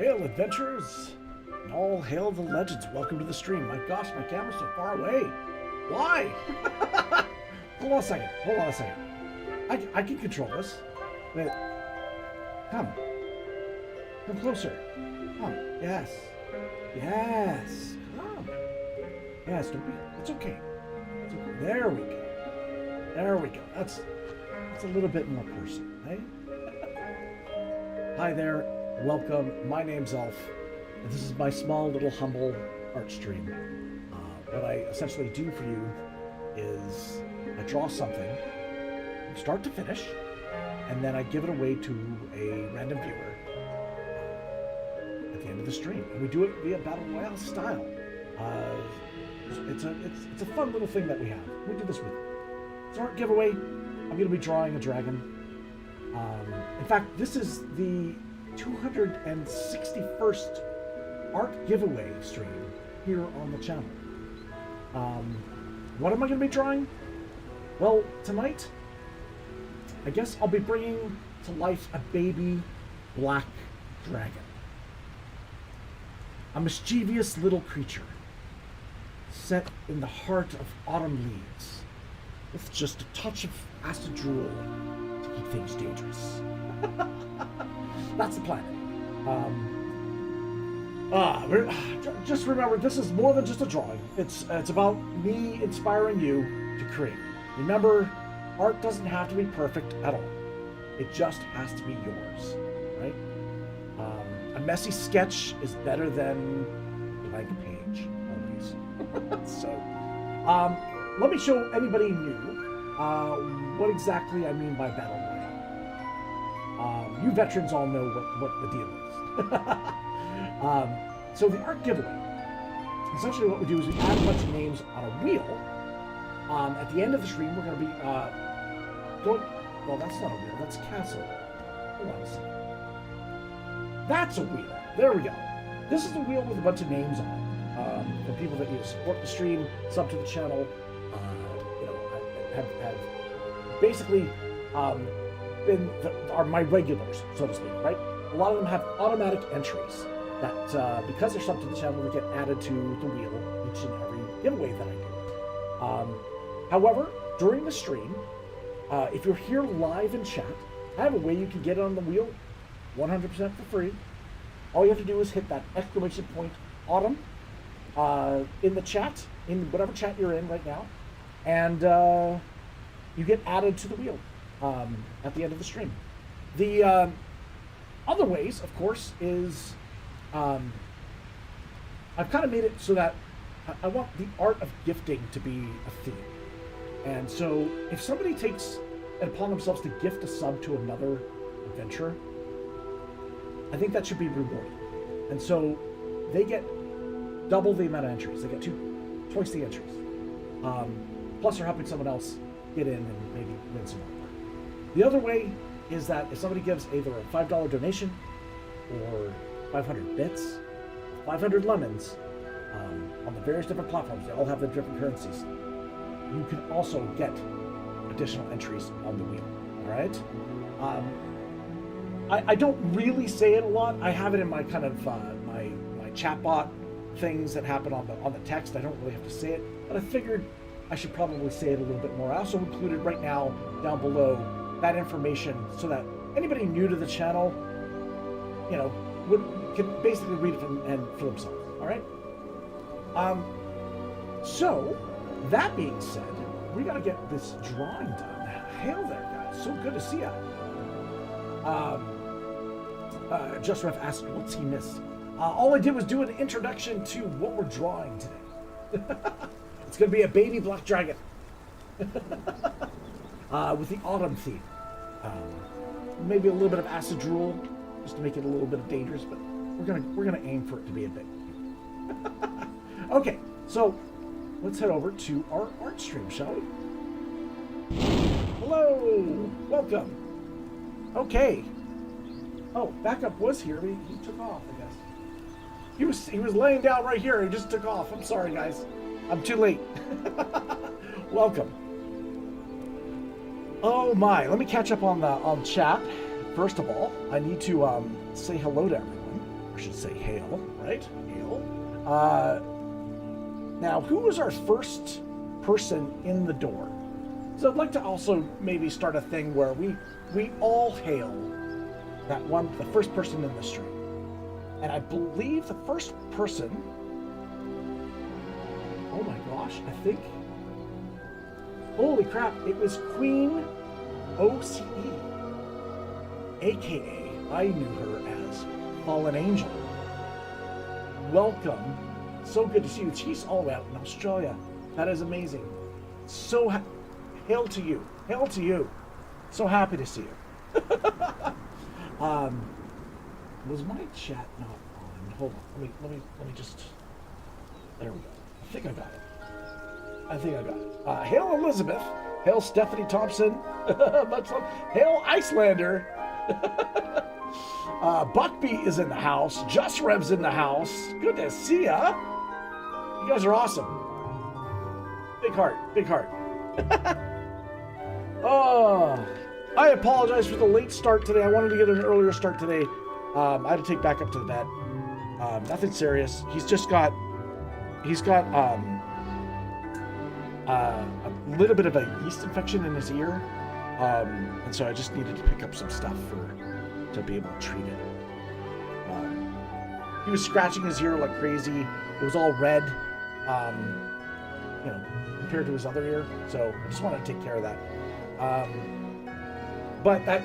Hail adventurers, and all hail the legends. Welcome to the stream. My gosh, my camera's so far away. Why? Hold on a second. I can control this. Wait. Come closer. Come. Yes. Come. Yes, don't be. It's okay. There we go. That's a little bit more personal, eh? Hi there. Welcome. My name's Elf. And this is my small, little, humble art stream. What I essentially do for you is I draw something, from start to finish, and then I give it away to a random viewer at the end of the stream. And we do it via battle-royale style. It's a fun little thing that we have. We do this with it's an art giveaway. I'm going to be drawing a dragon. In fact, this is the 261st art giveaway stream here on the channel. What am I going to be drawing? Well, tonight, I guess I'll be bringing to life a baby black dragon. A mischievous little creature set in the heart of autumn leaves with just a touch of acid drool to keep things dangerous. That's the plan. Just remember, this is more than just a drawing. It's about me inspiring you to create. Remember, art doesn't have to be perfect at all. It just has to be yours, right? A messy sketch is better than a blank page, always. So, let me show anybody new what exactly I mean by battle royale. You veterans all know what the deal is. So the art giveaway, essentially what we do is we add a bunch of names on a wheel. At the end of the stream, we're going to be going... Well, that's not a wheel, that's castle. Hold on a second. That's a wheel. There we go. This is the wheel with a bunch of names on it. For people that either support the stream, sub to the channel, have basically are my regulars, so to speak, right? A lot of them have automatic entries that, because they're sub to the channel, they get added to the wheel each and every giveaway that I do. However, during the stream, if you're here live in chat, I have a way you can get it on the wheel 100% for free. All you have to do is hit that exclamation point autumn in the chat, in whatever chat you're in right now, and you get added to the wheel at the end of the stream. The other ways, of course, is I've kind of made it so that I want the art of gifting to be a theme. And so if somebody takes it upon themselves to gift a sub to another adventurer, I think that should be rewarded. And so they get double the amount of entries. They get twice the entries. Plus they're helping someone else get in and maybe win some more. The other way is that if somebody gives either a $5 donation or 500 bits, 500 lemons on the various different platforms, they all have the different currencies, you can also get additional entries on the wheel, all right? I don't really say it a lot. I have it in my kind of my chatbot things that happen on the text. I don't really have to say it, but I figured I should probably say it a little bit more. I also included right now down below that information so that anybody new to the channel, can basically read it and for themselves. All right. So that being said, we got to get this drawing done. Hail there, guys! So good to see you. Just Ref asked, what's he missed? All I did was do an introduction to what we're drawing today. It's going to be a baby black dragon with the autumn theme. Maybe a little bit of acid drool just to make it a little bit dangerous, but we're gonna aim for it to be a bit. Okay, so let's head over to our art stream, shall we? Hello, welcome. Okay. Oh, backup was here. He took off, I guess. He was laying down right here. He just took off. I'm sorry, guys. I'm too late. Welcome. Oh my! Let me catch up on chat. First of all, I need to say hello to everyone. I should say hail, right? Hail. Now, who was our first person in the door? So I'd like to also maybe start a thing where we all hail the first person in the stream. And I believe the first person, oh my gosh, I think, holy crap, it was Queen OCE, aka I knew her as Fallen Angel. Welcome. So good to see you. She's all out in Australia. That is amazing. So hail to you. Hail to you. So happy to see you. Was my chat not on? Hold on. Let me just. There we go. I think I got it. Hail Elizabeth. Hail Stephanie Thompson. Much love. Hail Icelander. Buckbeat is in the house. Just Rev's in the house. Good to see ya. You guys are awesome. Big heart. Big heart. Oh, I apologize for the late start today. I wanted to get an earlier start today. I had to take back up to the bed. Nothing serious. He's got a little bit of a yeast infection in his ear. And so I just needed to pick up some stuff to be able to treat it. He was scratching his ear like crazy. It was all red, compared to his other ear. So I just wanted to take care of that. But that,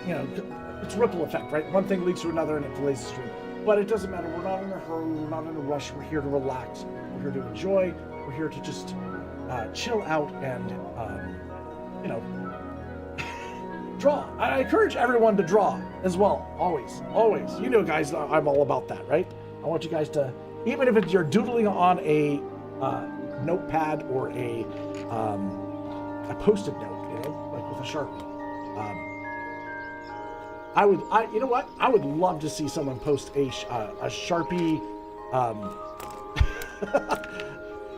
it's a ripple effect, right? One thing leads to another and it delays the stream. But it doesn't matter. We're not in a hurry. We're not in a rush. We're here to relax. We're here to enjoy. We're here to just chill out and, draw. I encourage everyone to draw as well. Always, always. You know, guys, I'm all about that, right? I want you guys to, even if you're doodling on a notepad or a post-it note, like with a Sharpie. You know what? I would love to see someone post a Sharpie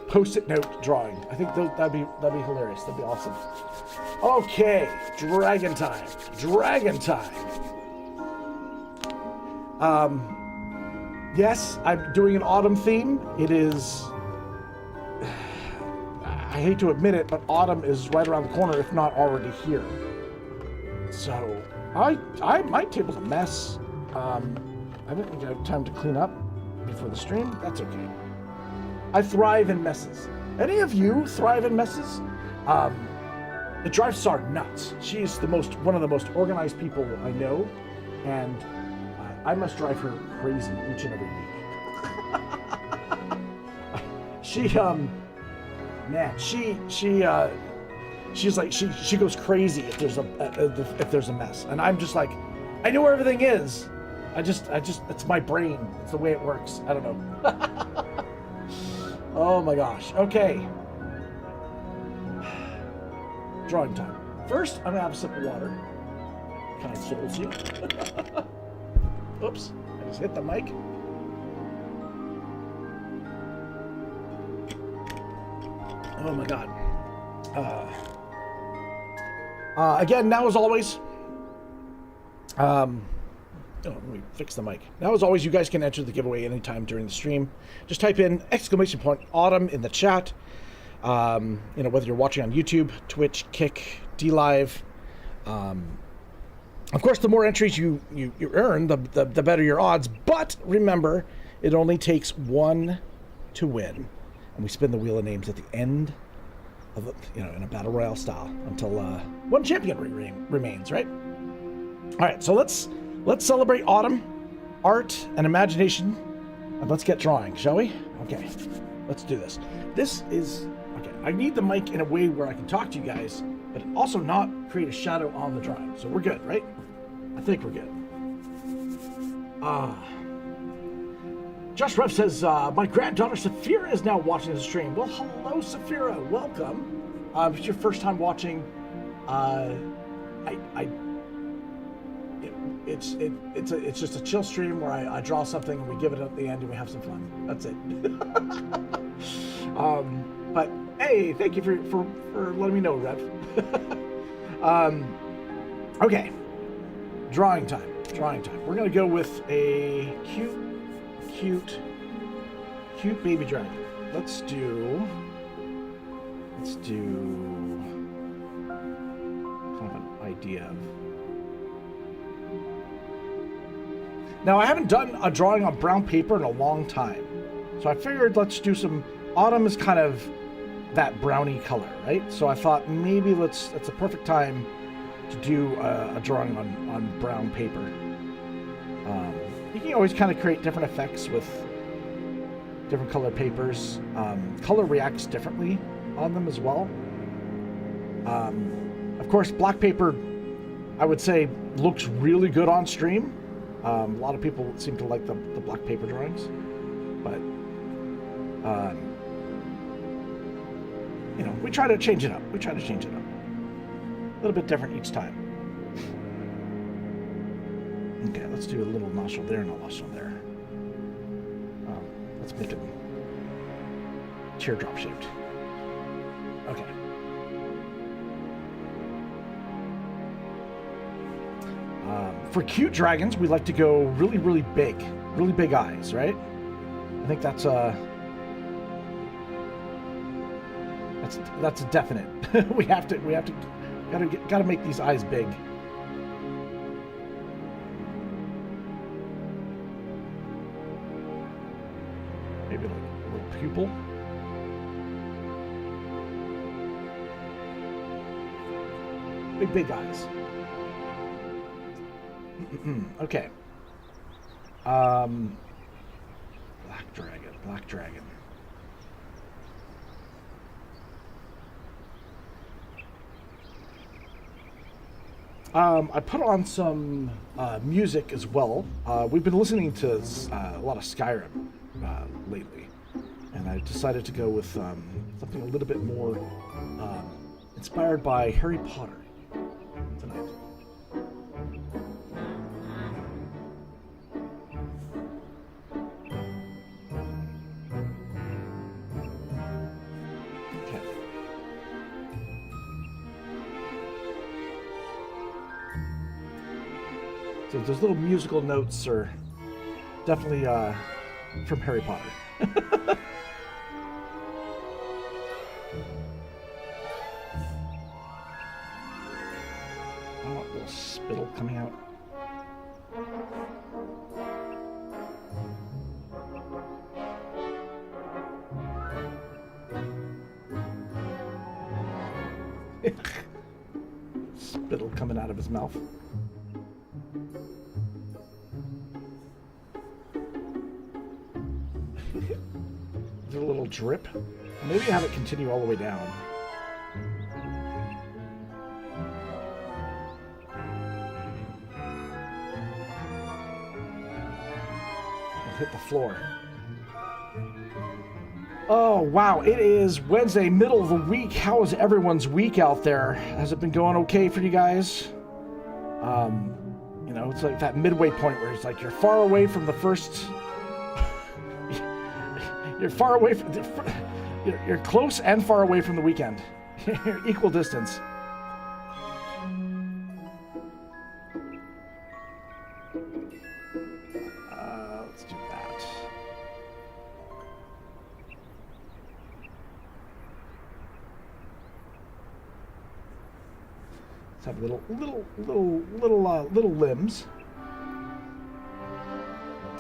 post-it note drawing. I think that'd be hilarious. That'd be awesome. Okay, dragon time. Dragon time. Yes, I'm doing an autumn theme. It is, I hate to admit it, but autumn is right around the corner, if not already here. So, my table's a mess. I didn't have time to clean up before the stream. That's okay. I thrive in messes. Any of you thrive in messes? It drives Sar nuts. She's one of the most organized people I know, and I must drive her crazy each and every week. She's like she goes crazy if there's a mess, and I'm just like, I know where everything is. I just it's my brain. It's the way it works. I don't know. Oh my gosh. Okay. Drawing time. First, I'm gonna have a sip of water. Kind of souls you. Oops, I just hit the mic. Oh my god. Again, now as always, let me fix the mic. Now as always, you guys can enter the giveaway anytime during the stream. Just type in !autumn in the chat. Whether you're watching on YouTube, Twitch, Kick, DLive. Of course, the more entries you earn, the better your odds. But remember, it only takes one to win. And we spin the wheel of names at the end of in a battle royale style until one champion remains, right? All right, so let's celebrate autumn, art, and imagination, and let's get drawing, shall we? Okay, let's do this. This is okay. I need the mic in a way where I can talk to you guys, but also not create a shadow on the drawing. So we're good, right? I think we're good. Josh Rev says, my granddaughter Saphira is now watching the stream. Well, hello, Saphira. Welcome. If it's your first time watching, it's just a chill stream where I draw something and we give it at the end and we have some fun. That's it. But hey, thank you for letting me know, Rev. Okay, drawing time. We're gonna go with a cute cute baby dragon. Let's do kind of an idea of. Now, I haven't done a drawing on brown paper in a long time, so I figured let's do some. Autumn is kind of that browny color, right? So I thought maybe it's a perfect time to do a drawing on brown paper. You can always kind of create different effects with different color papers. Color reacts differently on them as well. Of course, black paper, I would say, looks really good on stream. A lot of people seem to like the black paper drawings, but you know, we try to change it up. A little bit different each time. Okay, let's do a little nostril there and a nostril there. Let's make it teardrop shaped. Okay. For cute dragons, we like to go really, really big eyes, right? I think that's a definite. we gotta make these eyes big. Maybe like a little pupil. Big eyes. Okay. Black dragon. I put on some music as well. We've been listening to a lot of Skyrim lately, and I decided to go with something a little bit more inspired by Harry Potter tonight. So those little musical notes are definitely from Harry Potter. Oh, a little spittle coming out. Spittle coming out of his mouth. Is there a little drip? Maybe have it continue all the way down. It'll hit the floor. Oh, wow. It is Wednesday, middle of the week. How is everyone's week out there? Has it been going okay for you guys? You know, it's like that midway point where it's like you're far away from the first... You're far away from... You're close and far away from the weekend. You're equal distance. Let's do that. Let's have little limbs.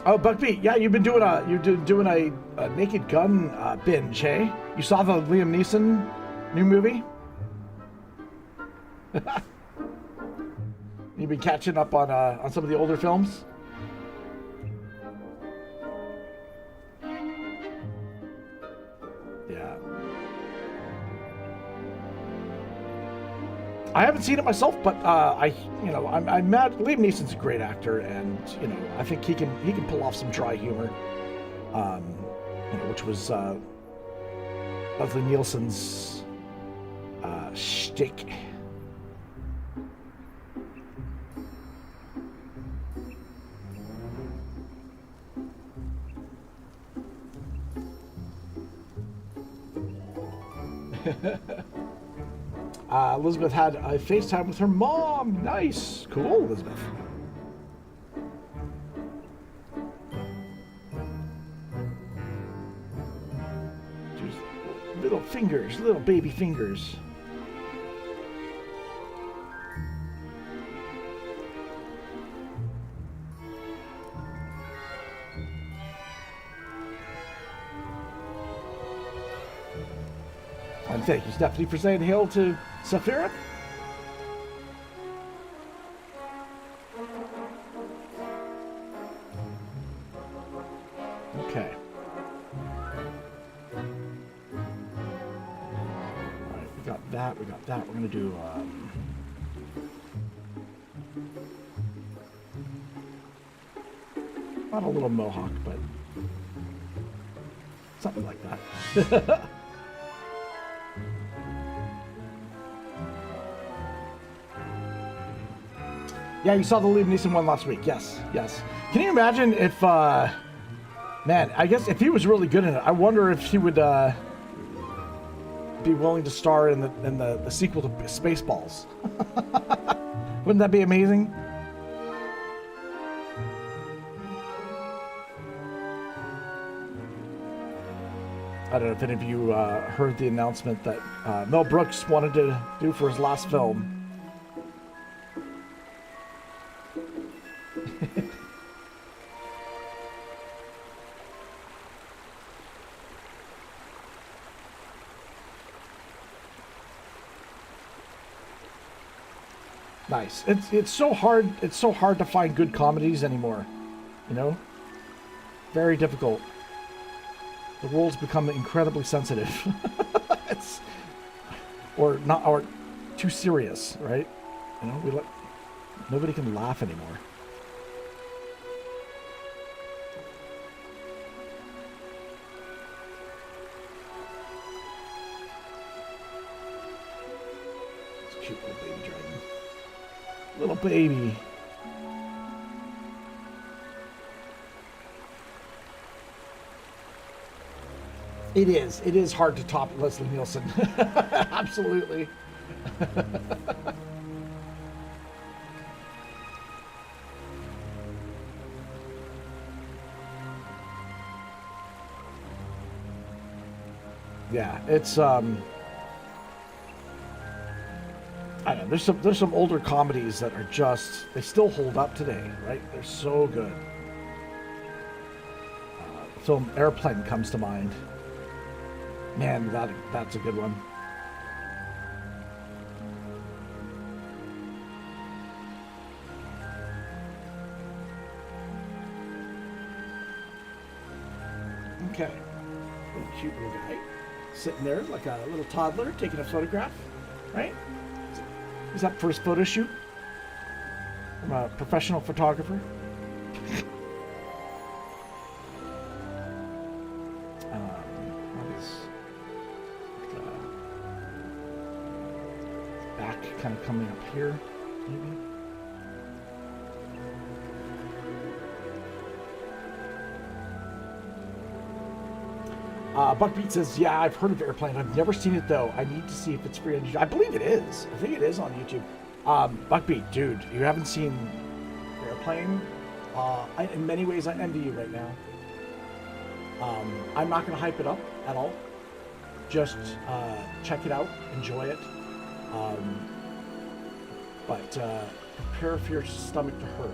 Oh, Buckbeat, yeah, you've been doing a Naked Gun binge, hey? You saw the Liam Neeson new movie? You've been catching up on some of the older films? Yeah. I haven't seen it myself, but I'm mad. Liam Neeson's a great actor, and I think he can pull off some dry humor, which was Leslie Nielsen's shtick. Elizabeth had a FaceTime with her mom. Nice. Cool, Elizabeth. Little fingers, little baby fingers. And thank you, Stephanie, for saying hail to Saphira. Okay. Alright, we got that, we got that. We're gonna do, not a little mohawk, but something like that. Yeah, you saw the Liam Neeson one last week. Yes, yes. Can you imagine if, man, I guess if he was really good in it, I wonder if he would be willing to star in the sequel to Spaceballs. Wouldn't that be amazing? I don't know if any of you heard the announcement that Mel Brooks wanted to do for his last film. Nice. It's so hard. It's so hard to find good comedies anymore. You know, very difficult. The world's become incredibly sensitive. It's or too serious, right? You know, nobody can laugh anymore. It's a cute little baby dragon. Little baby. It is hard to top Leslie Nielsen. Absolutely. Yeah, it's I don't know, there's some older comedies that are just, they still hold up today, right? They're so good. The film Airplane comes to mind. Man, that's a good one. Okay. Little cute little guy. Sitting there like a little toddler taking a photograph, right? He's up for his photo shoot from a professional photographer. Kind of coming up here, maybe. Buckbeat says, yeah, I've heard of Airplane. I've never seen it, though. I need to see if it's free on YouTube. I believe it is. I think it is on YouTube. Buckbeat, dude, you haven't seen Airplane? In many ways, I envy you right now. I'm not going to hype it up at all. Just check it out. Enjoy it. But prepare for your stomach to hurt.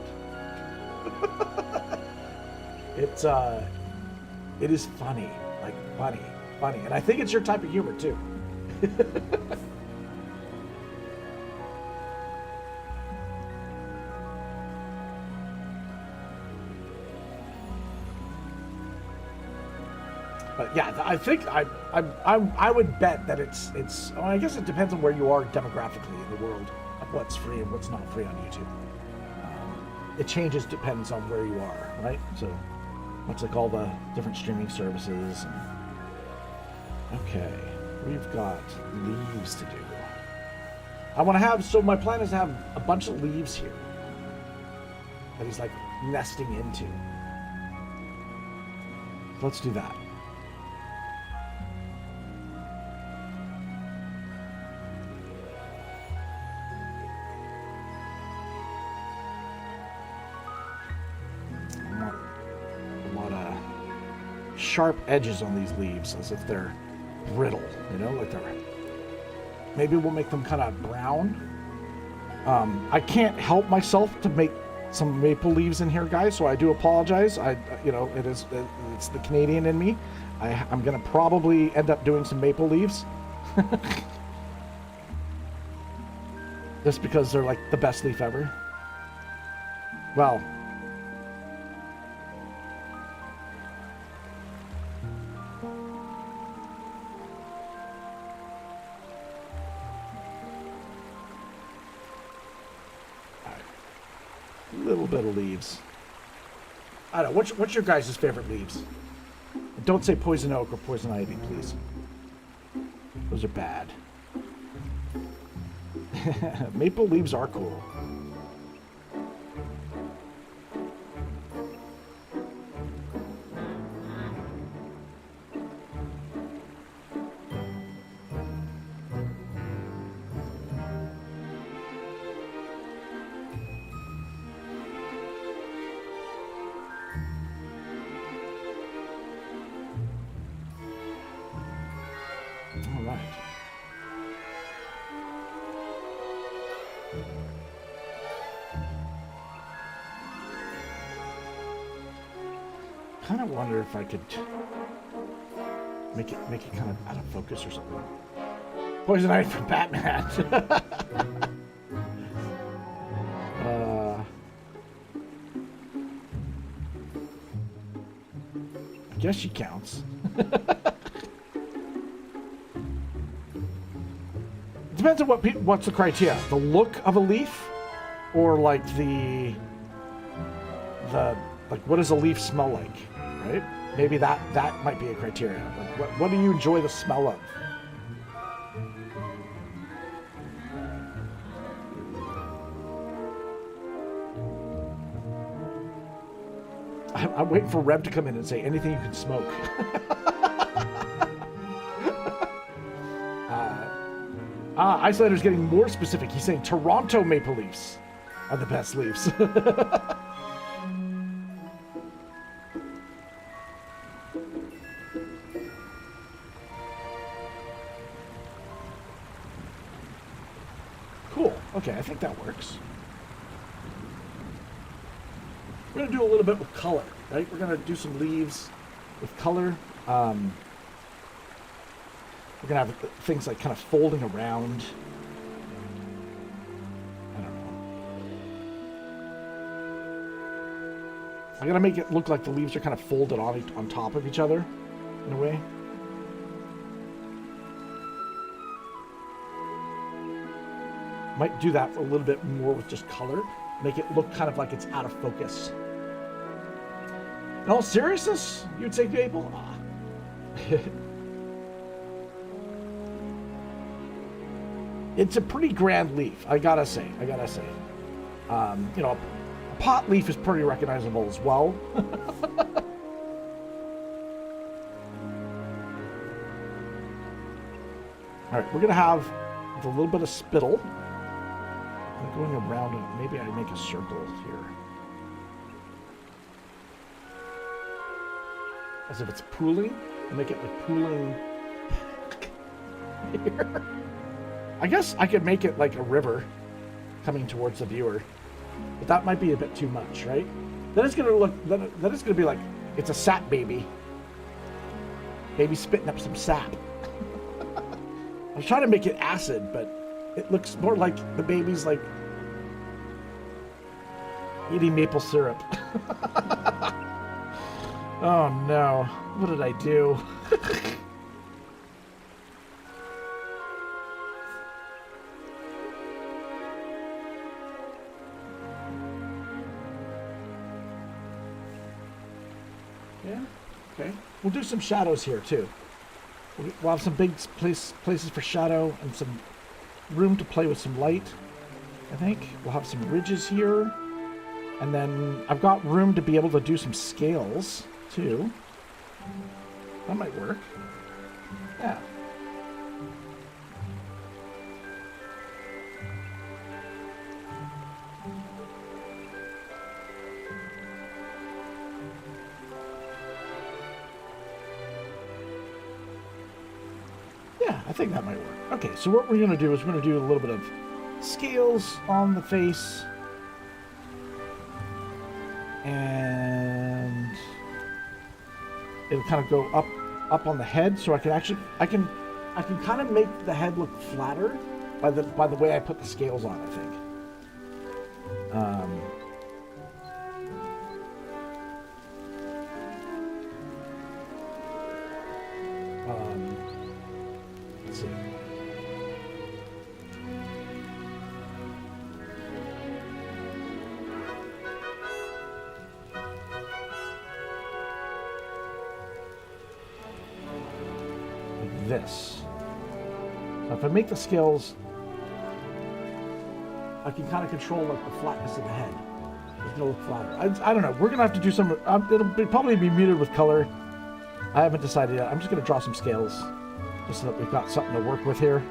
It is funny, like funny, and I think it's your type of humor too. But yeah, I think I would bet that it's. Well, I guess it depends on where you are demographically in the world. What's free and what's not free on YouTube. It changes, depends on where you are, right? So much like all the different streaming services. Okay, we've got leaves to do. I want to have, so my plan is to have a bunch of leaves here that he's like nesting into. Let's do that. Sharp edges on these leaves, as if they're brittle, you know, like they're... Maybe we'll make them kind of brown. I can't help myself to make some maple leaves in here, guys, so I do apologize. You know, it's the Canadian in me. I'm gonna probably end up doing some maple leaves. Just because they're like the best leaf ever. Well, a little bit of leaves. I don't know. What's your guys' favorite leaves? Don't say poison oak or poison ivy, please. Those are bad. Maple leaves are cool. All right. Kind of wonder if I could make it kind of out of focus or something. Poison ivy for Batman. I guess she counts. Depends on what's the criteria. The look of a leaf, or like the like what does a leaf smell like, right? Maybe that might be a criteria. Like what do you enjoy the smell of? I'm waiting for Rev to come in and say anything you can smoke. Icelander's getting more specific. He's saying Toronto Maple Leafs are the best leaves. Cool. Okay, I think that works. We're going to do a little bit with color, right? We're going to do some leaves with color. We're going to have things like kind of folding around. I don't know. I'm going to make it look like the leaves are kind of folded on top of each other, in a way. Might do that a little bit more with just color. Make it look kind of like it's out of focus. In all seriousness, you'd say maple? Ah. It's a pretty grand leaf, I gotta say. You know, a pot leaf is pretty recognizable as well. All right, we're gonna have a little bit of spittle. I'm going around it. Maybe I make a circle here. As if it's pooling. I'll make it like pooling here. I guess I could make it like a river coming towards the viewer. But that might be a bit too much, right? Then it's gonna look then it's gonna be like it's a sap baby. Baby spitting up some sap. I was trying to make it acid, but it looks more like the baby's like eating maple syrup. Oh no, what did I do? Yeah, okay. We'll do some shadows here too. We'll have some big places for shadow and some room to play with some light, I think. We'll have some ridges here. And then I've got room to be able to do some scales, too. That might work. Yeah. Yeah, I think that might work. Okay, so what we're going to do is we're going to do a little bit of scales on the face. And it'll kind of go up on the head, so I can kind of make the head look flatter by the way I put the scales on, I think. Let's see. Like this. So if I make the scales, I can kind of control like the flatness of the head. It's gonna look flatter. I don't know. We're gonna have to do some. Probably be muted with color. I haven't decided yet. I'm just gonna draw some scales, just so that we've got something to work with here.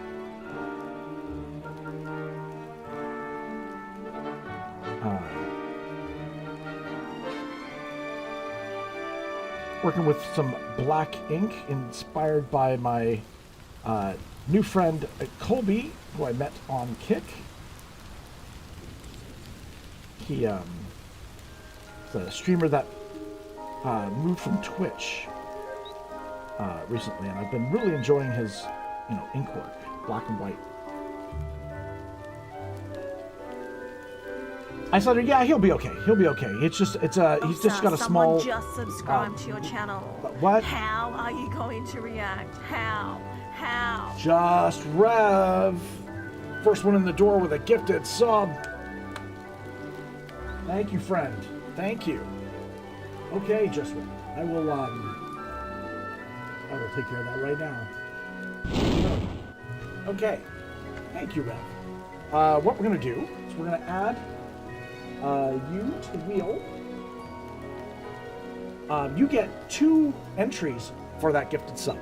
Working with some black ink inspired by my new friend Colby, who I met on Kick. He is a streamer that moved from Twitch recently, and I've been really enjoying his, ink work, black and white. I said, yeah, he'll be okay. He'll be okay. He's just got a small. Just subscribed to your channel. What? How are you going to react? How? Just Rev. First one in the door with a gifted sub. Thank you, friend. Thank you. Okay, Just Rev. I will take care of that right now. Okay. Thank you, Rev. What we're gonna do is we're gonna add you to the wheel. You get 2 entries for that gifted sub.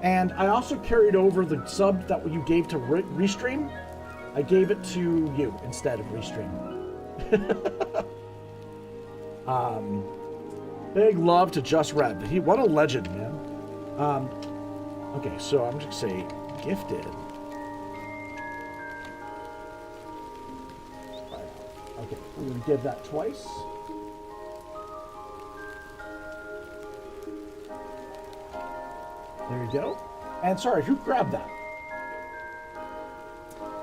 And I also carried over the sub that you gave to Restream. I gave it to you instead of Restream. Big love to Just Red. What a legend, man. Okay, so I'm just gonna say gifted. Okay, we're gonna give that twice. There you go. And sorry, who grabbed that?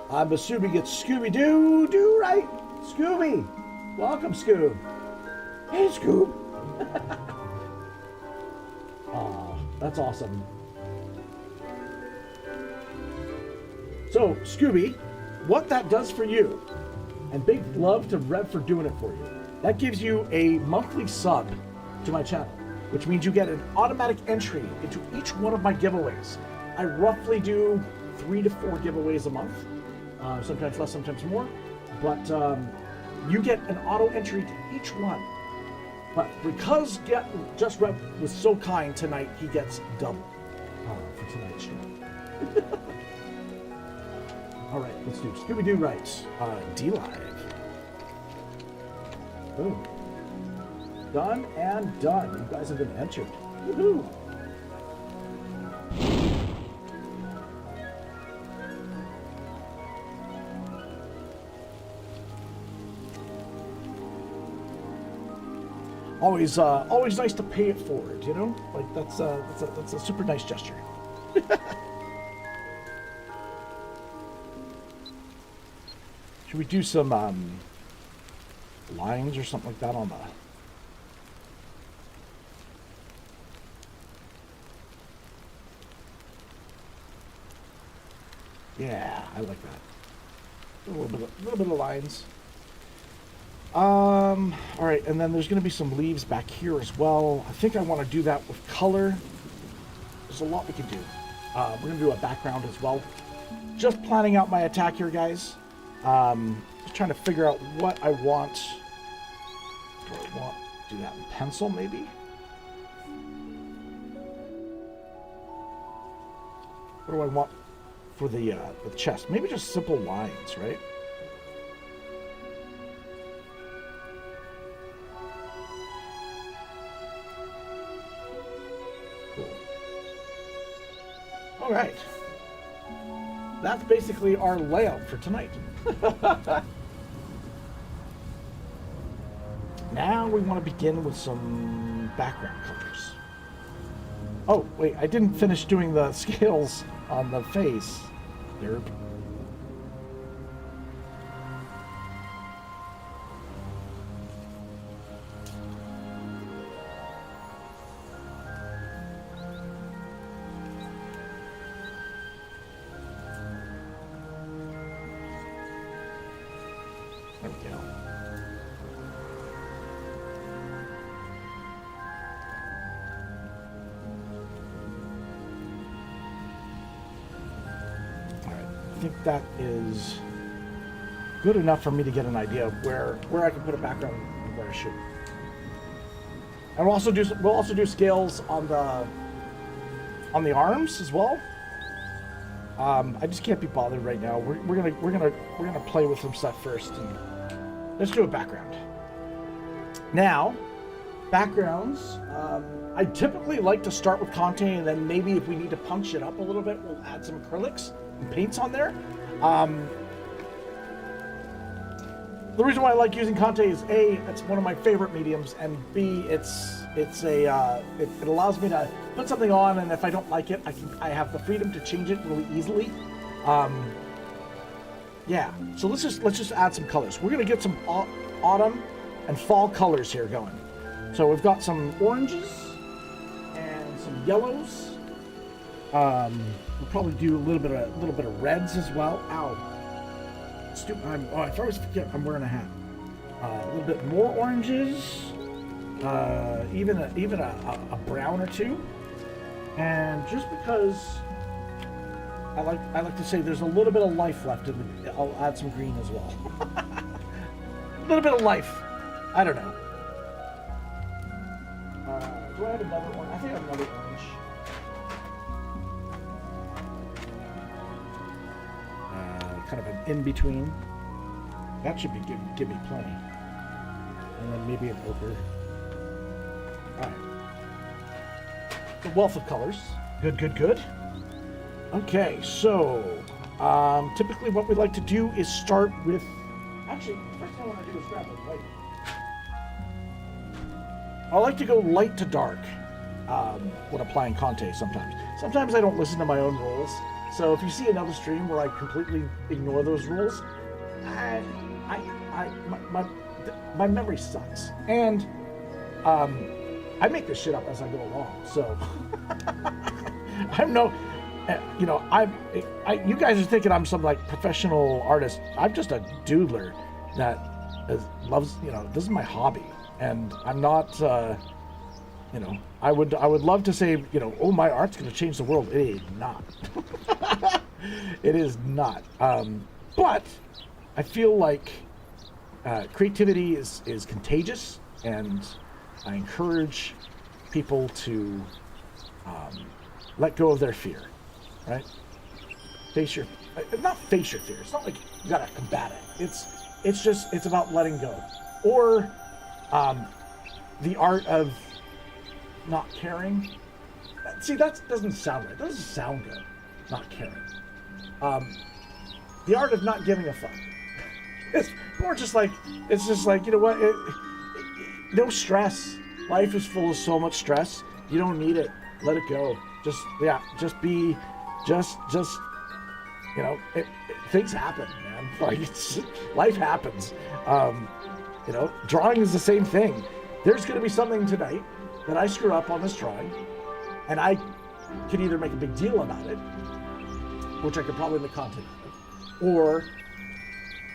I'm assuming it's Scooby-Doo. Do right. Scooby. Welcome, Scoob. Hey, Scoob. Aw, that's awesome. So, Scooby, what that does for you, and big love to Rev for doing it for you, that gives you a monthly sub to my channel, which means you get an automatic entry into each one of my giveaways. I roughly do 3 to 4 giveaways a month, sometimes less, sometimes more, but you get an auto entry to each one. But because Just Rev was so kind tonight, he gets double for tonight's stream. All right, let's do Scooby-Doo right. D-Live. Boom. Done and done. You guys have been entered. Woohoo! Always nice to pay it forward, you know? Like that's a super nice gesture. Should we do some lines or something like that on the? Yeah, I like that. A little bit of lines. All right, and then there's going to be some leaves back here as well. I think I want to do that with color. There's a lot we can do. We're going to do a background as well. Just planning out my attack here, guys. Just trying to figure out what I want. Do I want to do that in pencil, maybe? What do I want for the chest? Maybe just simple lines, right? right. That's basically our layout for tonight. Now we want to begin with some background colors. Oh, wait, I didn't finish doing the scales on the face. Derp. There we go. I think that is good enough for me to get an idea of where I can put a background and where to shoot. And we'll also do scales on the arms as well. I just can't be bothered right now. We're gonna play with some stuff first, and let's do a background. Now, backgrounds. I typically like to start with Conte, and then maybe if we need to punch it up a little bit, we'll add some acrylics and paints on there. The reason why I like using Conte is A, it's one of my favorite mediums, and B, it allows me to put something on, and if I don't like it, I have the freedom to change it really easily. Yeah. So let's just add some colors. We're gonna get some autumn and fall colors here going. So we've got some oranges and some yellows. We'll probably do a little bit of reds as well. Ow. If I always forget, I'm wearing a hat. A little bit more oranges, even a brown or two, and just because I like to say there's a little bit of life left in it, I'll add some green as well. A little bit of life. I don't know. Do I have another one? I think I have another orange. Kind of an in-between. That should give me plenty. And then maybe an ochre. Alright. The wealth of colors. Good. Okay, so typically what we like to do is start with... Actually, first thing I want to do is grab a light. I like to go light to dark when applying Conte sometimes. Sometimes I don't listen to my own rules. So if you see another stream where I completely ignore those rules, my memory sucks, and I make this shit up as I go along. So I'm no, you guys are thinking I'm some like professional artist. I'm just a doodler that loves, this is my hobby, and I'm not. I would love to say, oh, my art's going to change the world. It is not. It is not. But I feel like creativity is contagious, and I encourage people to let go of their fear, right? Not face your fear. It's not like you got to combat it. It's about letting go, or the art of not caring. See, that doesn't sound right. That doesn't sound good. Not caring. The art of not giving a fuck. It's more just like, you know what? No stress. Life is full of so much stress. You don't need it. Let it go. Things happen, man. Like, life happens. Drawing is the same thing. There's going to be something tonight that I screw up on this drawing, and I can either make a big deal about it, which I could probably make content out of, or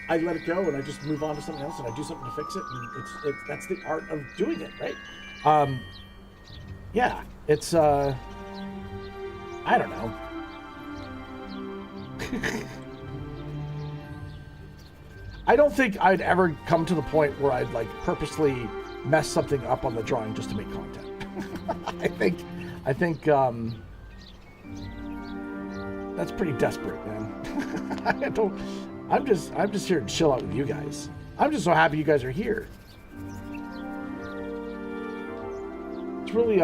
I let it go and I just move on to something else and I do something to fix it, and that's the art of doing it, right? Yeah, it's I don't know. I don't think I'd ever come to the point where I'd like purposely mess something up on the drawing just to make content. I think that's pretty desperate, man. I'm just here to chill out with you guys. I'm just so happy you guys are here. It's really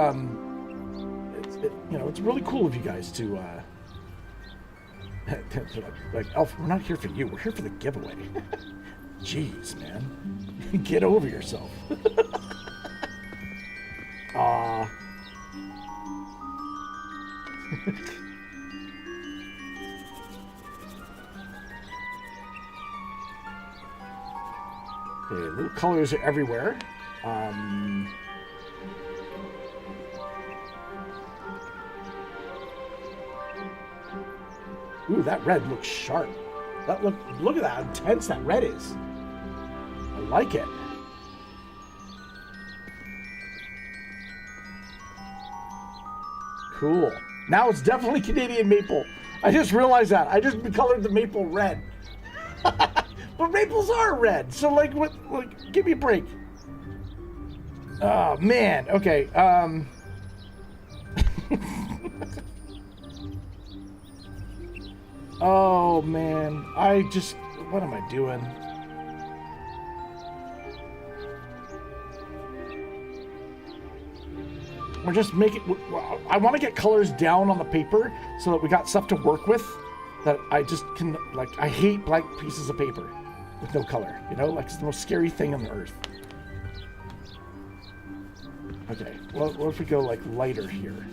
it's really cool of you guys to They're like, Elf, we're not here for you. We're here for the giveaway. Jeez, man. Get over yourself. Aw. Okay, little colors are everywhere. Ooh, that red looks sharp. Look at that, how intense that red is. I like it. Cool. Now it's definitely Canadian maple. I just realized that. I just colored the maple red. But maples are red, so like, what? Like, give me a break. Oh man. Okay. Oh man. What am I doing? We're just making. I want to get colors down on the paper so that we got stuff to work with. That I just can, like, I hate blank pieces of paper with no color, you know, like it's the most scary thing on the earth. Okay, well, what if we go like lighter here?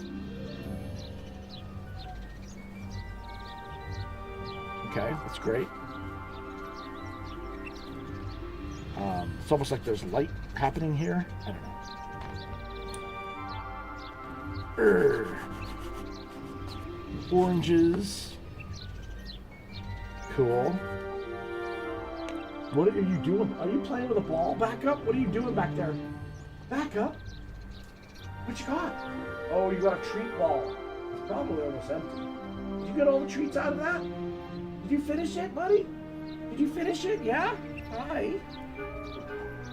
Okay, that's great. It's almost like there's light happening here. I don't know. Oranges. Cool. What are you doing? Are you playing with a ball? Back up? What are you doing back there? Back up? What you got? Oh, you got a treat ball. It's probably almost empty. Did you get all the treats out of that? Did you finish it, buddy? Did you finish it? Yeah? Hi.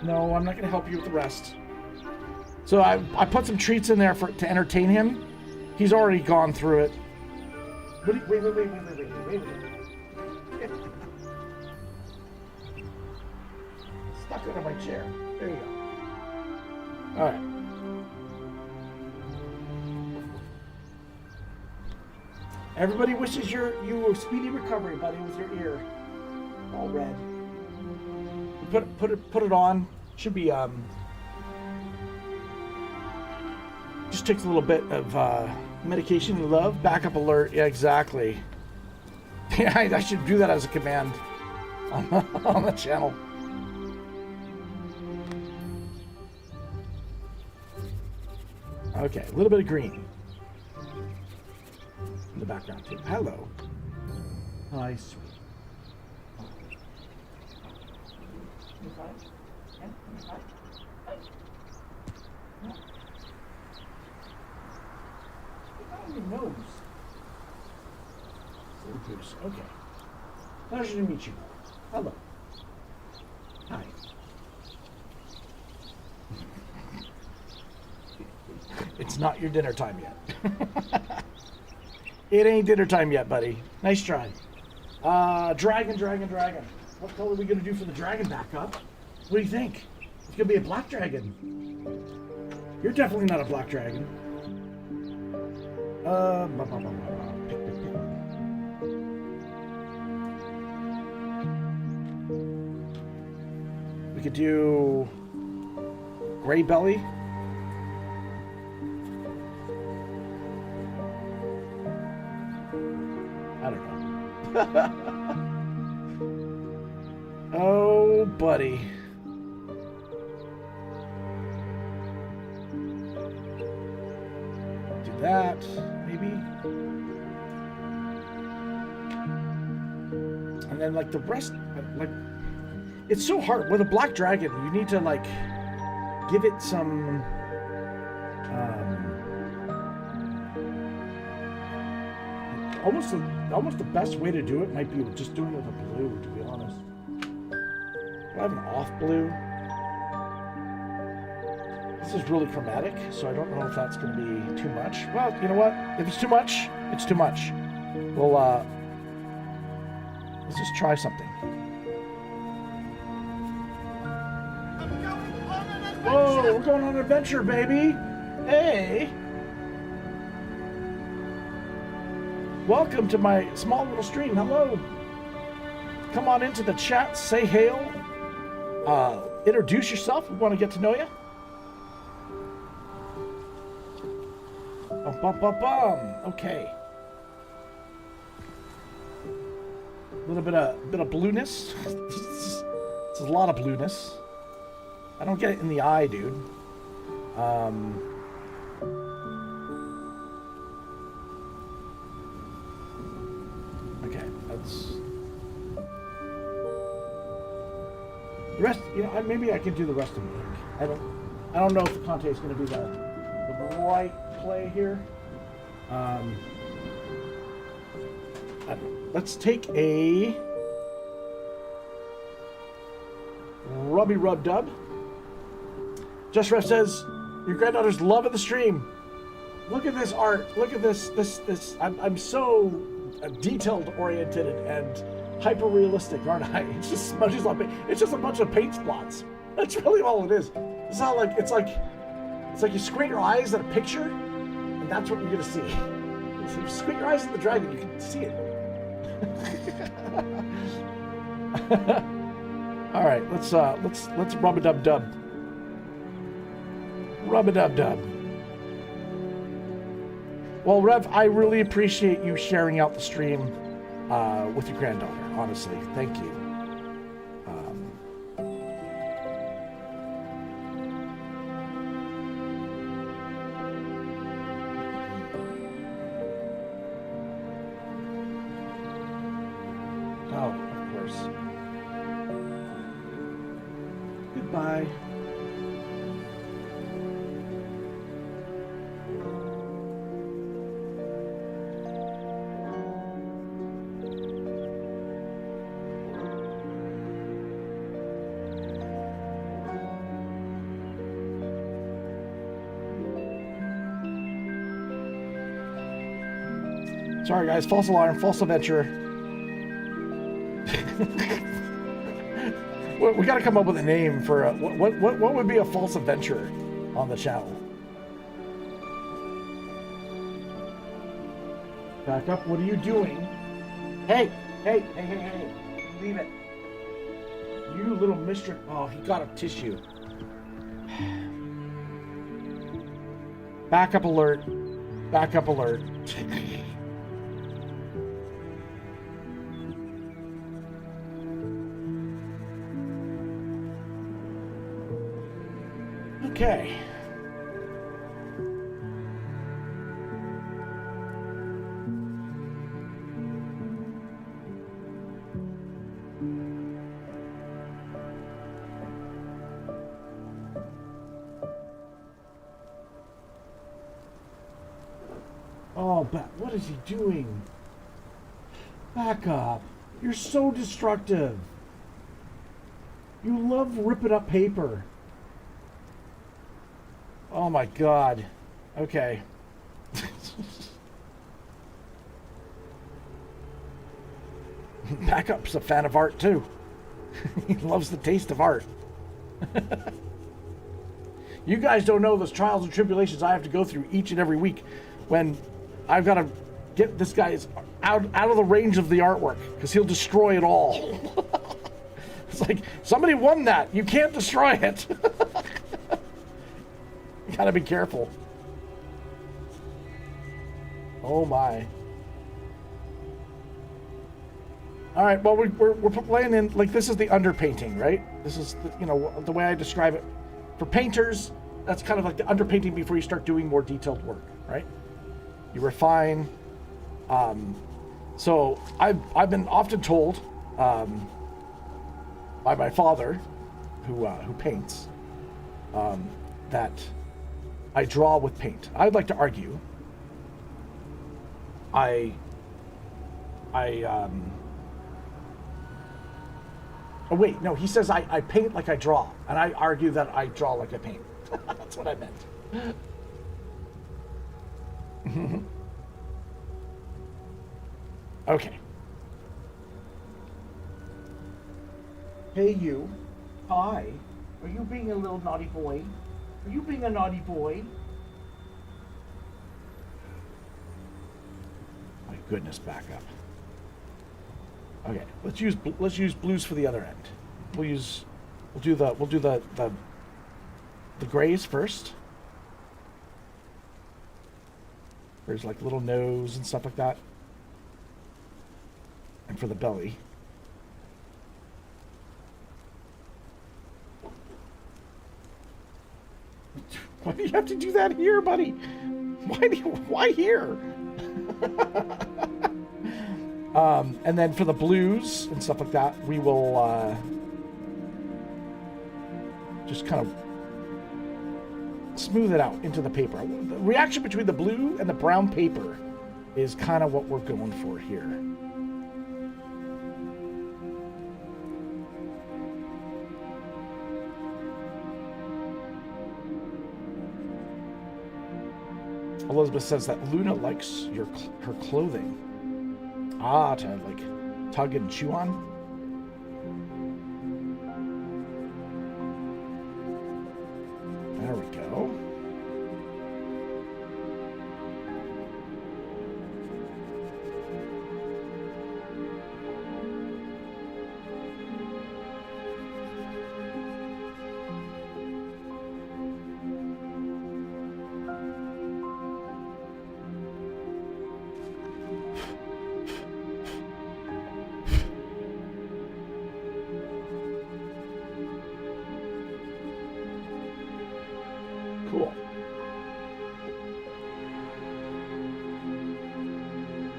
No, I'm not going to help you with the rest. So I put some treats in there to entertain him. He's already gone through it. Wait. Stuck under my chair. There you go. All right. Everybody wishes you a speedy recovery, buddy, with your ear all red. Put it on. Should be just takes a little bit of medication and love. Backup alert. Yeah, exactly. Yeah, I should do that as a command on the channel. Okay, a little bit of green in the background too. Hello. Hi, sweet. You fine? Yeah? You fine? No. Look on your nose. Silly goose. Okay. Pleasure to meet you. Hello. Hi. It's not your dinner time yet. It ain't dinner time yet, buddy. Nice try. Dragon. What color are we gonna do for the dragon backup? What do you think? It's gonna be a black dragon. You're definitely not a black dragon. Pick. We could do gray belly. I don't know. Oh, buddy. Do that, maybe. And then, like, the rest, like, it's so hard. With a black dragon, you need to, like, give it some, almost the best way to do it might be just doing it with a blue, to be honest. I have an off blue. This is really chromatic, so I don't know if that's going to be too much. Well, you know what? If it's too much, it's too much. Well, let's just try something. Whoa, we're going on an adventure, baby. Hey. welcome to my small little stream. Hello. Come on into the chat, say hail, introduce yourself. We want to get to know you. Bum, bum, bum, bum. Okay. A little bit of blueness. It's a lot of blueness. I don't get it in the eye, dude. Okay, that's the rest. You know, maybe I can do the rest of the ink. I don't know if the Conte is going to be the right play here. Let's take a Rubby Rub Dub. Just Ref says, your granddaughter's loving the stream. Look at this art. Look at this. I'm so detailed oriented and hyper realistic, aren't I? It's just smudges on paint. It's just a bunch of paint spots. That's really all it is. It's not like it's like you squint your eyes at a picture, and that's what you're gonna see. So you squint your eyes at the dragon, you can see it. All right, let's rub a dub dub. Rub a dub dub. Well, Rev, I really appreciate you sharing out the stream with your granddaughter. Honestly, thank you. Oh, of course. Goodbye. Sorry guys, false alarm, false adventure. We got to come up with a name for what would be a false adventure on the channel. Back up. What are you doing? Hey, leave it. You little mischief. Oh, he got a tissue. Backup alert. Backup alert. Okay. Oh, what is he doing? Back up. You're so destructive. You love ripping up paper. Oh my God. Okay. Backup's a fan of art too. He loves the taste of art. You guys don't know those trials and tribulations I have to go through each and every week when I've got to get this guy out of the range of the artwork because he'll destroy it all. It's like, somebody won that. You can't destroy it. Gotta be careful. Oh my. All right, well, we're playing in, like, this is the underpainting, right? This is, the way I describe it. For painters, that's kind of like the underpainting before you start doing more detailed work, right? You refine. So I've been often told by my father, who paints, that I draw with paint. I'd like to argue oh wait, no, he says I paint like I draw, and I argue that I draw like I paint. That's what I meant. Okay. Hey you. Hi. Are you being a little naughty boy? Are you being a naughty boy? My goodness, back up. Okay, let's use blues for the other end. We'll do the grays first. There's like little nose and stuff like that. And for the belly. Why do you have to do that here, buddy? Why here? And then for the blues and stuff like that, we will just kind of smooth it out into the paper. The reaction between the blue and the brown paper is kind of what we're going for here. Elizabeth says that Luna likes her clothing. Ah, to like tug and chew on. There we go. Cool.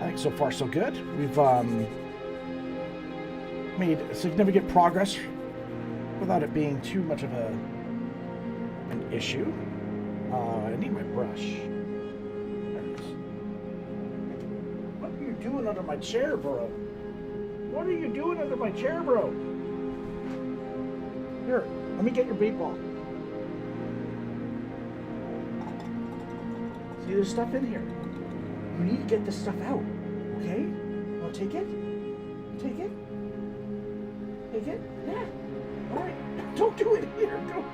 I think so far so good. We've made significant progress without it being too much of an issue. I need my brush. There it is. What are you doing under my chair, bro? What are you doing under my chair, bro? Here, let me get your bait ball. See, there's stuff in here. You need to get this stuff out, okay? Want to take it? Take it? Take it? Yeah. All right. Don't do it here. Go.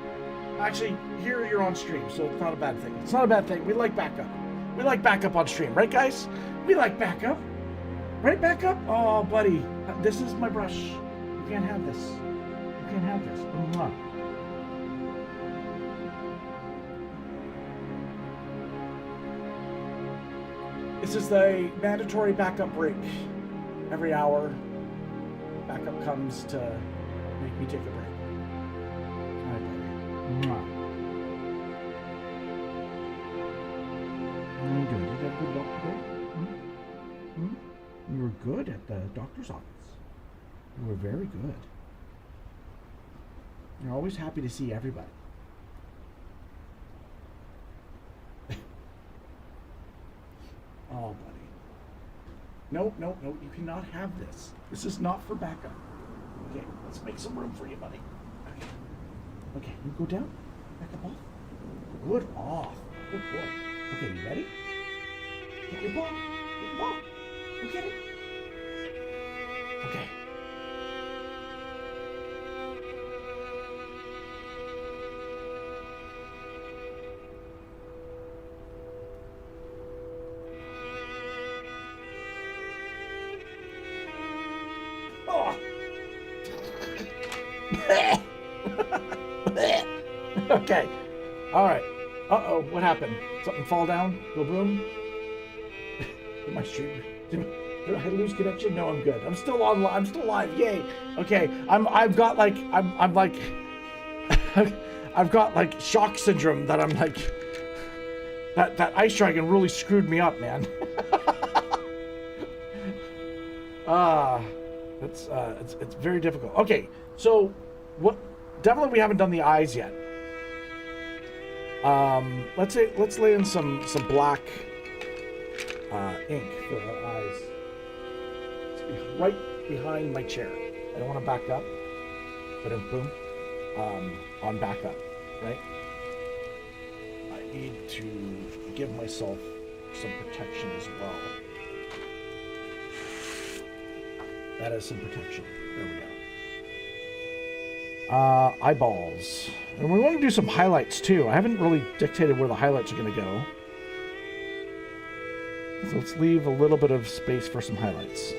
Actually, here you're on stream, so it's not a bad thing. It's not a bad thing. We like backup. We like backup on stream, right, guys? We like backup. Right, backup? Oh, buddy. This is my brush. You can't have this. You can't have this. Mwah. This is the mandatory backup break. Every hour, backup comes to make me take a break. All right, buddy. Mwah. How you doing? You got a good doctor today? You were good at the doctor's office. You were very good. You're always happy to see everybody. Oh, buddy. No, no, no, you cannot have this. This is not for backup. Okay, let's make some room for you, buddy. Okay. Okay, you go down. Back up off. Good off. Good boy. Okay, you ready? Get your ball. Get your ball. Go get it. Okay. Okay. All right. Uh-oh. What happened? Something fall down? Go boom? Did my stream? Did I lose connection? No, I'm good. I'm still on. I'm still live. Yay. Okay. I've got like I've got like shock syndrome that I'm like that ice dragon really screwed me up, man. It's very difficult. Okay. So what? Definitely we haven't done the eyes yet. Let's lay in some black ink for the eyes. It's right behind my chair. I don't want to back up. Boom. On backup, right? I need to give myself some protection as well. That is some protection. There we go. Eyeballs. And we want to do some highlights too. I haven't really dictated where the highlights are going to go. So let's leave a little bit of space for some highlights.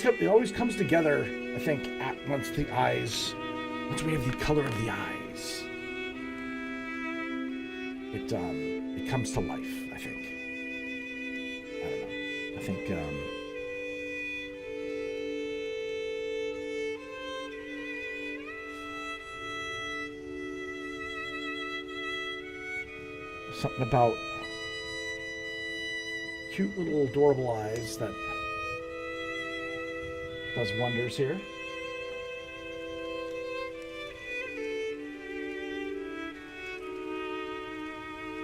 It always comes together, I think, once we have the color of the eyes. It comes to life, I think. I don't know. I think, something about cute little adorable eyes that does wonders here.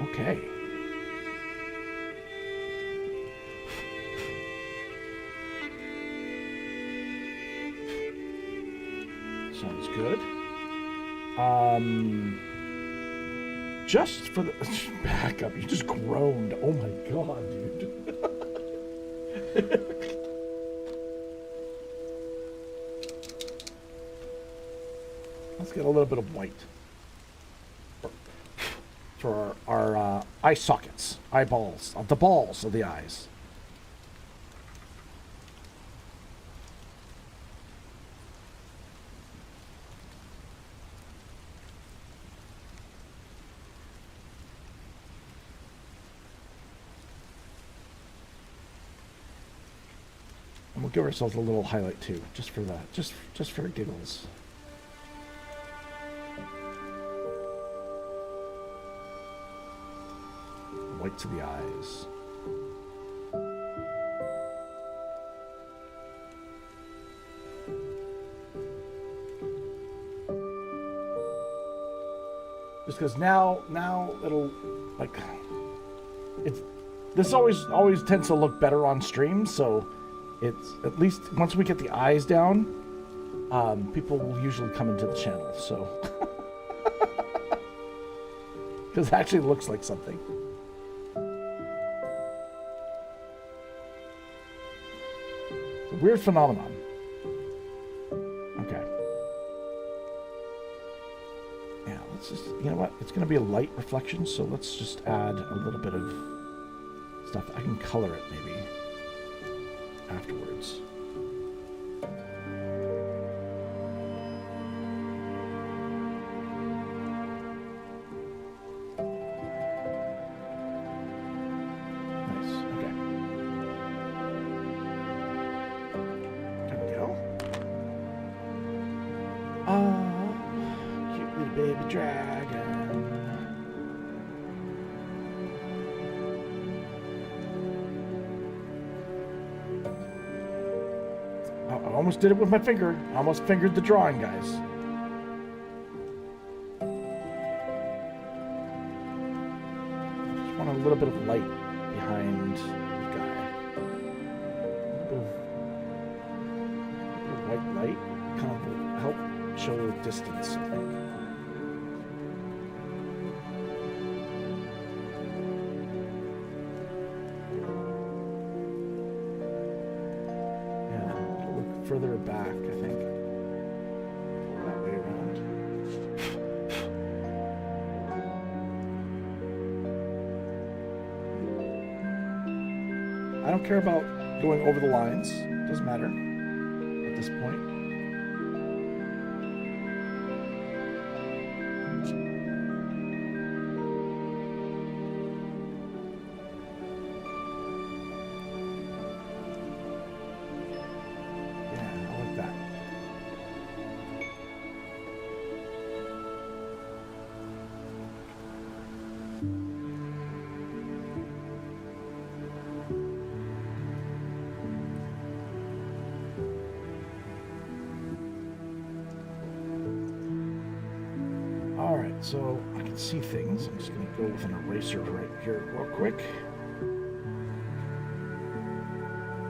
Okay. Sounds good. Just for the backup, you just groaned. Oh my god, dude. Let's get a little bit of white for our eye sockets, eyeballs, the balls of the eyes. And we'll give ourselves a little highlight too, just for that, just for giggles. White to the eyes. Just because now it'll this always tends to look better on stream, so it's at least once we get the eyes down, people will usually come into the channel, so because it actually looks like something. Weird phenomenon. Okay. Yeah, let's just, you know what? It's going to be a light reflection, so let's just add a little bit of stuff. I can color it maybe afterwards. Almost did it with my finger. I almost fingered the drawing, guys. Just want a little bit of light behind the guy. A little bit of white light kind of will help show distance, I think. Further back, I think. That way around. I don't care about going over the lines. Doesn't matter at this point. So I can see things. I'm just going to go with an eraser right here real quick.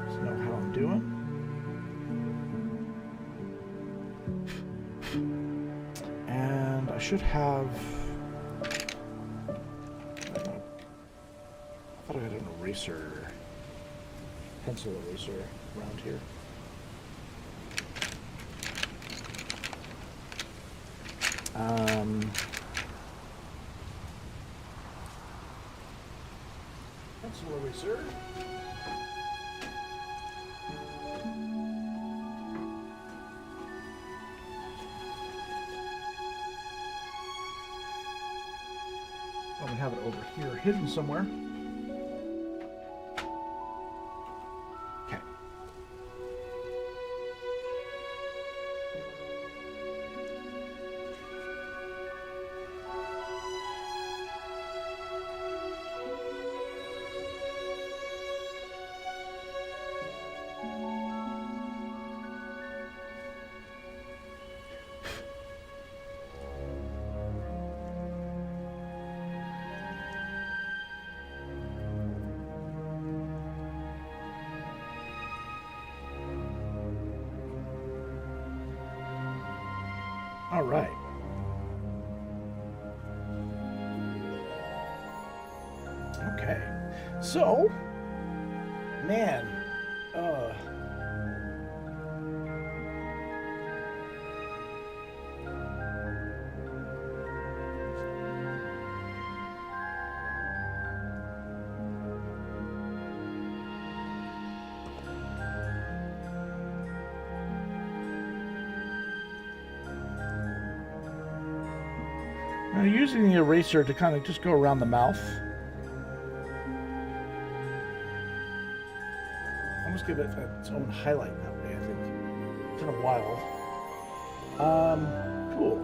Just know how I'm doing. should have... I thought I had an eraser, pencil eraser around here. Pencil eraser. Probably have it over here, hidden somewhere. Okay. All right. Okay. So, man, I'm using the eraser to kind of just go around the mouth. Almost give it its own highlight that way, I think. It's been a while. Cool.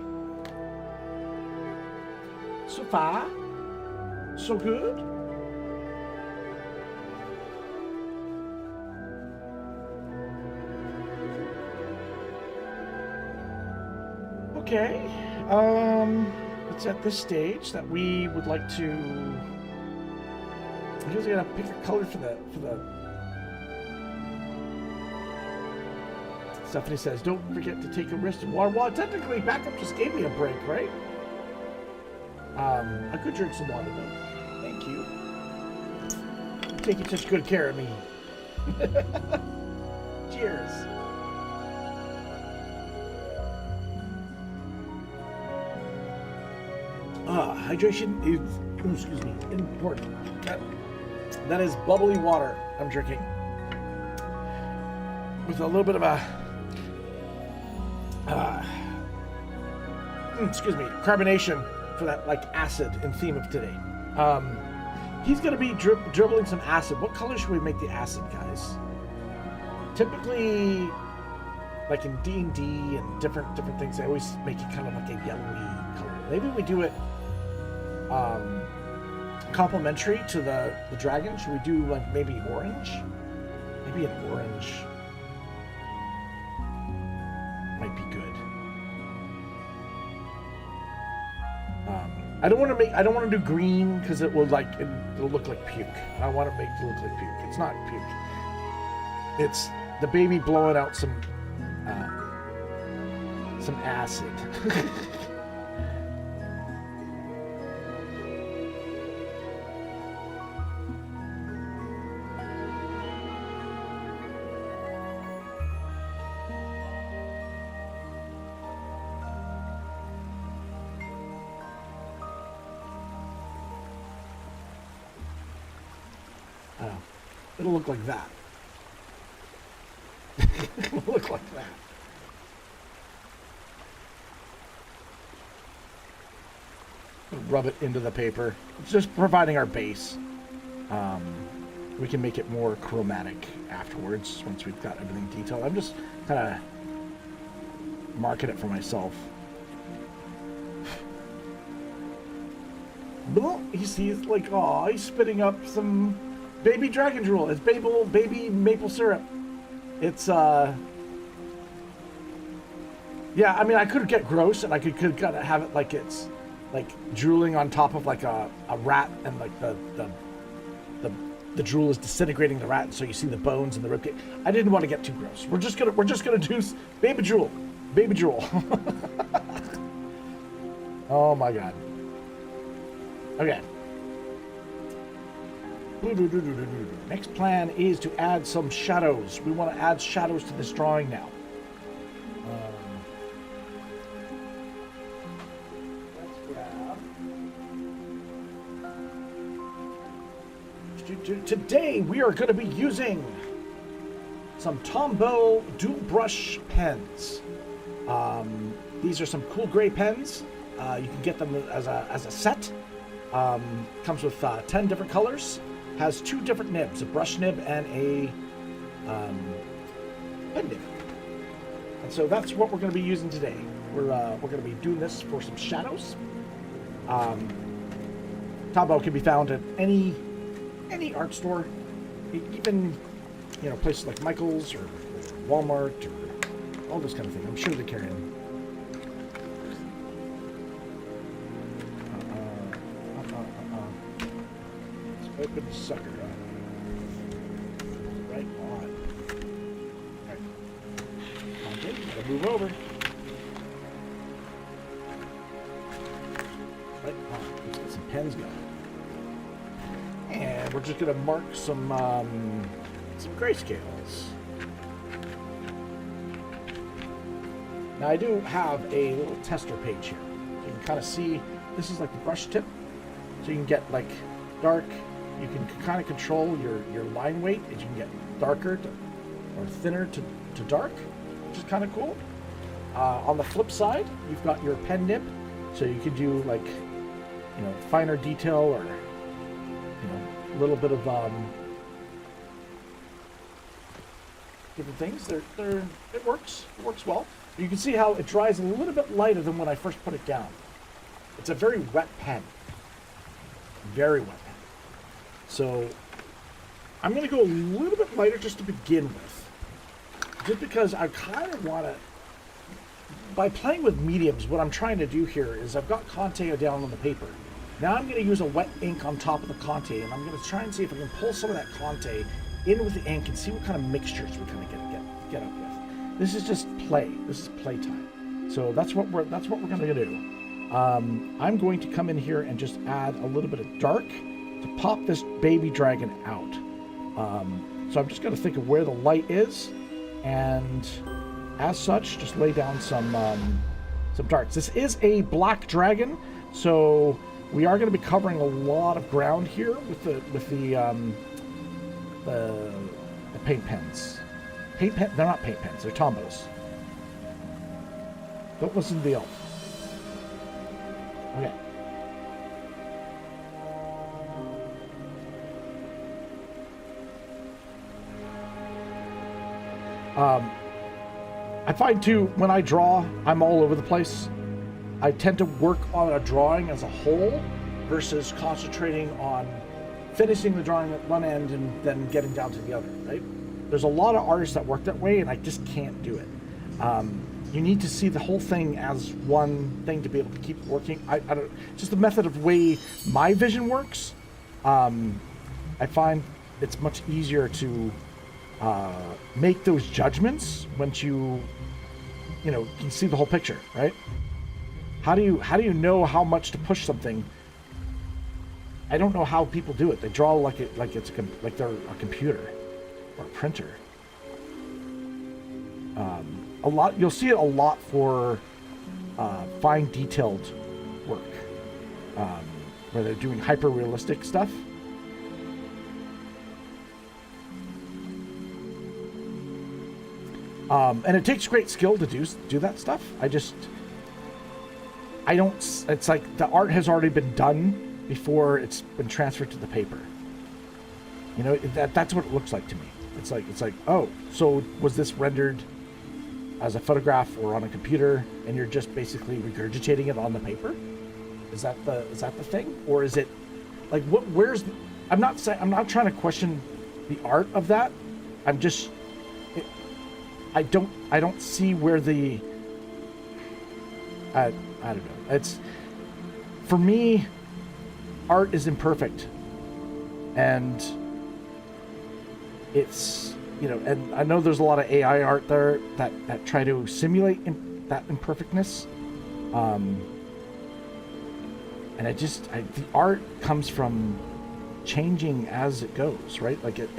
So far, so good. Okay. It's at this stage that we would like to. I guess I gotta pick a color for the. Stephanie says, "Don't forget to take a rest in water." Well, technically, backup just gave me a break, right? I could drink some water though. Thank you. You're taking such good care of me. Cheers. Hydration is, excuse me, important. That is bubbly water I'm drinking. With a little bit of a, excuse me, carbonation for that, like, acid in theme of today. He's going to be dribbling some acid. What color should we make the acid, guys? Typically, like in D&D and different things, they always make it kind of like a yellowy color. Maybe we do it complementary to the dragon. Should we do like maybe orange? Maybe an orange might be good. I don't want to do green because it will it'll look like puke. I want to make it look like puke. It's not puke. It's the baby blowing out some acid. It'll look like that. It'll look like that. Rub it into the paper. It's just providing our base. We can make it more chromatic afterwards once we've got everything detailed. I'm just kind of marking it for myself. He sees like, oh, he's spitting up some baby dragon drool. It's baby maple syrup. It's yeah, I mean, I could get gross and I could kind of have it like it's like drooling on top of like a rat, and like the drool is disintegrating the rat, and so you see the bones and the ribcage. I didn't want to get too gross. We're just gonna do baby drool. Oh my god. Okay. Next plan is to add some shadows. We want to add shadows to this drawing now. Let's grab. Today we are going to be using some Tombow dual brush pens. These are some cool gray pens. You can get them as a set. Comes with 10 different colors. Has 2 different nibs, a brush nib and a pen nib. And so that's what we're going to be using today. We're going to be doing this for some shadows. Tombow can be found at any art store, even places like Michael's or Walmart or all this kind of thing. I'm sure they carry them. Open the sucker up. Right on. Okay. Gotta move over. Right on. Let's get some pens going. And we're just gonna mark some grayscales. Now I do have a little tester page here. You can kind of see this is like the brush tip, so you can get like dark. You can kind of control your line weight, as you can get darker or thinner to dark, which is kind of cool. On the flip side, you've got your pen nib, so you can do like finer detail or a little bit of different things. It works. It works well. You can see how it dries a little bit lighter than when I first put it down. It's a very wet pen. Very wet pen. So I'm going to go a little bit lighter just to begin with. Just because I kind of want to, by playing with mediums, what I'm trying to do here is I've got Conte down on the paper. Now I'm going to use a wet ink on top of the Conte, and I'm going to try and see if I can pull some of that Conte in with the ink and see what kind of mixtures we kind of get up with. This is just play. This is playtime. So that's what we're going to do. I'm going to come in here and just add a little bit of dark to pop this baby dragon out. So I'm just going to think of where the light is, and as such, just lay down some darks. This is a black dragon, so we are going to be covering a lot of ground here with the paint pens. They're not paint pens. They're Tombows. Don't listen to the elf. Okay. I find too, when I draw, I'm all over the place. I tend to work on a drawing as a whole versus concentrating on finishing the drawing at one end and then getting down to the other, right? There's a lot of artists that work that way, and I just can't do it. You need to see the whole thing as one thing to be able to keep working. I don't, just the method of way my vision works. I find it's much easier to make those judgments once you can see the whole picture, right? How do you know how much to push something? I don't know how people do it. They draw like they're a computer or a printer. You'll see it a lot for fine detailed work, where they're doing hyper realistic stuff. And it takes great skill to do that stuff. It's like the art has already been done before it's been transferred to the paper. That's what it looks like to me. It's like, oh, so was this rendered as a photograph or on a computer, and you're just basically regurgitating it on the paper? Is that the thing, or is it like what? Where's? I'm not trying to question the art of that. I don't see where the. I don't know. It's, for me, art is imperfect, and it's, and I know there's a lot of AI art there that try to simulate that imperfectness. And the art comes from changing as it goes, right? Like it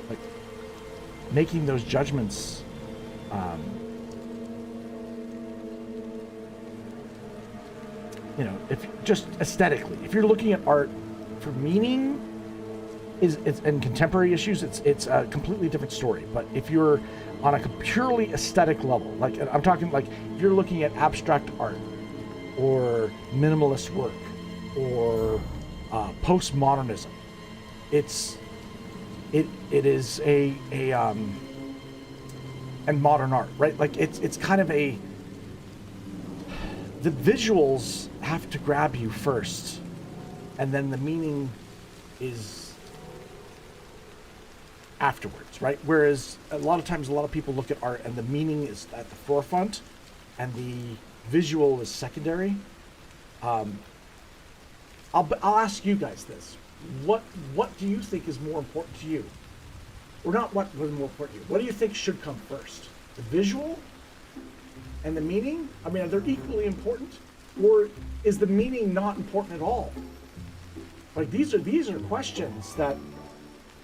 like making those judgments. You know, if just aesthetically, if you're looking at art for meaning, and contemporary issues, it's a completely different story. But if you're on a purely aesthetic level, like I'm talking, like if you're looking at abstract art or minimalist work or postmodernism, it is and modern art, right? Like it's kind of the visuals have to grab you first, and then the meaning is afterwards, right? Whereas a lot of times, a lot of people look at art and the meaning is at the forefront and the visual is secondary. I'll ask you guys this. What do you think is more important to you? Or not what was more important to you. What do you think should come first? The visual and the meaning? I mean, are they equally important? Or is the meaning not important at all? Like these are questions that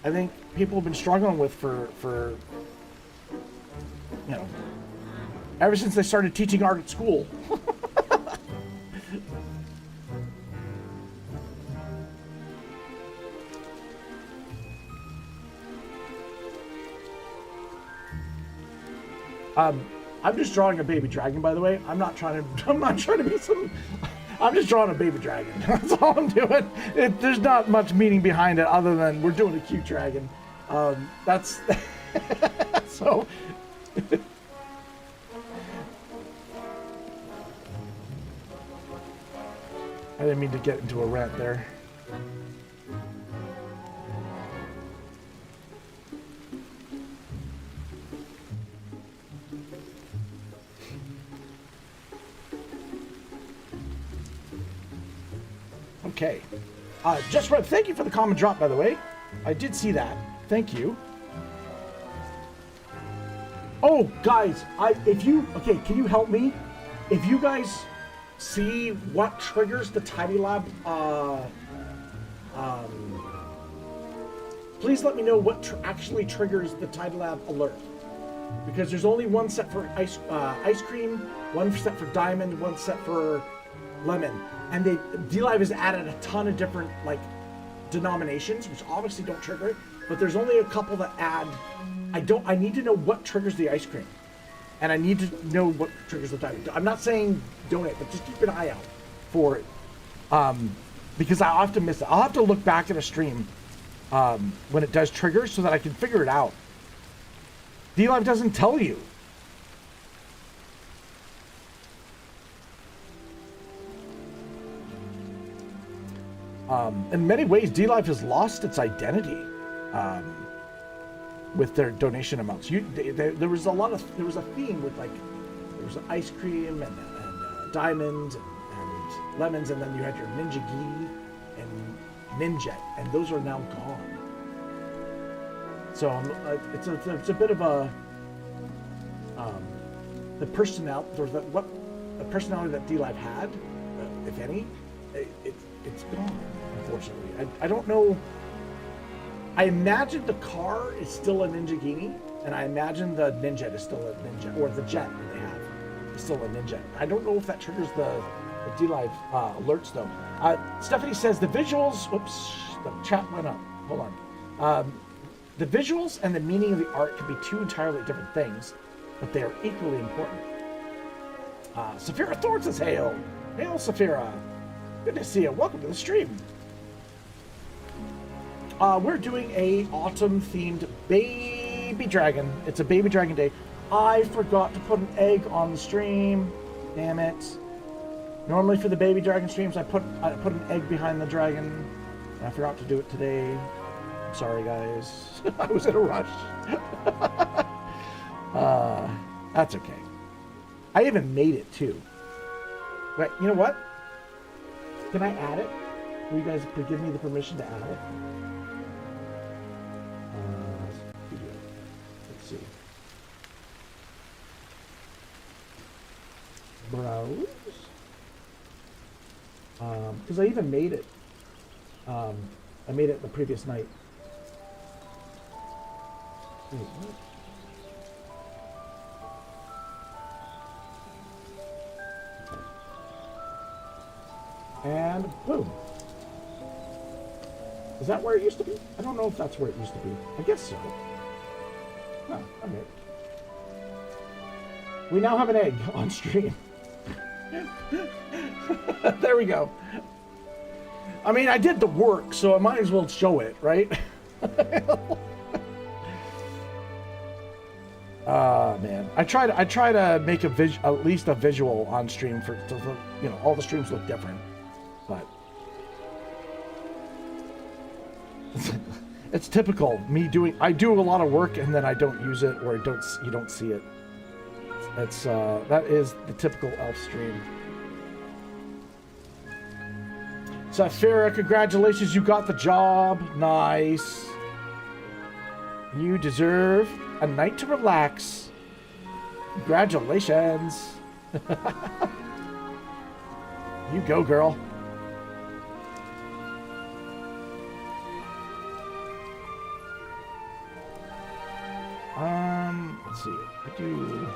I think people have been struggling with for ever since they started teaching art at school. I'm just drawing a baby dragon, by the way. I'm not trying to be some. I'm just drawing a baby dragon. That's all I'm doing. There's not much meaning behind it other than we're doing a cute dragon. That's so. I didn't mean to get into a rant there. Okay. Just Red, thank you for the comment drop, by the way. I did see that. Thank you. Oh, guys, can you help me? If you guys see what triggers the Tidy Lab, please let me know what actually triggers the Tidy Lab alert. Because there's only one set for ice cream, one set for diamond, one set for lemon. And DLive has added a ton of different denominations, which obviously don't trigger it, but there's only a couple that add. I need to know what triggers the ice cream, and I need to know what triggers the diamond. I'm not saying donate, but just keep an eye out for it, because I often miss it. I'll have to look back at a stream when it does trigger so that I can figure it out. DLive doesn't tell you. In many ways, DLive has lost its identity with their donation amounts. There was a theme with there was an ice cream and diamonds and lemons, and then you had your Ninja Gee and Ninjet, and those are now gone. So it's a bit of a the personality that DLive had, if any, it's gone, unfortunately. I don't know. I imagine the car is still a Ninja Genie, and I imagine the Ninja is still a Ninja, or the jet that they have is still a Ninja. I don't know if that triggers the DLive alerts, though. Stephanie says the visuals... Oops, the chat went up. Hold on. The visuals and the meaning of the art can be two entirely different things, but they are equally important. Saphira Thorne says, hail. Hail, Saphira. Good to see you. Welcome to the stream. We're doing a autumn-themed baby dragon. It's a baby dragon day. I forgot to put an egg on the stream. Damn it. Normally for the baby dragon streams, I put an egg behind the dragon. I forgot to do it today. I'm sorry, guys. I was in a rush. That's okay. I even made it, too. Wait, you know what? Can I add it? Will you guys give me the permission to add it? Let's see. Browse. Because I even made it. I made it the previous night. Wait, what? And boom. Is that where it used to be? I don't know if that's where it used to be. I guess so. Huh, okay. We now have an egg on stream. There we go. I mean, I did the work, so I might as well show it, right? Man. I try to make at least a visual on stream for, you know, all the streams look different. But it's typical me I do a lot of work and then I don't use it, or you don't see it. It's that is the typical elf stream. Safira, congratulations, you got the job. Nice. You deserve a night to relax. Congratulations. You go, girl. Let's see. I do.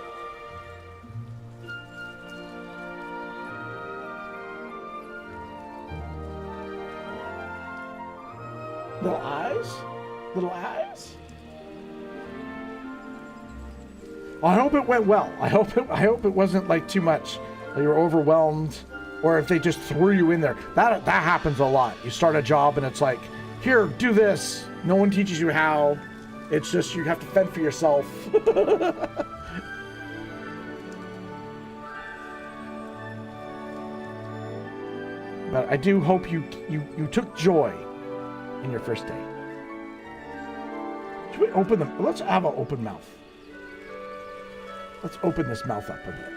Little eyes? Little eyes? I hope it went well. I hope it wasn't like too much. That you were overwhelmed, or if they just threw you in there. That happens a lot. You start a job and it's like, here, do this. No one teaches you how. It's just you have to fend for yourself. But I do hope you took joy in your first day. Should we open them? Let's have an open mouth. Let's open this mouth up a bit.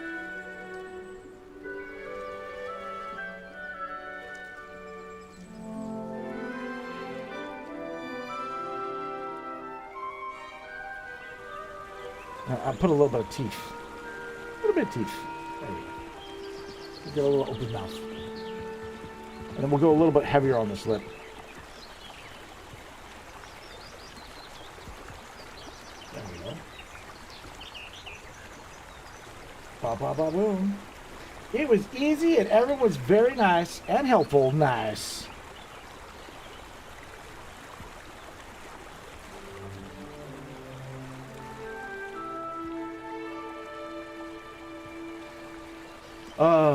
I'll put a little bit of teeth. A little bit of teeth. There we go. We'll get a little open mouth. And then we'll go a little bit heavier on this lip. There we go. Ba ba ba boom. It was easy and everyone was very nice and helpful. Nice.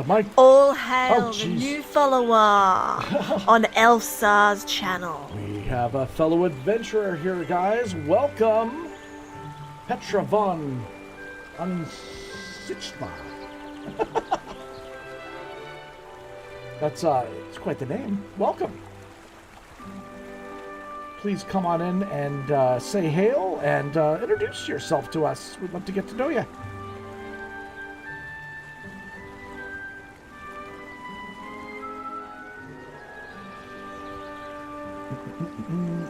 Mike. All hail Oh, the new follower on ELFSAR's channel. We have a fellow adventurer here, guys. Welcome, Petra von Unsichtbar. That's it's quite the name. Welcome. Please come on in and say hail and introduce yourself to us. We'd love to get to know you.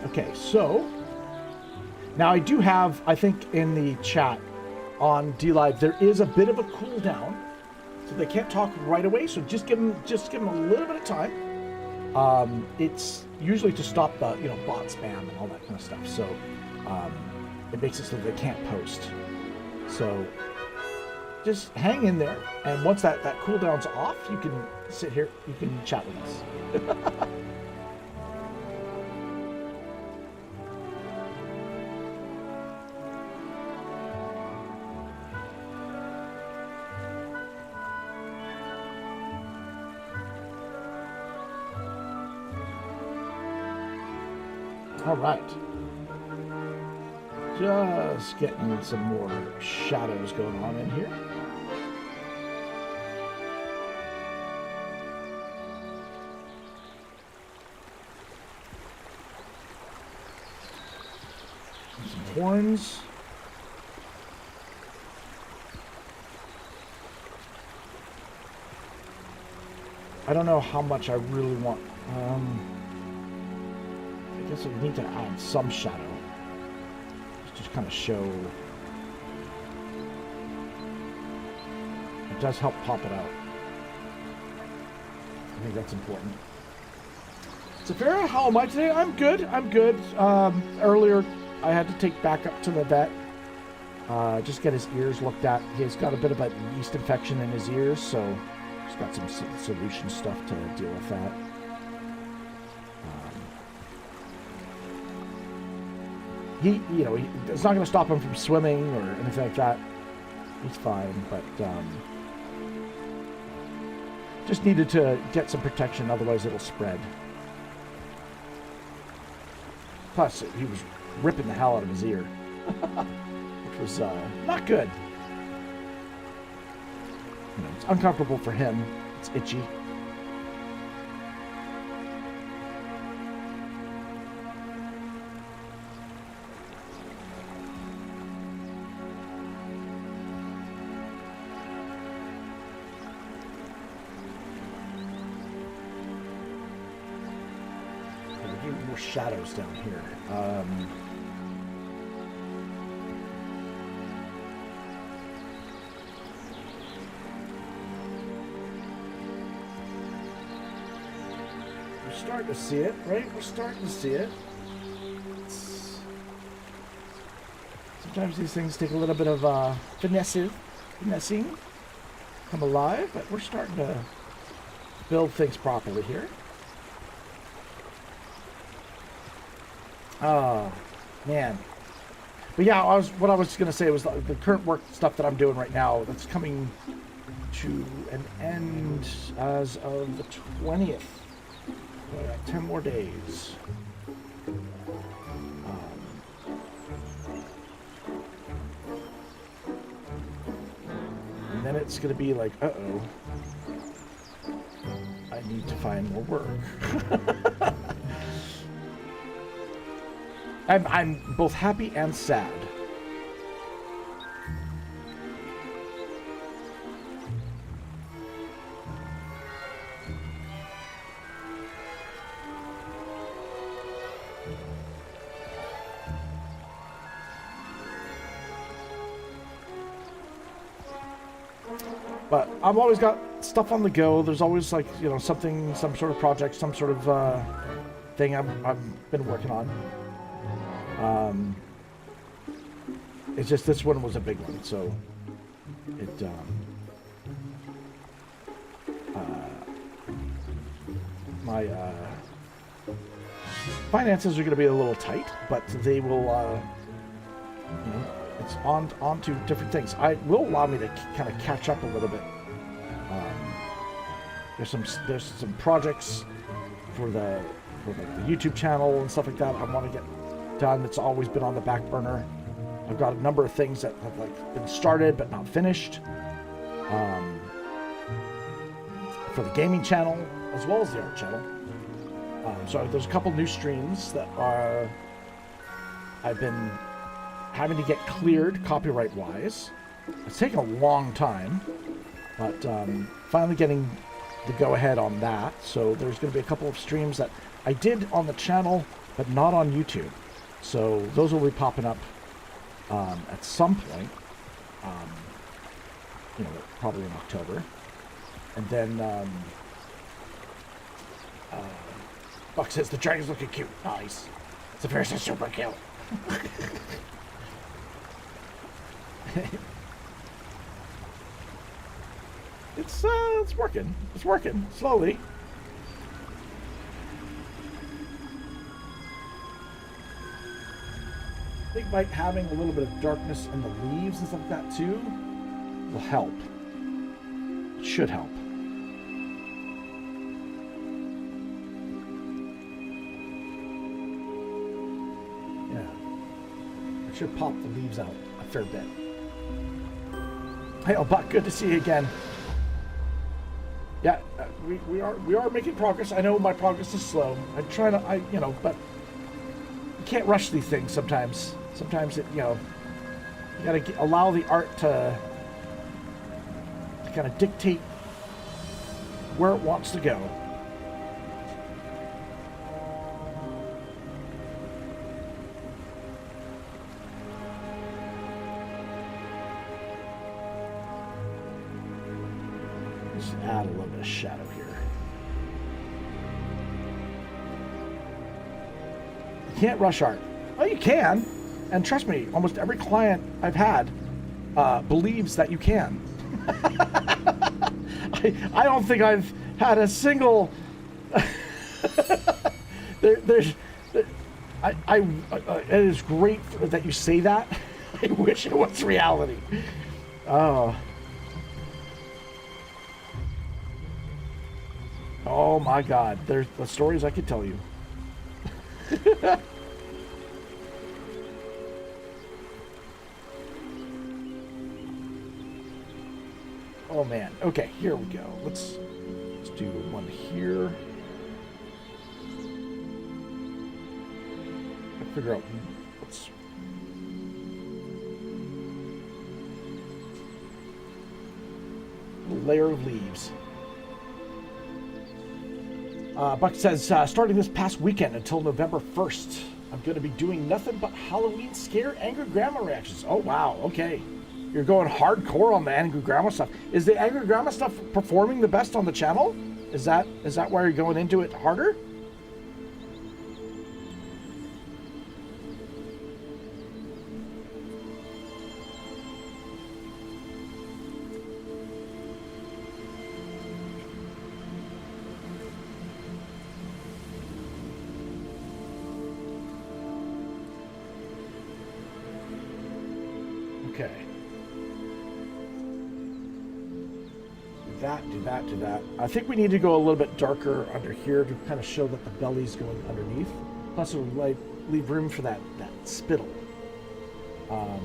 Okay, so now I do have, I think in the chat on DLive, there is a bit of a cooldown, so they can't talk right away. So just give them a little bit of time. It's usually to stop the bot spam and all that kind of stuff. So it makes it so they can't post. So just hang in there, and once that cooldown's off, you can sit here, you can chat with us. All right. Just getting some more shadows going on in here. Some horns. I don't know how much I really want. I guess we need to add some shadow. Just kind of show. It does help pop it out. I think that's important. Zafira, how am I today? I'm good. I'm good. Earlier, I had to take back up to the vet. Just get his ears looked at. He's got a bit of a yeast infection in his ears, so he's got some solution stuff to deal with that. It's not going to stop him from swimming or anything like that. He's fine, but just needed to get some protection, otherwise it'll spread. Plus, he was ripping the hell out of his ear, which was not good. It's uncomfortable for him. It's itchy. More shadows down here. We're starting to see it, right? We're starting to see it. Sometimes these things take a little bit of finessing, come alive, but we're starting to build things properly here. Oh, man. But yeah, what I was going to say was the current work stuff that I'm doing right now, that's coming to an end as of the 20th. 10 more days. And then it's going to be like, uh-oh, I need to find more work. I'm both happy and sad. But I've always got stuff on the go. There's always like, something, some sort of project, some sort of thing I've been working on. It's just this one was a big one, so it my finances are going to be a little tight, but they will it's on to different things. I will allow me to kind of catch up a little bit. There's some projects for the YouTube channel and stuff like that I want to get done. That's always been on the back burner. I've got a number of things that have been started but not finished. For the gaming channel as well as the art channel. So there's a couple new streams that I've been having to get cleared copyright wise. It's taken a long time, but finally getting the go ahead on that. So there's going to be a couple of streams that I did on the channel but not on YouTube. So those will be popping up at some point, probably in October. And then Buck says the dragon's looking cute. Nice. The bears are super cute. It's working. It's working slowly. I think by having a little bit of darkness in the leaves and stuff like that too will help. It should help. Yeah. It should pop the leaves out a fair bit. Hey, Buck, good to see you again. Yeah, we are making progress. I know my progress is slow. I try to, but you can't rush these things sometimes. Sometimes it, you gotta allow the art to kind of dictate where it wants to go. Just add a little bit of shadow here. You can't rush art. Oh, you can. And trust me, almost every client I've had believes that you can. I don't think I've had a single... it is great that you say that. I wish it was reality. Oh my God, there's the stories I could tell you. Oh man. Okay, here we go. Let's do one here. I'll figure out what's... a layer of leaves. Buck says, starting this past weekend until November 1st, I'm going to be doing nothing but Halloween scare angry grandma reactions. Oh, wow. Okay. You're going hardcore on the angry grandma stuff. Is the angry grandma stuff performing the best on the channel? Is that why you're going into it harder? Okay. Do that. I think we need to go a little bit darker under here to kind of show that the belly's going underneath. Plus, it would leave room for that spittle. A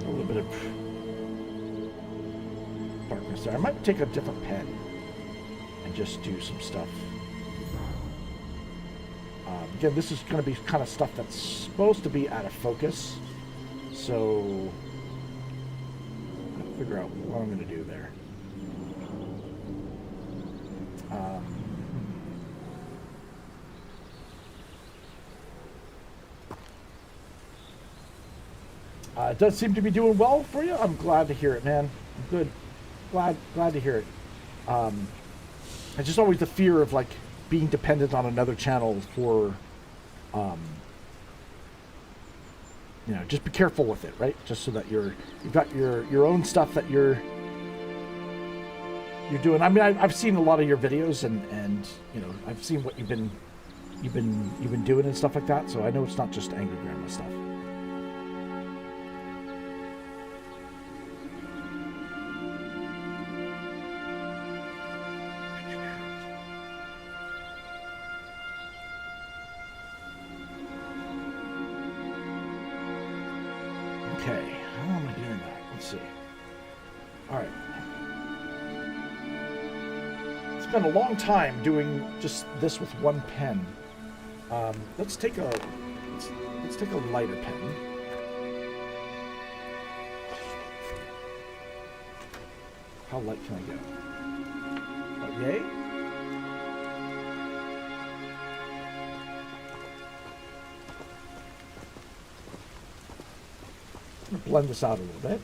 little bit of darkness there. I might take a different pen and just do some stuff. Again, this is going to be kind of stuff that's supposed to be out of focus, so I'll figure out what I'm going to do there. It does seem to be doing well for you. I'm glad to hear it, man. I'm good. Glad to hear it. It's just always the fear of like being dependent on another channel for, you know, just be careful with it, right? Just so that you've got your own stuff that you're doing. I mean, I've seen a lot of your videos and you know, I've seen what you've been doing and stuff like that. So I know it's not just angry grandma stuff. Okay, how am I doing that? Let's see. All right. It's been a long time doing just this with one pen. Let's take a lighter pen. How light can I go? Oh, yay? I'm gonna blend this out a little bit.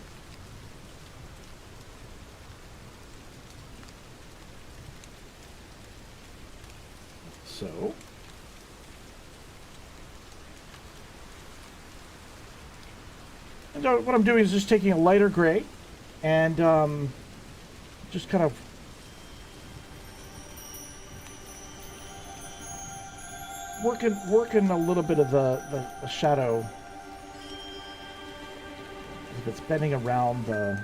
So. And what I'm doing is just taking a lighter gray and just kind of working a little bit of the shadow. It's bending around the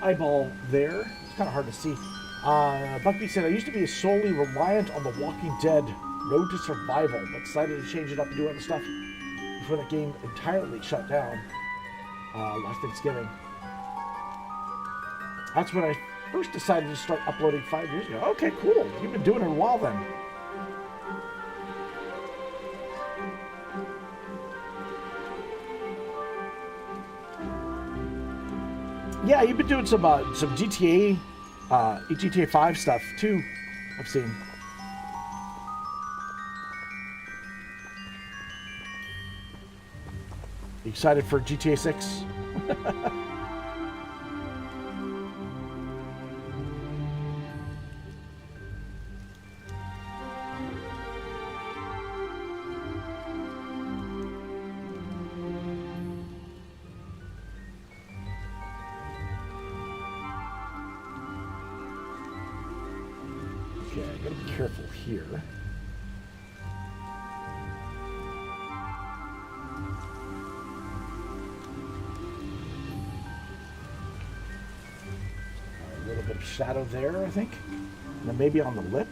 eyeball there. It's kind of hard to see. Buckby said, I used to be solely reliant on The Walking Dead Road to Survival, but decided to change it up and do other stuff before the game entirely shut down last Thanksgiving. That's when I first decided to start uploading 5 years ago. Okay, cool. You've been doing it a while then. Yeah, you've been doing some GTA 5 stuff too, I've seen. You excited for GTA 6? Okay, I gotta be careful here. A little bit of shadow there, I think. And then maybe on the lip.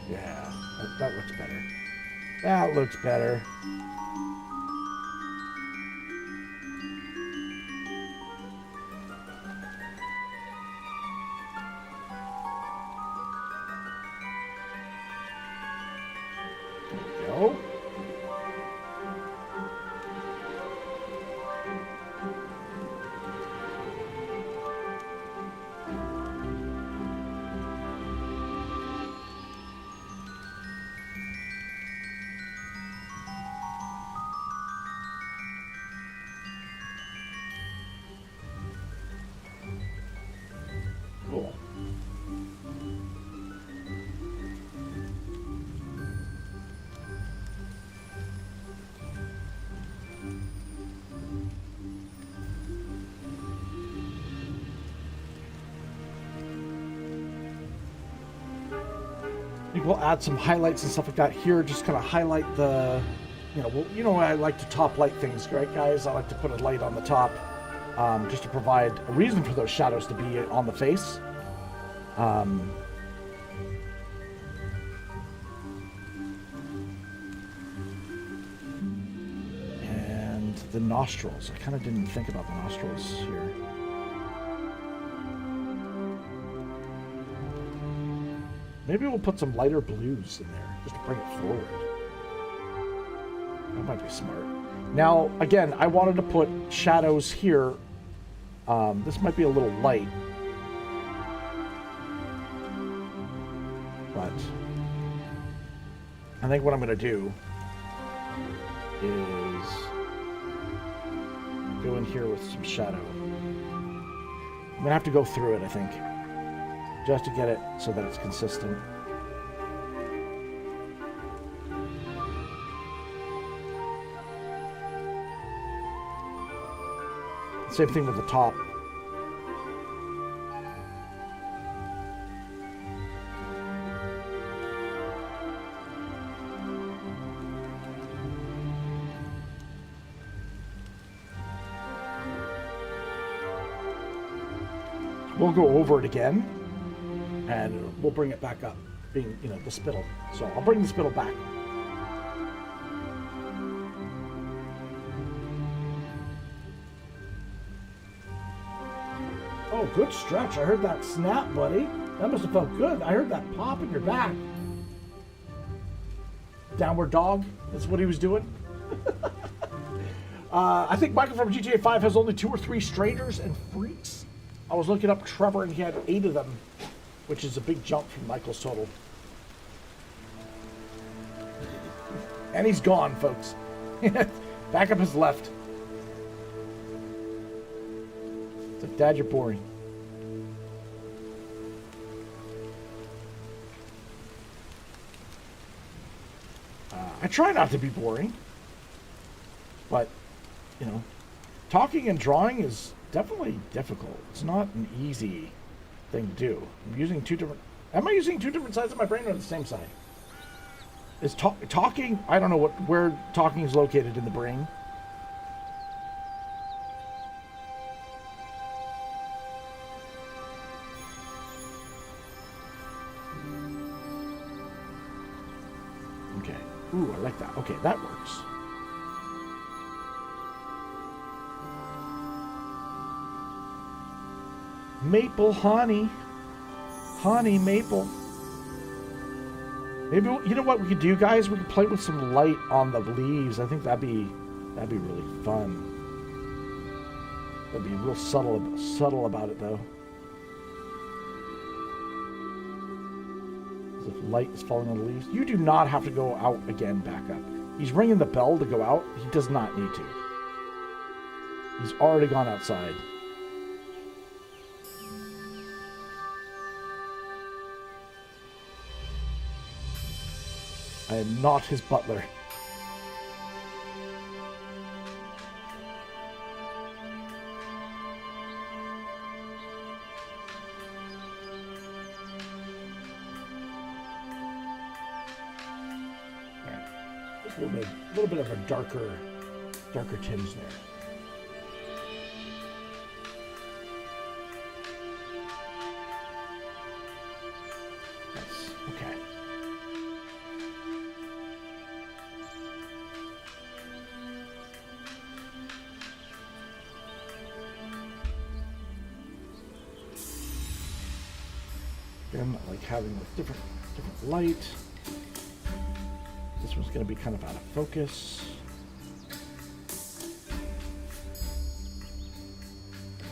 Yeah, that looks better. That looks better. Go. Cool. I think we'll add some highlights and stuff like that here. Just kind of highlight the, I like to top light things, right, guys? I like to put a light on the top, just to provide a reason for those shadows to be on the face. And the nostrils. I kind of didn't think about the nostrils here. Maybe we'll put some lighter blues in there, just to bring it forward. That might be smart. Now, again, I wanted to put shadows here. This might be a little light. But I think what I'm going to do is go in here with some shadow. I'm going to have to go through it, I think, just to get it so that it's consistent. Same thing with the top. We'll go over it again, and we'll bring it back up, being, the spittle. So I'll bring the spittle back. Oh, good stretch. I heard that snap, buddy. That must have felt good. I heard that pop in your back. Downward dog. That's what he was doing. I think Michael from GTA 5 has only 2 or 3 strangers and freaks. I was looking up Trevor, and he had 8 of them, which is a big jump from Michael's total. And he's gone, folks. Back up his left. It's like, Dad, you're boring. I try not to be boring, but, talking and drawing is definitely difficult. It's not an easy thing to do. I'm using 2 different... Am I using 2 different sides of my brain or the same side? Is talking... I don't know where talking is located in the brain. Okay. Ooh, I like that. Okay, that works. Maple honey. Honey maple. Maybe, you know what we could do, guys? We could play with some light on the leaves. I think that'd be really fun. That'd be real subtle about it, though. As if light is falling on the leaves. You do not have to go out again, back up. He's ringing the bell to go out. He does not need to. He's already gone outside. I am not his butler. A little bit of a darker tinge there. Nice. Okay. Again, I like having a different light. This one's going to be kind of out of focus.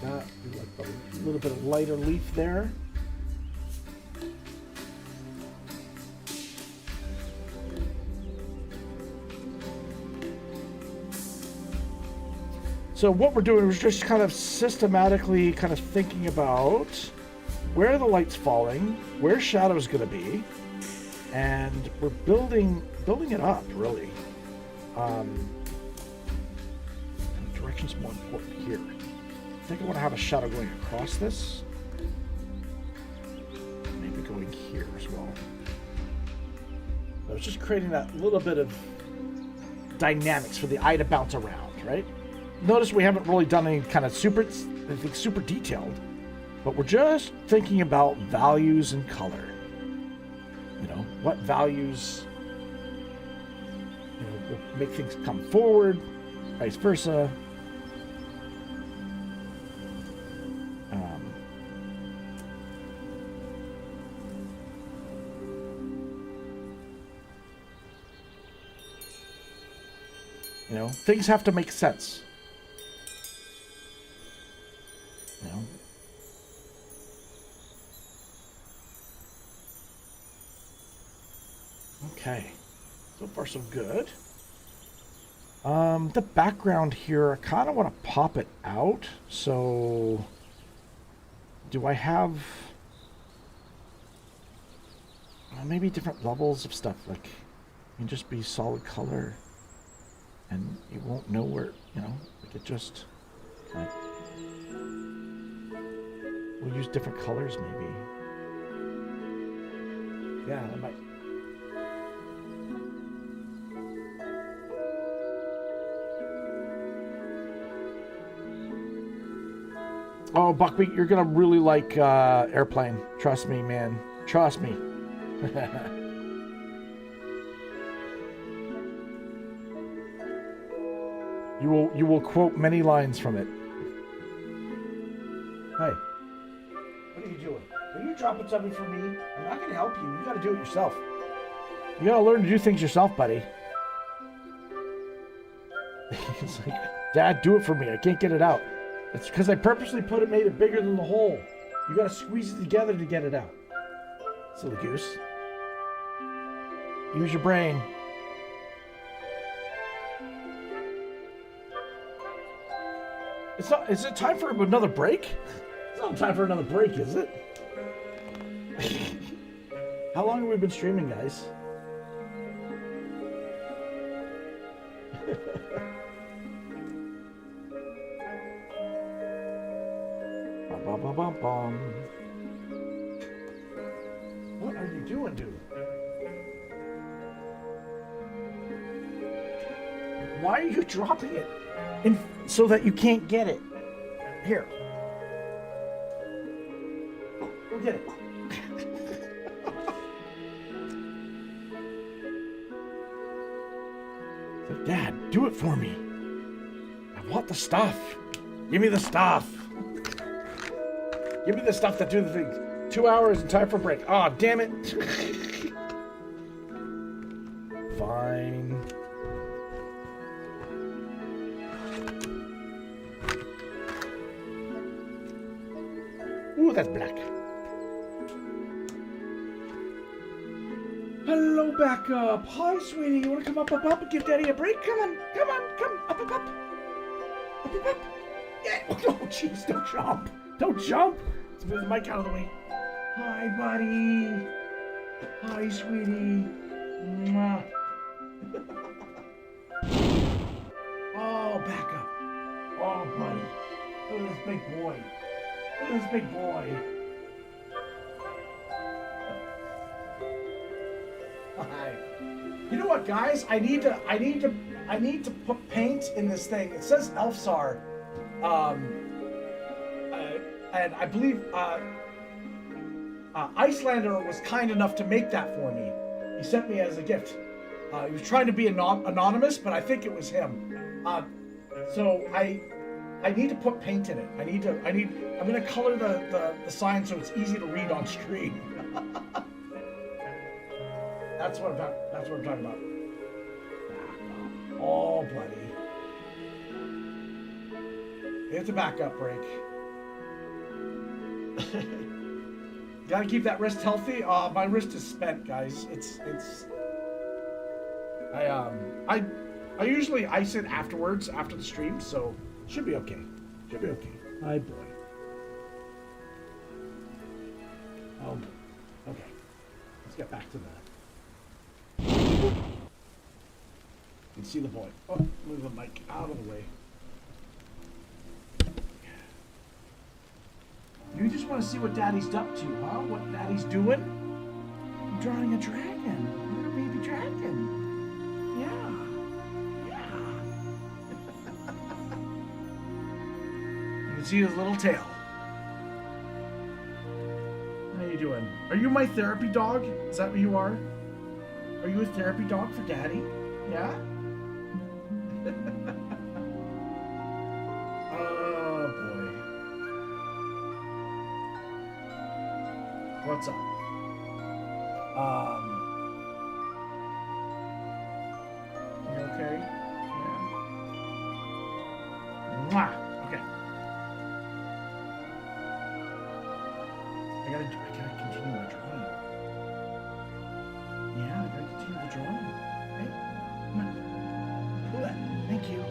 That, we like a little bit of lighter leaf there. So what we're doing is just kind of systematically kind of thinking about where the light's falling, where shadow's going to be, and we're building it up, really. And direction's more important here. I think I want to have a shadow going across this. Maybe going here as well. I was just creating that little bit of dynamics for the eye to bounce around, right? Notice we haven't really done any kind of anything super detailed, but we're just thinking about values and color. You know, what values, you know, will make things come forward, vice versa. You know, things have to make sense. You know? Okay, so far so good. The background here, I kind of want to pop it out. So, do I have maybe different levels of stuff? Like, it can just be solid color, and you won't know where, you know, like it just. We'll use different colors, maybe. Yeah, that might. Oh, Buckwheat, you're gonna really like Airplane. Trust me, man. Trust me. You will quote many lines from it. Hey, what are you doing? Are you dropping something for me? I'm not gonna help you. You gotta do it yourself. You gotta learn to do things yourself, buddy. It's like, Dad, do it for me. I can't get it out. It's because I purposely made it bigger than the hole. You gotta squeeze it together to get it out. Silly goose. Use your brain. It's not. Is it time for another break? It's not time for another break, is it? How long have we been streaming, guys? What are you doing, dude? Why are you dropping it? So that you can't get it. Here. Go get it. Dad, do it for me. I want the stuff. Give me the stuff. Give me the stuff that do the things. 2 hours and time for break. Aw, oh, damn it. Fine. Ooh, that's black. Hello, back up. Hi, sweetie. You want to come up and give Daddy a break? Come on, come up. Up. Yeah. Oh, jeez, don't jump. Don't jump. Let's move the mic out of the way. Hi, buddy. Hi, sweetie. Mwah. Oh, back up. Oh, buddy. Look at this big boy. Look at this big boy. Hi. You know what, guys? I need to put paint in this thing. It says ELFSAR, and I believe Icelander was kind enough to make that for me. He sent me as a gift. He was trying to be anonymous, but I think it was him. So I need to put paint in it. I'm gonna color the sign so it's easy to read on screen. That's what I'm talking about. Oh, buddy. It's a backup break. Gotta keep that wrist healthy. My wrist is spent, guys. I usually ice it afterwards, after the stream, so should be okay. Should be okay. Hi, boy. Oh, okay. Let's get back to that. You can see the boy. Oh, move the mic out of the way. You just want to see what Daddy's up to, huh? What Daddy's doing? I'm drawing a dragon. You're a baby dragon. Yeah. You can see his little tail. How you doing? Are you my therapy dog? Is that what you are? Are you a therapy dog for Daddy? Yeah? Oh, boy. What's up? You okay? Yeah. Mwah! Okay. I gotta continue my drawing. Yeah, I gotta continue the drawing. Hey, come on. Pull that. Thank you.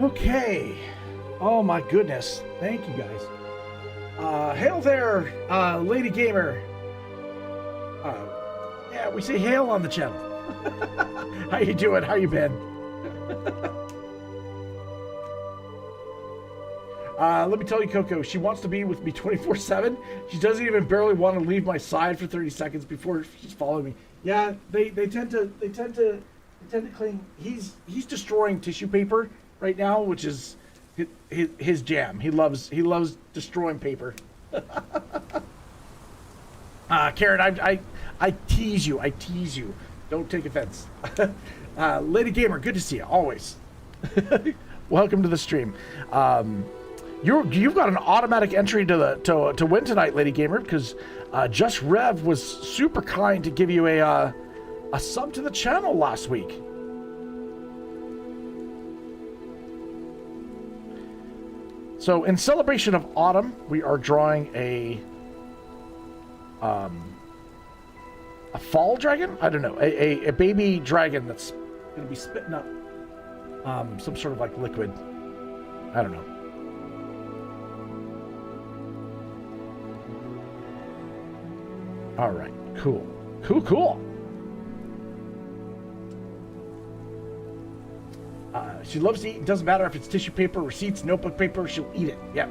Okay. Oh my goodness. Thank you guys. Hail there, Lady Gamer. Yeah, we say hail on the channel. How you doing? How you been? Let me tell you, Coco, she wants to be with me 24/7. She doesn't even barely want to leave my side for 30 seconds before she's following me. Yeah, they tend to cling. He's destroying tissue paper right now, which is his jam. He loves destroying paper. Karen, I tease you. Don't take offense. Lady Gamer, good to see you always. Welcome to the stream. You've got an automatic entry to win tonight, Lady Gamer, because Just Rev was super kind to give you a sub to the channel last week. So in celebration of autumn, we are drawing a fall dragon? I don't know, a baby dragon that's going to be spitting up some sort of like liquid. I don't know. All right, cool. She loves to eat. Doesn't matter if it's tissue paper, receipts, notebook paper. She'll eat it. Yep.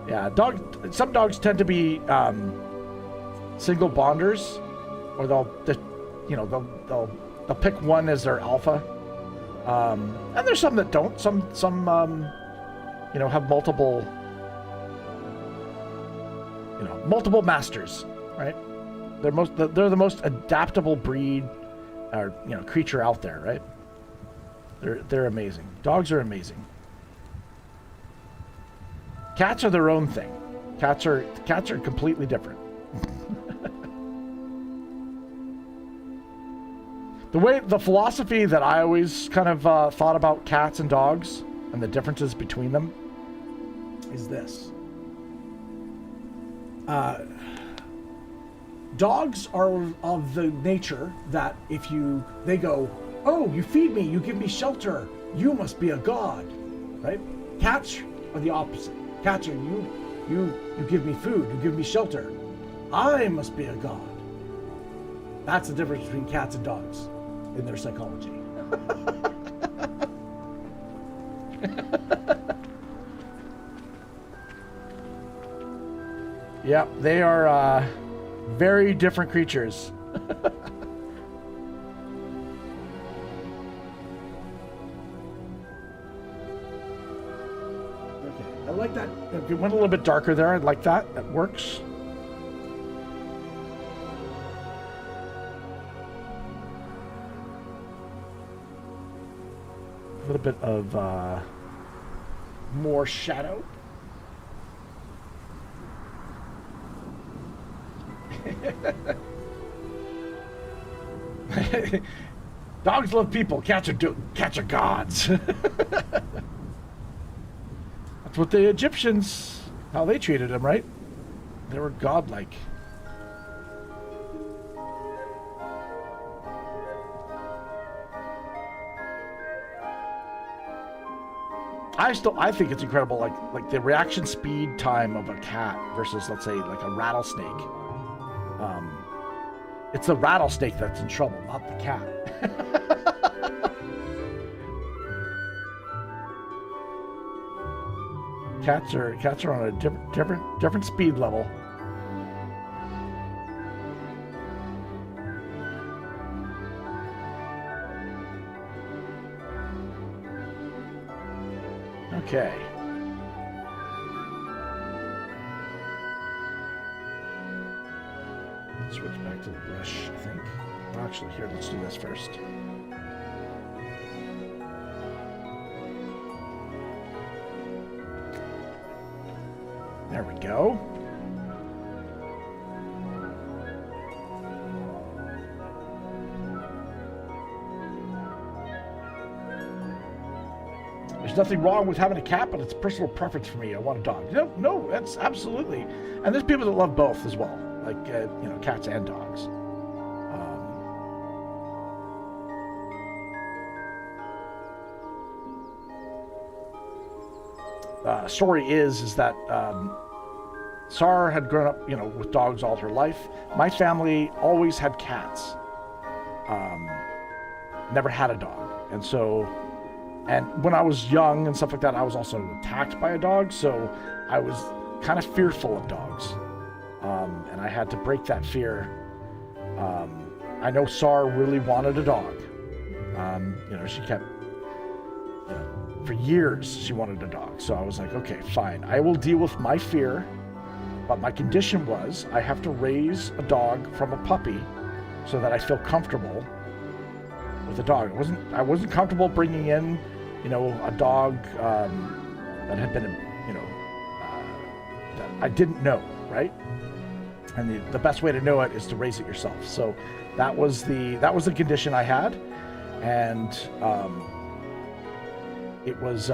Yeah. Some dogs tend to be single bonders, or they'll pick one as their alpha. And there's some that don't. Some have multiple. Multiple masters, right? They're the most adaptable breed or creature out there, right? They're amazing. Dogs are amazing. Cats are their own thing. Cats are completely different. The philosophy that I always kind of thought about cats and dogs and the differences between them is this. dogs are of the nature that if they go, oh, you feed me, you give me shelter, you must be a god, right? Cats are the opposite. Cats are you give me food, you give me shelter, I must be a god. That's the difference between cats and dogs in their psychology. Yep, they are very different creatures. Okay, I like that. If you went a little bit darker there, I like that. That works. A little bit of more shadow. Dogs love people. Cats are gods. That's what the Egyptians, how they treated them, right? They were godlike. I think it's incredible, like the reaction speed time of a cat versus, let's say, like a rattlesnake. It's the rattlesnake that's in trouble, not the cat. Cats are on a different speed level. Okay. Let's switch back to the brush, I think. Actually, here, let's do this first. There we go. There's nothing wrong with having a cat, but it's a personal preference for me. I want a dog. No, that's absolutely. And there's people that love both as well, like cats and dogs. Story is that Sar had grown up, with dogs all her life. My family always had cats. Never had a dog, and when I was young and stuff like that, I was also attacked by a dog, so I was kind of fearful of dogs. And I had to break that fear. I know Sar really wanted a dog. She kept, for years she wanted a dog. So I was like, okay, fine. I will deal with my fear, but my condition was I have to raise a dog from a puppy so that I feel comfortable with a dog. I wasn't comfortable bringing in, a dog that had been, that I didn't know, right? And the best way to know it is to raise it yourself. So that was the condition I had, and it was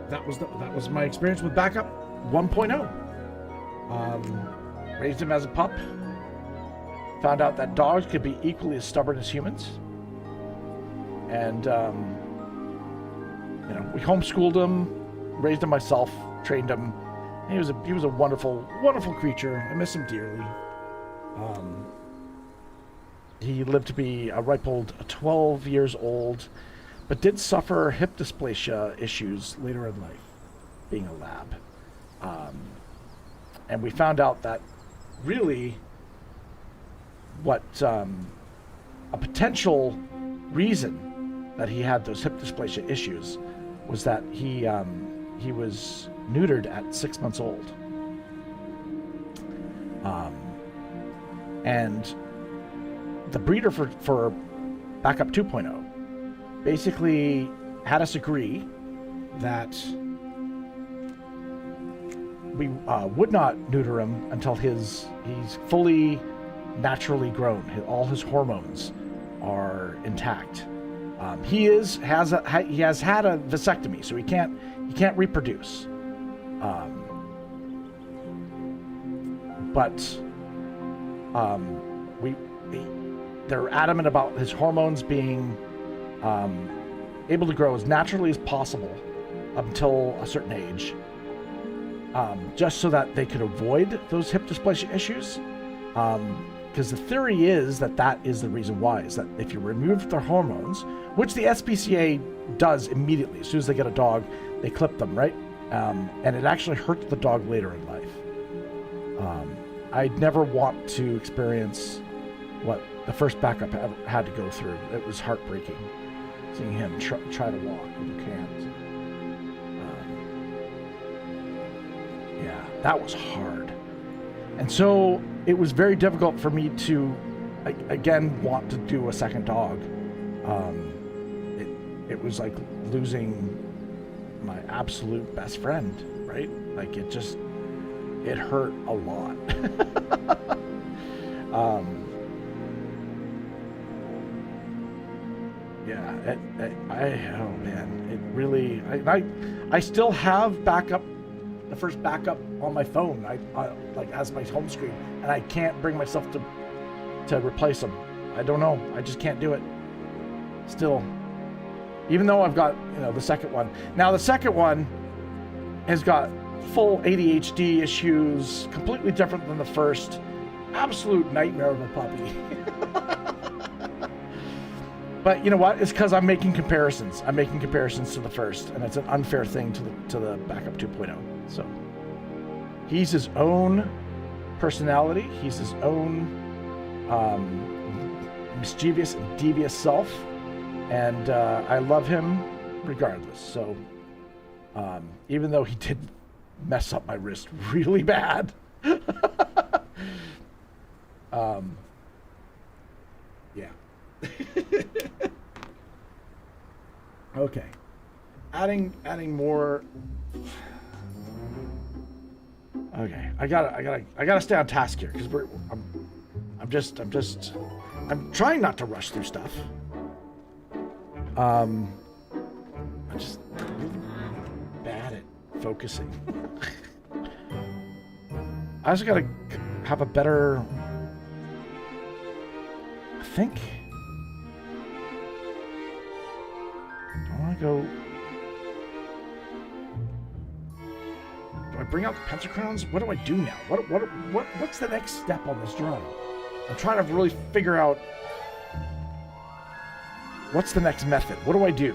that was my experience with Backup 1.0. Raised him as a pup. Found out that dogs could be equally as stubborn as humans. And, we homeschooled him, raised him myself, trained him. He was a wonderful, wonderful creature. I miss him dearly. He lived to be a ripe old 12 years old, but did suffer hip dysplasia issues later in life, being a lab. And we found out that really what a potential reason that he had those hip dysplasia issues was that he was neutered at 6 months old. And the breeder for Backup 2.0 basically had us agree that we would not neuter him until he's fully naturally grown. All his hormones are intact. He has had a vasectomy, so he can't reproduce. but they're adamant about his hormones being able to grow as naturally as possible up until a certain age, just so that they could avoid those hip dysplasia issues. Because the theory is that that is the reason why, is that if you remove their hormones, which the SPCA does immediately, as soon as they get a dog, they clip them, right? And it actually hurts the dog later in life. I'd never want to experience what the first backup ever had to go through. It was heartbreaking, seeing him try to walk when you can't. Yeah, that was hard. And so it was very difficult for me to, again, want to do a second dog. It was like losing my absolute best friend, right? Like it hurt a lot. Yeah, oh man, it really, I still have the first backup on my phone, I like as my home screen, and I can't bring myself to replace them. I don't know, I just can't do it. Still, even though I've got, the second one. Now the second one has got full ADHD issues, completely different than the first. Absolute nightmare of a puppy. But you know what? It's because I'm making comparisons. I'm making comparisons to the first, and it's an unfair thing to the backup 2.0. So he's his own personality. He's his own mischievous and devious self, and I love him regardless. So even though he did mess up my wrist really bad, yeah. Okay, adding more. Okay, I gotta stay on task here because I'm trying not to rush through stuff. I'm just really bad at focusing. I also gotta have a better. I think. I want to go. Do I bring out the pencil crowns? What do I do now? What's the next step on this drawing? I'm trying to really figure out what's the next method. What do I do?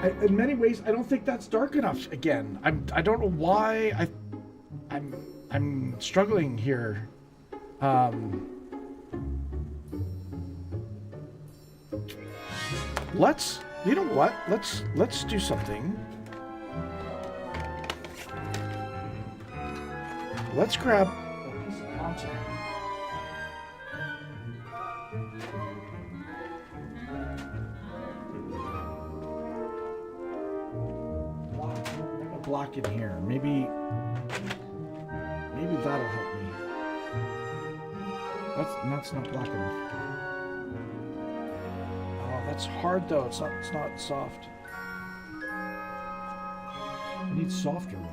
Like in many ways, I don't think that's dark enough. Again, I don't know why I'm struggling here. You know what? Let's do something. Let's grab a piece of content. Block in here. Maybe that'll help me. That's not black enough. Oh, that's hard though. It's not soft. I need softer one.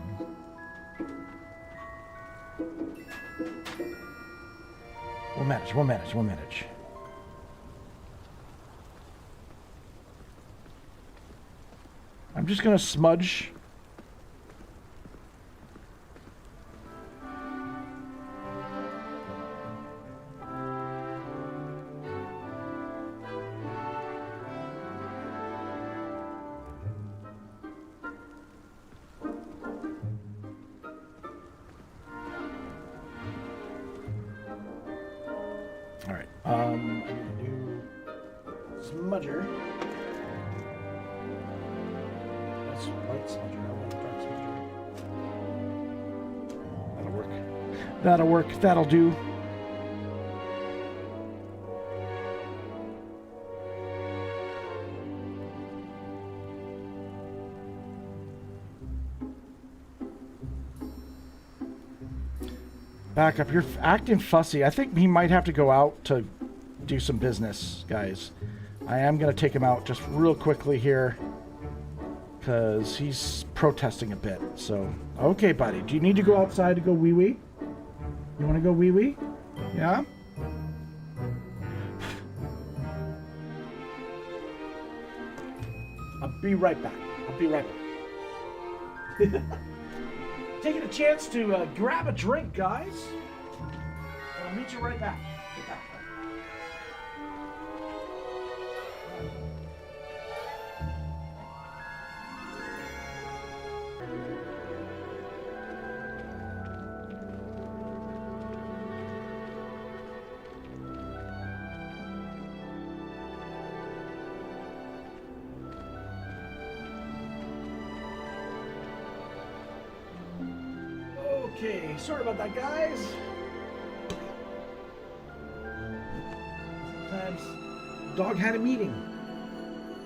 We'll manage. I'm just gonna smudge. I'm gonna do smudger. That's white smudger, I want dark smudger. That'll work. That'll do. Back up. You're acting fussy. I think he might have to go out to do some business, guys. I am going to take him out just real quickly here because he's protesting a bit. So, okay, buddy. Do you need to go outside to go wee-wee? You want to go wee-wee? Yeah? I'll be right back. I'll be right back. Taking a chance to grab a drink, guys. I'll meet you right back. Get back. Okay, sorry about that, guys. Sometimes dog had a meeting.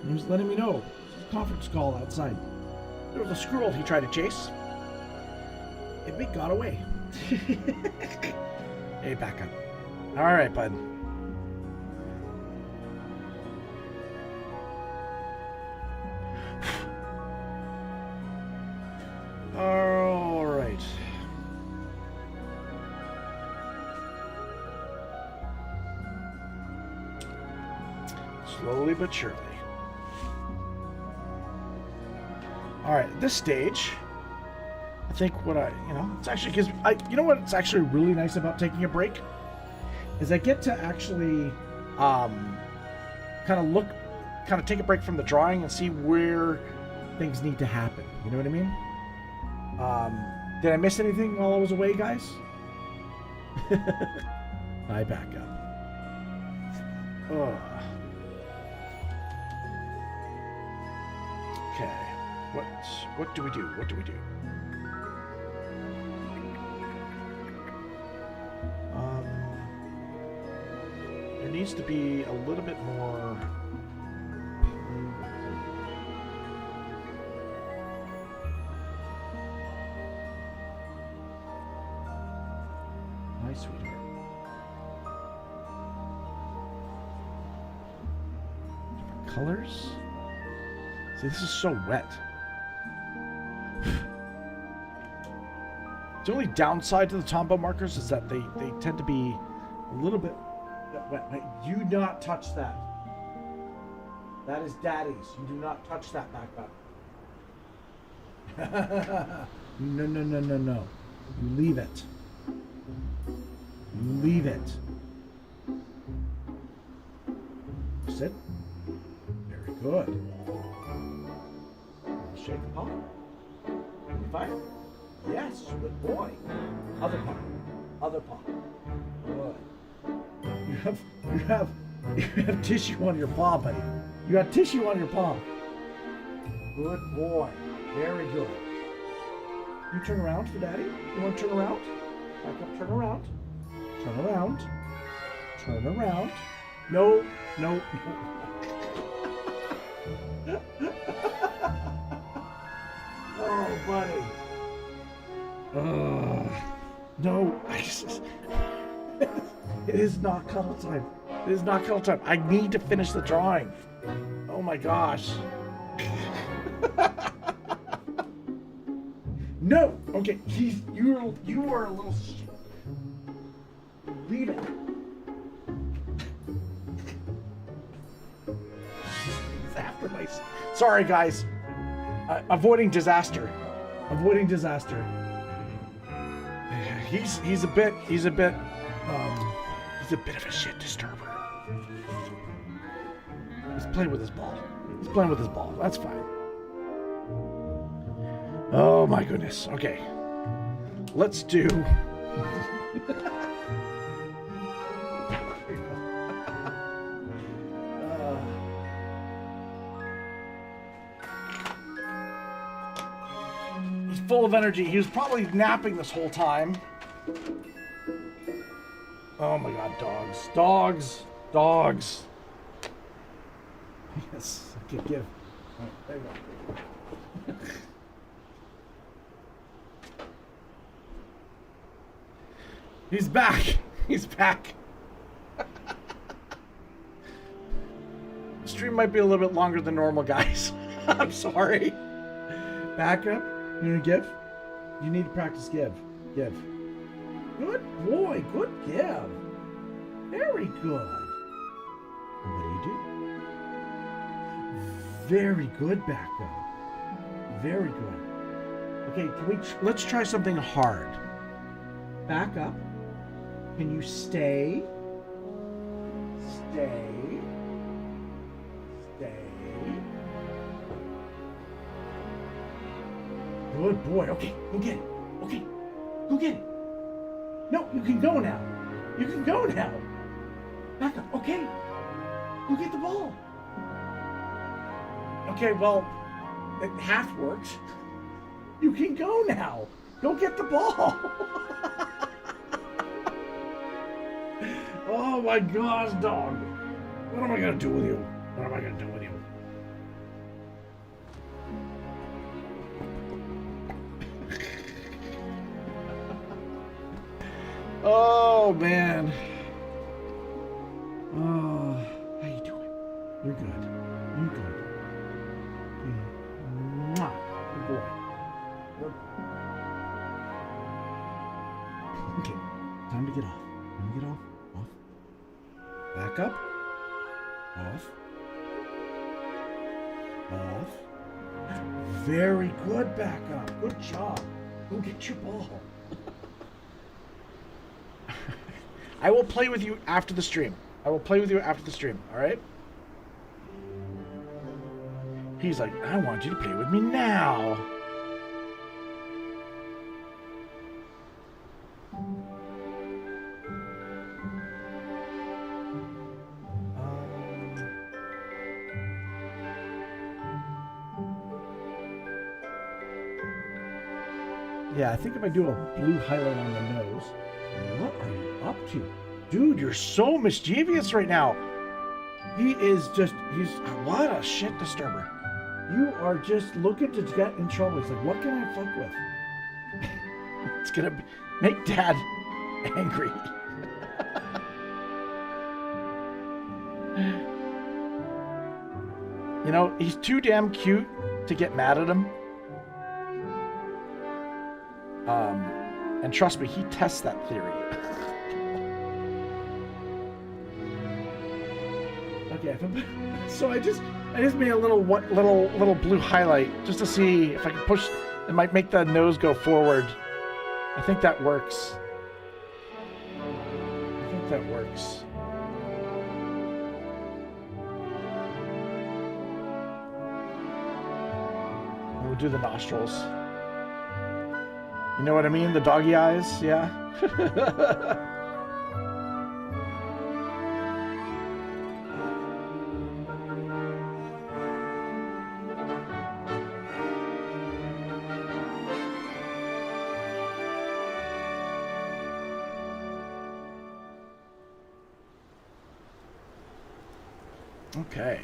He was letting me know. It was a conference call outside. There was a squirrel he tried to chase. It got away. Hey, back up. All right, bud. All right. Slowly but surely. All right, at this stage, I think what it's actually gives you know what's actually really nice about taking a break is I get to actually kind of take a break from the drawing and see where things need to happen. You know what I mean? Did I miss anything while I was away, guys? I back up. Oh. Okay. What do we do? What do we do? There needs to be a little bit more. Hi, sweetheart. Different colors. See, this is so wet. The only downside to the Tombow markers is that they tend to be a little bit wet. You do not touch that. That is Daddy's. You do not touch that back up. No. You leave it. You leave it. Sit. Very good. Shake the paw. Fire. Yes, good boy. Other paw. Other paw. Good. You have tissue on your paw, buddy. You got tissue on your paw. Good boy. Very good. You turn around for Daddy? You want to turn around? Back up, turn around. Turn around. Turn around. No. Oh, buddy. No, it is not cuddle time. It is not cuddle time. I need to finish the drawing. Oh my gosh. No. Okay, you are a little. Leave it. It's after my. Sorry, guys. Avoiding disaster. Avoiding disaster. He's a bit of a shit disturber. He's playing with his ball. That's fine. Oh my goodness. Okay. Let's do. He's full of energy. He was probably napping this whole time. Oh my god, dogs. Yes, okay, give. Oh, there you go. He's back. stream might be a little bit longer than normal, guys. I'm sorry. Back up. You want to give? You need to practice give. Give. Good boy. Good give. Very good. And what do you do? Very good, back up. Very good. Okay, let's try something hard. Back up. Can you stay? Stay. Stay. Good boy. Okay, go get it. Okay, go get it. No, you can go now. You can go now. Back up. Okay. Go get the ball. Okay, well, it half worked. You can go now. Go get the ball. Oh my gosh, dog. What am I gonna do with you? What am I gonna do with you? Oh man. Oh, how you doing? You're good. You're good. Mwah. Good boy. Good. Okay, time to get off. Time to get off. Off. Back up. Off. Off. Very good, back up. Good job. Go get your ball. I will play with you after the stream. I will play with you after the stream, alright? He's like, I want you to play with me now. Yeah, I think if I do a blue highlight on the nose. What are you up to? Dude, you're so mischievous right now. He's what a shit disturber. You are just looking to get in trouble. He's like, what can I fuck with? It's gonna make Dad angry. You know, he's too damn cute to get mad at him. And trust me, he tests that theory. Okay, so I just made a little blue highlight just to see if I can push. It might make the nose go forward. I think that works. I think that works. We'll do the nostrils. You know what I mean? The doggy eyes, yeah. Okay.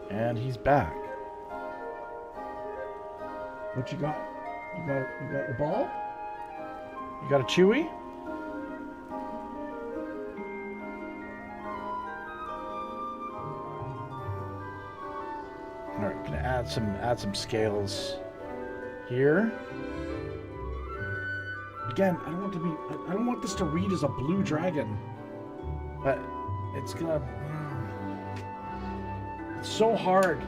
And he's back. What you got? You got the ball? You got a Chewy? All right, gonna add some scales here. Again, I don't want this to read as a blue dragon, but it's gonna. It's so hard.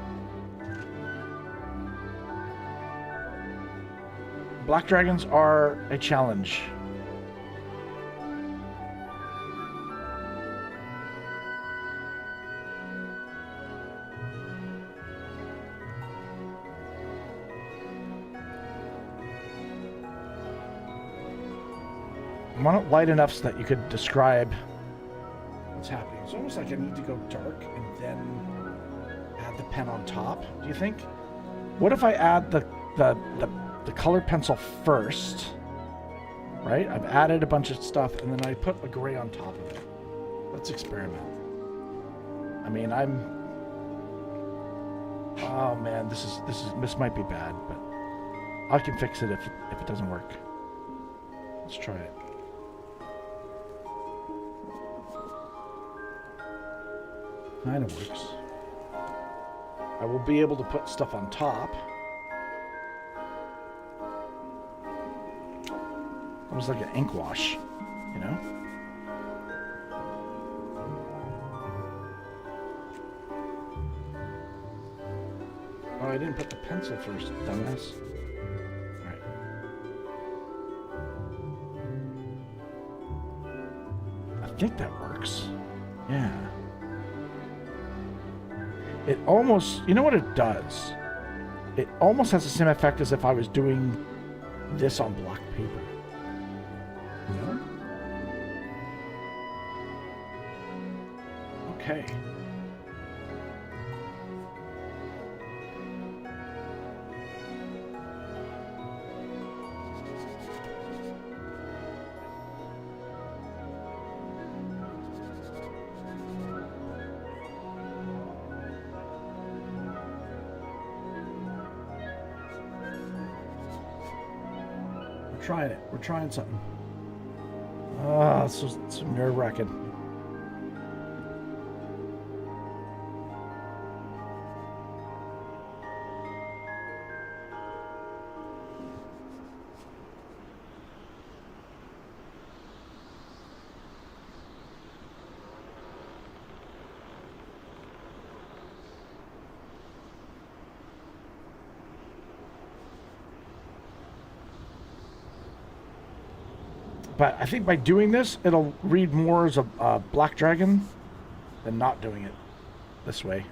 Black dragons are a challenge. I want it light enough so that you could describe what's happening. It's almost like I need to go dark and then add the pen on top, do you think? What if I add the colored pencil first, right? I've added a bunch of stuff and then I put a gray on top of it. Let's experiment. I mean, oh man, this might be bad, but I can fix it if it doesn't work. Let's try it. Kind of works. I will be able to put stuff on top. Almost like an ink wash, you know? Oh, I didn't put the pencil first, dumbass. Alright. I think that works. Yeah. It almost, you know what it does? It almost has the same effect as if I was doing this on black paper. You know? Okay. Trying it. We're trying something. Ah, it's so nerve-wracking. But I think by doing this, it'll read more as a black dragon than not doing it this way.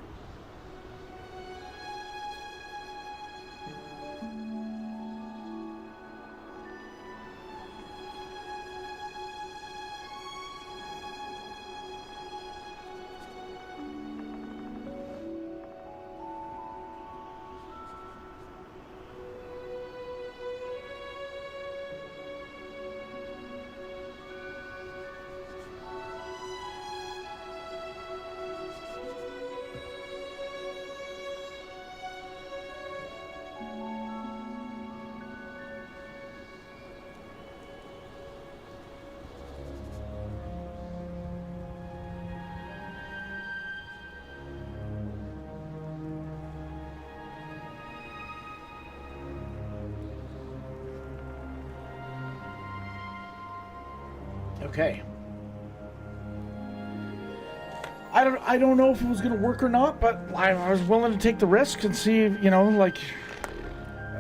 Okay. I don't know if it was gonna work or not, but I was willing to take the risk and see, you know, like,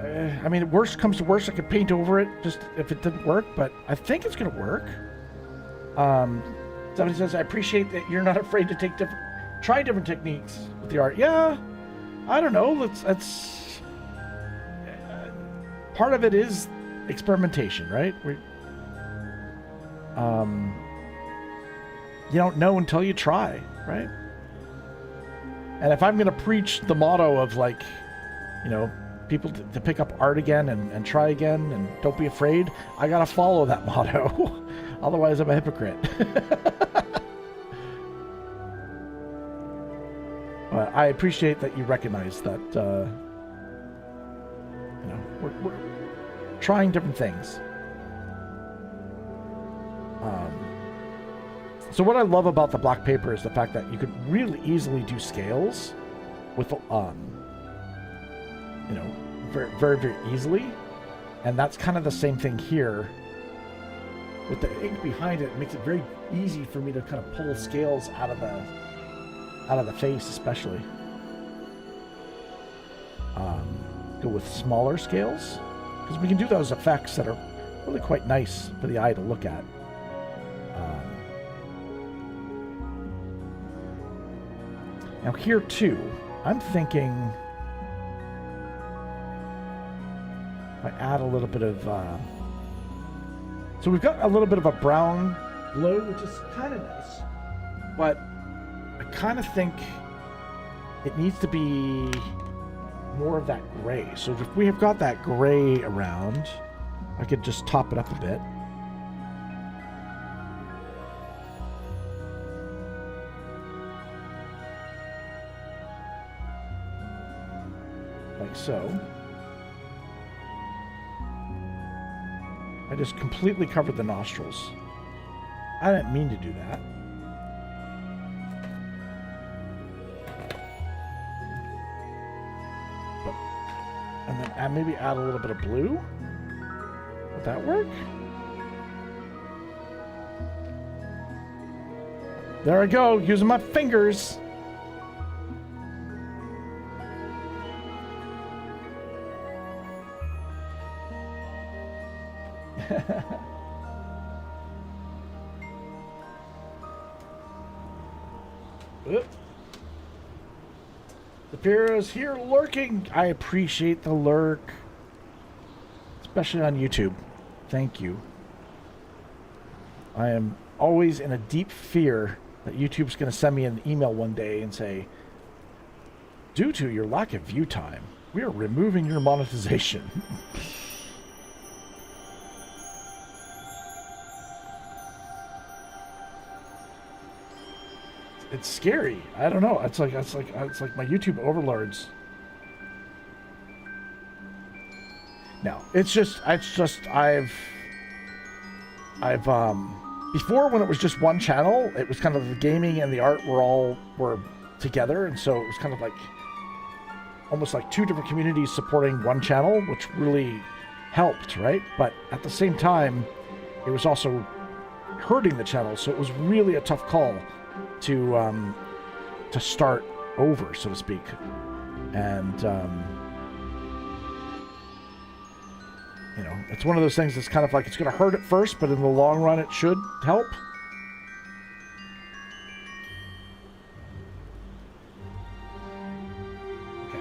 I mean, worst comes to worst, I could paint over it just if it didn't work, but I think it's gonna work. Somebody says, I appreciate that you're not afraid to try different techniques with the art. Yeah, I don't know. Let's part of it is experimentation, right? You don't know until you try, right? And if I'm going to preach the motto of, like, you know, people to pick up art again and try again and don't be afraid, I got to follow that motto. Otherwise, I'm a hypocrite. But I appreciate that you recognize that, you know, we're trying different things. So what I love about the black paper is the fact that you could really easily do scales with, you know, very, very, very easily. And that's kind of the same thing here. With the ink behind it, it makes it very easy for me to kind of pull scales out of the face, especially. Go with smaller scales, because we can do those effects that are really quite nice for the eye to look at. Now here too, I'm thinking I add a little bit of, so we've got a little bit of a brown glow, which is kind of nice, but I kind of think it needs to be more of that gray. So if we have got that gray around, I could just top it up a bit. Like so. I just completely covered the nostrils. I didn't mean to do that. maybe add a little bit of blue. Would that work? There I go, using my fingers. Oop. The Pira's here lurking. I appreciate the lurk. Especially on YouTube. Thank you. I am always in a deep fear that YouTube's going to send me an email one day and say, due to your lack of view time, we are removing your monetization. It's scary. I don't know. It's like my YouTube overlords. No, it's just I've before, when it was just one channel, it was kind of the gaming and the art were together, and so it was kind of like almost like two different communities supporting one channel, which really helped, right? But at the same time, it was also hurting the channel, so it was really a tough call to start over, so to speak. And you know, it's one of those things that's kind of like, it's going to hurt at first, but in the long run it should help. Okay.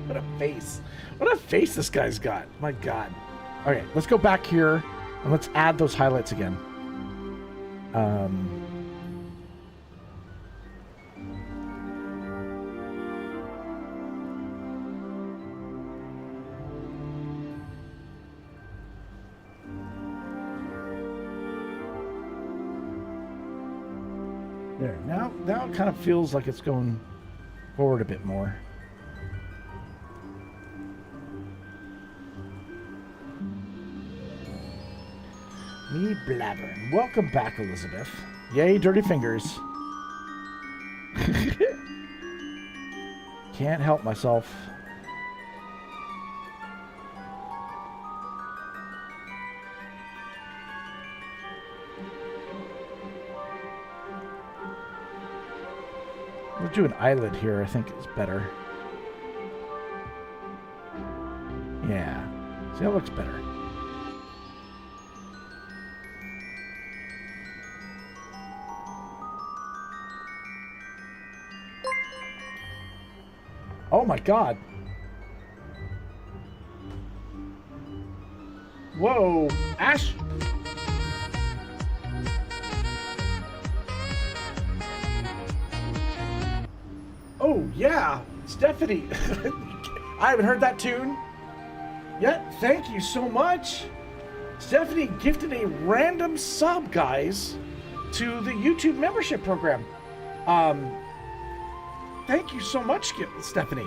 What a face. What a face this guy's got. My God. Okay, let's go back here and let's add those highlights again. There. Now it kind of feels like it's going forward a bit more. Me blabbering. Welcome back, Elizabeth. Yay, dirty fingers. Can't help myself. We'll do an eyelid here. I think it's better. Yeah. See, that looks better. Oh my God. Whoa, Ash. Oh yeah, Stephanie. I haven't heard that tune yet. Thank you so much. Stephanie gifted a random sub, guys, to the YouTube membership program. Thank you so much, Stephanie.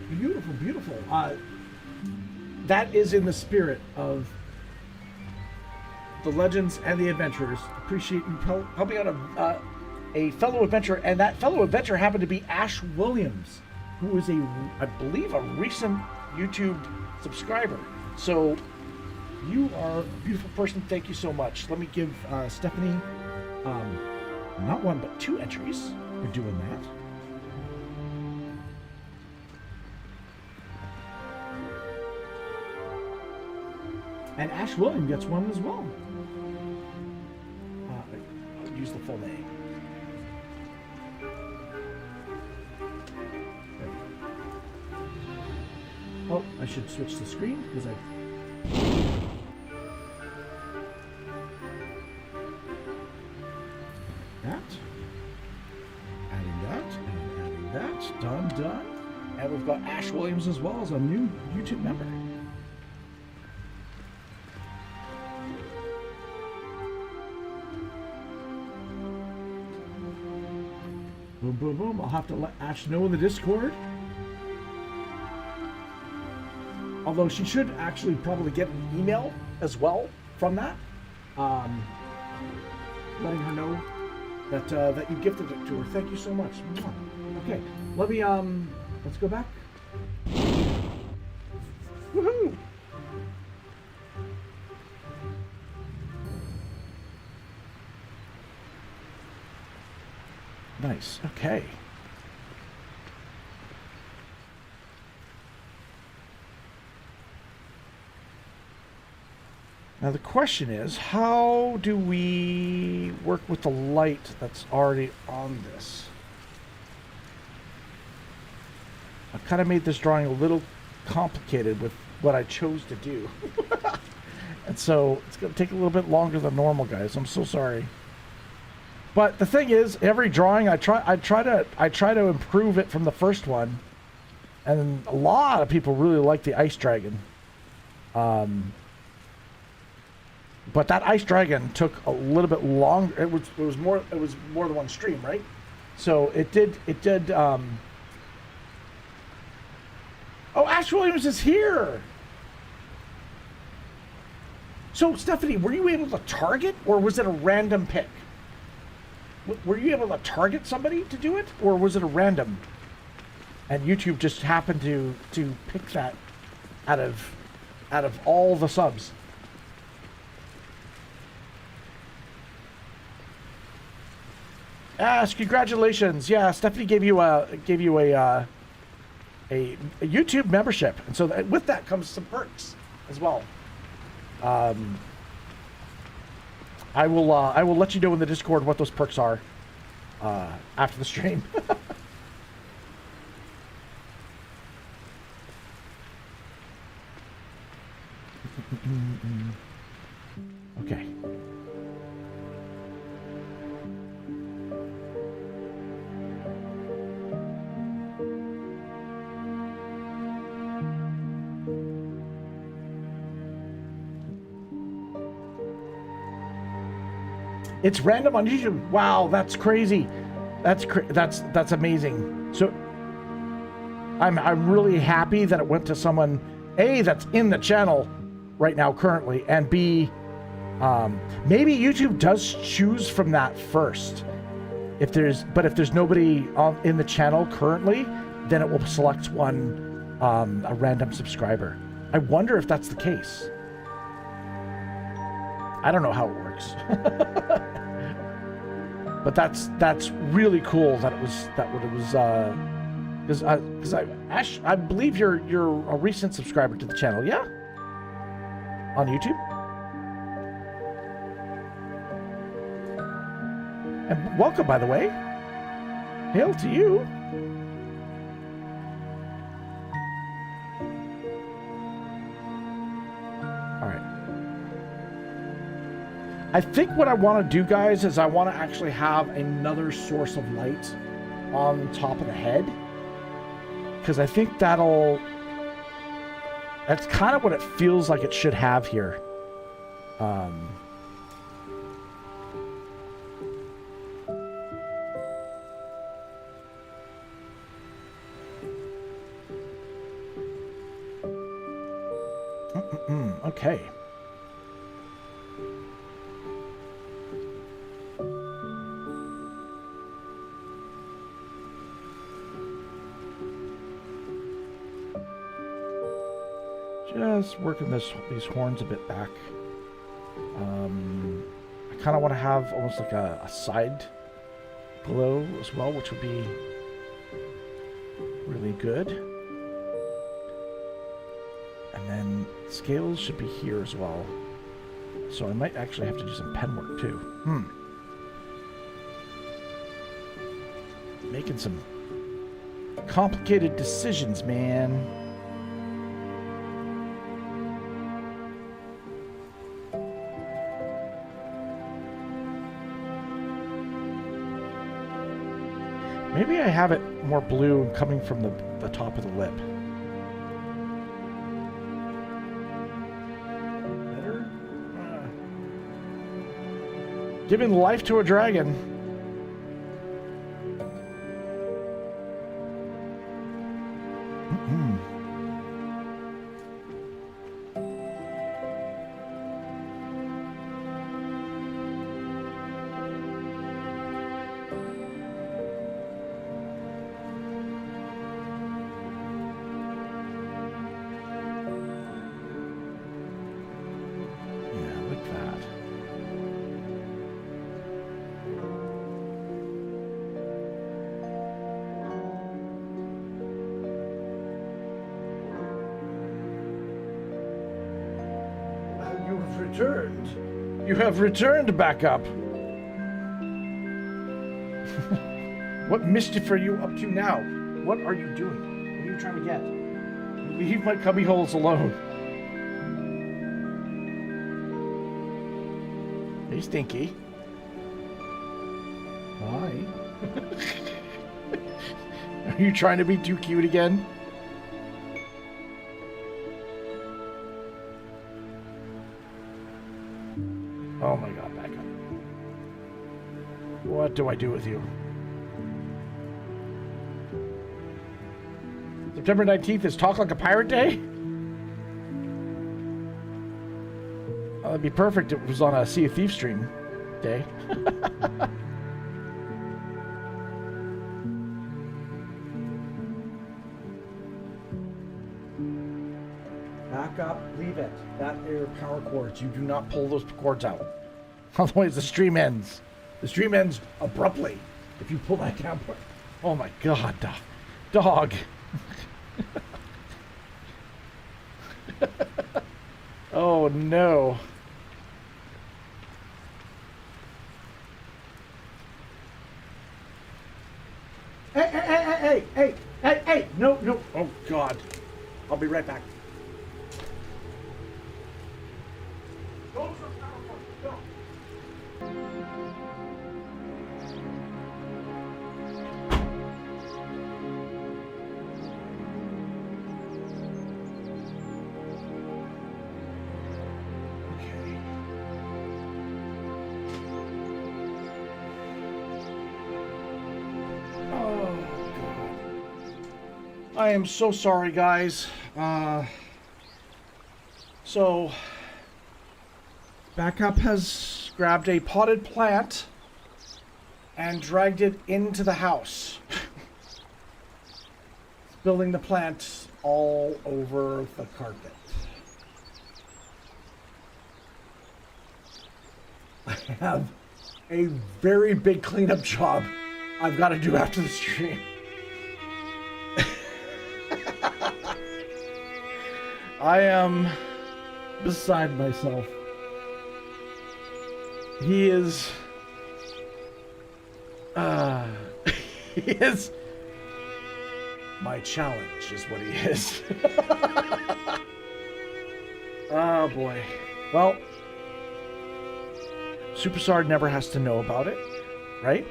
Beautiful, beautiful. That is in the spirit of the Legends and the Adventurers. Appreciate you helping out a fellow adventurer, and that fellow adventurer happened to be Ash Williams, who is I believe, a recent YouTube subscriber. So you are a beautiful person. Thank you so much. Let me give Stephanie not one but 2 entries for doing that. And Ash Williams gets one as well. I'll use the full name. Oh, I should switch the screen because adding that, done. And we've got Ash Williams as well as a new YouTube member. Boom, boom, boom. I'll have to let Ash know in the Discord. Although she should actually probably get an email as well from that. letting her know that that you gifted it to her. Thank you so much. Okay, let me let's go back. Woohoo! Nice. Okay. Now the question is, how do we work with the light that's already on this? I've kind of made this drawing a little complicated with what I chose to do. And so it's going to take a little bit longer than normal, guys. I'm so sorry. But the thing is, every drawing I try to improve it from the first one. And a lot of people really like the ice dragon. But that ice dragon took a little bit longer. It was more than one stream, right? So it did Oh, Ash Williams is here. So Stephanie, were you able to target, or was it a random pick? Were you able to target somebody to do it, or was it a random? And YouTube just happened to pick that out of all the subs. Ash, congratulations! Yeah, Stephanie gave you a YouTube membership, and so with that comes some perks as well. I will let you know in the Discord what those perks are after the stream. Okay. It's random on YouTube. Wow, that's crazy. That's amazing. So I'm really happy that it went to someone A, that's in the channel right now currently, and B, maybe YouTube does choose from that first. If there's nobody in the channel currently, then it will select one, a random subscriber. I wonder if that's the case. I don't know how it works. But that's really cool that it was because Ash, I believe you're a recent subscriber to the channel, yeah? On YouTube? And welcome, by the way. Hail to you. I think what I want to do, guys, is I want to actually have another source of light on top of the head. Because I think that's kind of what it feels like it should have here. Okay. Just working these horns a bit back. I kind of want to have almost like a side glow as well, which would be really good. And then scales should be here as well. So I might actually have to do some pen work too. Making some complicated decisions, man. Maybe I have it more blue and coming from the top of the lip. Better? Giving life to a dragon. returned. You have returned back up. What mischief are you up to now? What are you doing? What are you trying to get? Leave my cubby holes alone. Hey, Stinky. Why? Are you trying to be too cute again? Oh my god, back up. What do I do with you? September 19th is Talk Like a Pirate Day? Oh, that'd be perfect if it was on a Sea of Thieves stream day. Back up, leave it. That are power cords. You do not pull those cords out. Otherwise the stream ends. The stream ends abruptly if you pull that down. Oh my god, dog. Oh no. Hey, no. Oh god. I'll be right back. I am so sorry, guys. So, Backup has grabbed a potted plant and dragged it into the house. Spilling the plant all over the carpet. I have a very big cleanup job I've got to do after the stream. I am beside myself. He is he is my challenge is what he is. Oh boy. Well, Superstar never has to know about it, right?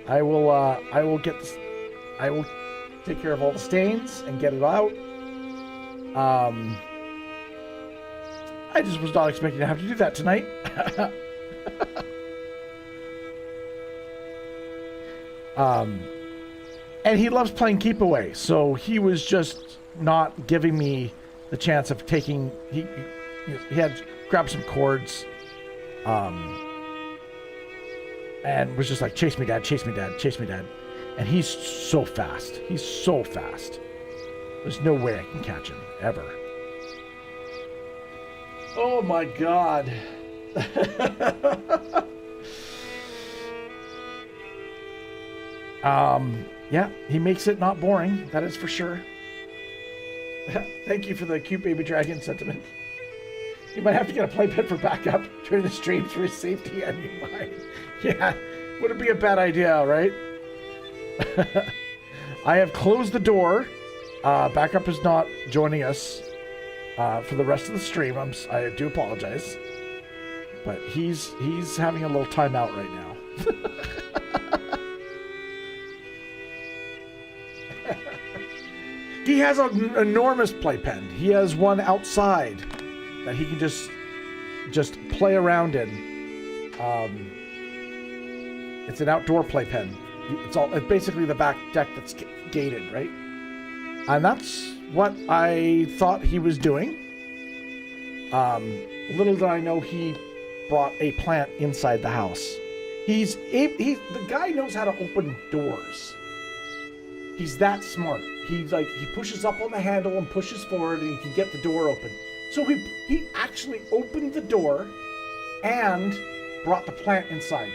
I will take care of all the stains and get it out. I just was not expecting to have to do that tonight. And he loves playing keep away, so he was just not giving me the chance of taking. He had grabbed some cords, and was just like, chase me, dad, chase me, dad, chase me, dad. And he's so fast. He's so fast. There's no way I can catch him, ever. Oh my god. Yeah, he makes it not boring, that is for sure. Thank you for the cute baby dragon sentiment. You might have to get a playpen for backup during the stream for his safety and your mind. Yeah, wouldn't be a bad idea, right? I have closed the door. Backup is not joining us for the rest of the stream. I do apologize, but he's having a little timeout right now. He has an enormous playpen. He has one outside that he can just play around in. It's an outdoor playpen. It's basically the back deck that's gated, right? And that's what I thought he was doing. Little did I know he brought a plant inside the house. The guy knows how to open doors. He's that smart. He pushes up on the handle and pushes forward, and he can get the door open. So he actually opened the door and brought the plant inside.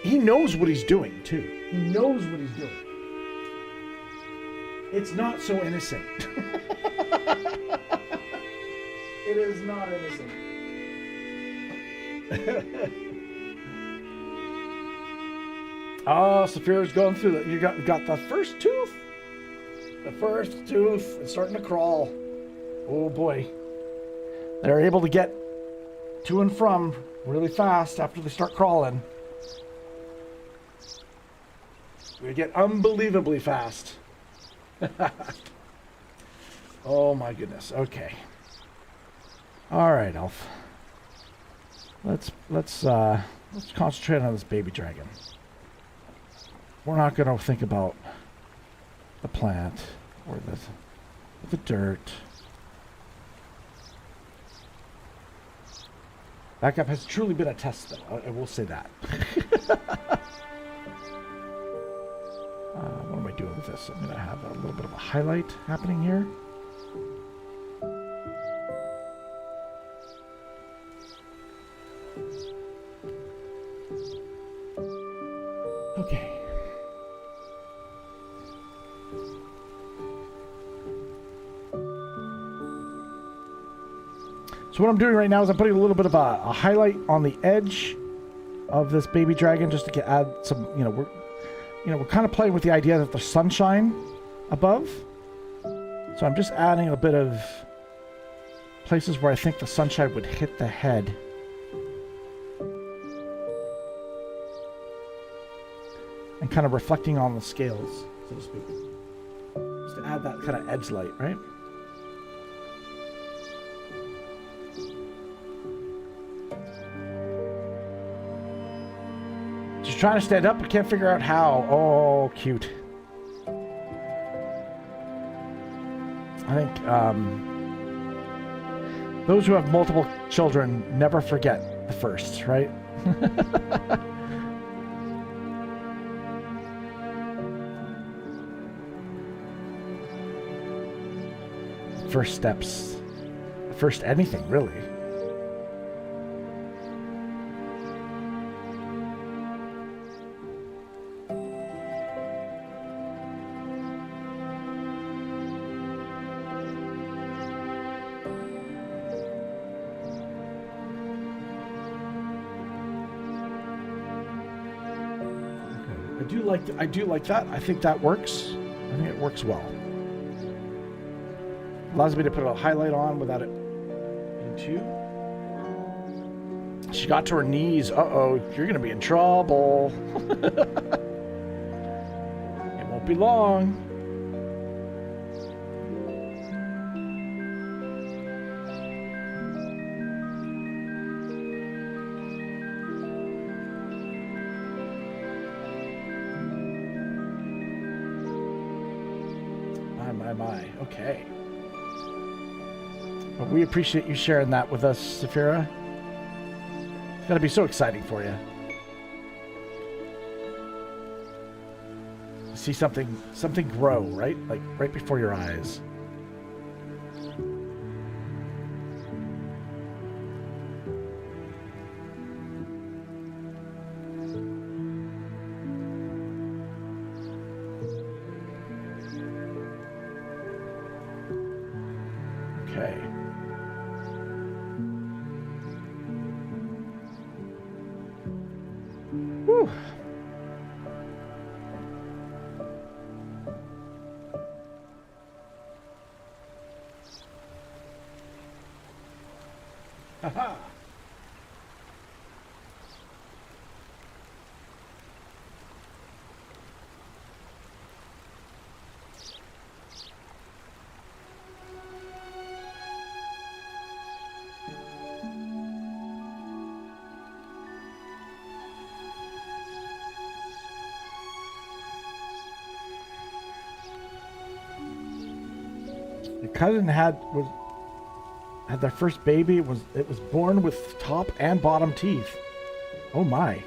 He knows what he's doing too. He knows what he's doing. It's not so innocent. It is not innocent. Oh, Saphira's going through it. You got the first tooth. The first tooth is starting to crawl. Oh boy. They're able to get to and from really fast after they start crawling. They get unbelievably fast. Oh my goodness. Okay. All right, Elf. Let's concentrate on this baby dragon. We're not going to think about the plant or the dirt. Backup has truly been a test, though. I will say that. What am I doing with this? I'm going to have a little bit of a highlight happening here. Okay. So what I'm doing right now is I'm putting a little bit of a highlight on the edge of this baby dragon just to add some, we're kind of playing with the idea that there's sunshine above. So I'm just adding a bit of places where I think the sunshine would hit the head. And kind of reflecting on the scales, so to speak. Just to add that kind of edge light, right? Just trying to stand up, but can't figure out how. Oh, cute. I think those who have multiple children never forget the first, right? First steps. First anything, really. I do like that. I think that works. I think it works well. Allows me to put a highlight on without it being too. She got to her knees. Uh-oh, you're going to be in trouble. It won't be long. My. Okay. Well, we appreciate you sharing that with us, Saphira. It's got to be so exciting for you. To see something grow, right? Like right before your eyes. Okay. Whew. Haha. Your cousin had their first baby. It was born with top and bottom teeth. Oh my.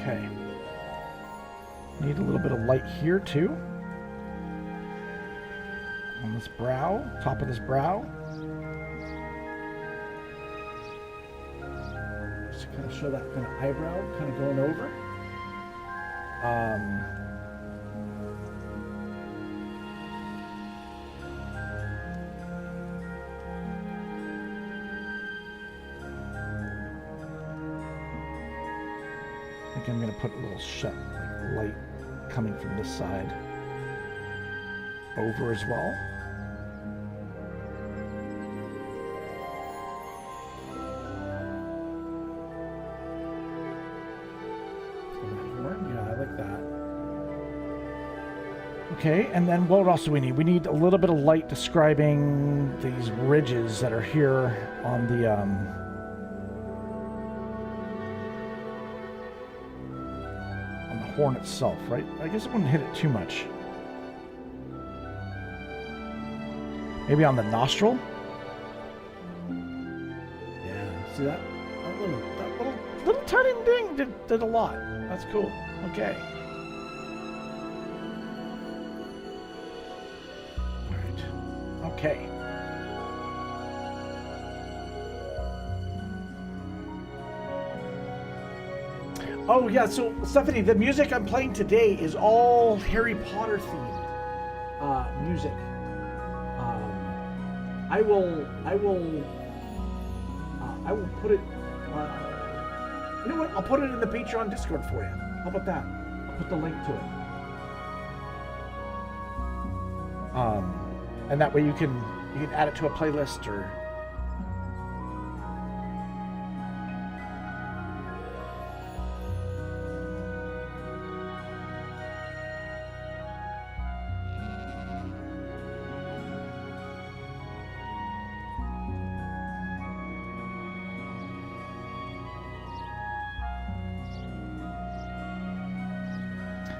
Okay. Need a little bit of light here too. On this brow, top of this brow. Just kind of show that kind of eyebrow kind of going over. I think I'm going to put a little light coming from this side over as well. Yeah, I like that. Okay, and then what else do we need? We need a little bit of light describing these ridges that are here on the horn itself, right? I guess it wouldn't hit it too much. Maybe on the nostril? Yeah, see that? That little tiny thing did a lot. That's cool. Okay. Alright. Okay. Oh yeah, so Stephanie, the music I'm playing today is all Harry Potter themed music. I will put it. You know what? I'll put it in the Patreon Discord for you. How about that? I'll put the link to it. And that way you can add it to a playlist or.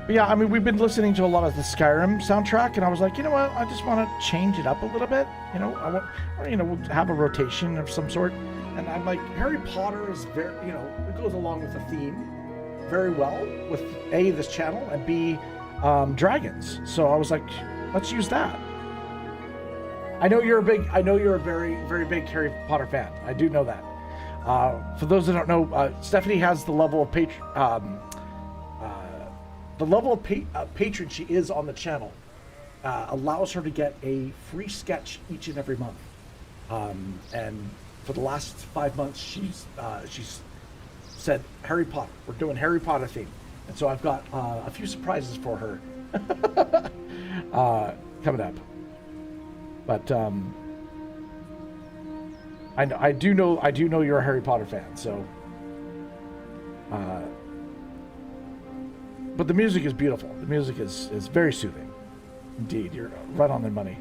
Yeah, I mean, we've been listening to a lot of the Skyrim soundtrack, and I was like, you know what? I just want to change it up a little bit. You know, I want, or, you know, we'll have a rotation of some sort. And I'm like, Harry Potter is very, you know, it goes along with the theme very well with A, this channel, and B, dragons. So I was like, let's use that. I know you're a very, very big Harry Potter fan. I do know that. For those that don't know, Stephanie has the level of patron she is on the channel allows her to get a free sketch each and every month. And for the last 5 months, she's said Harry Potter. We're doing Harry Potter theme, and so I've got a few surprises for her coming up. But I do know you're a Harry Potter fan, so. But the music is beautiful. The music is very soothing. Indeed, you're right on the money.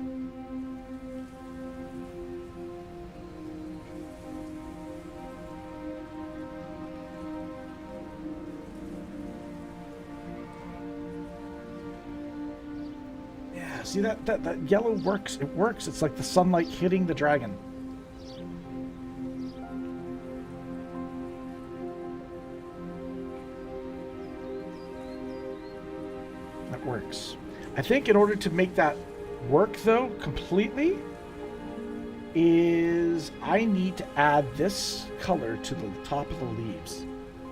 Yeah, see that yellow works. It works. It's like the sunlight hitting the dragon. Works. I think in order to make that work though completely is I need to add this color to the top of the leaves.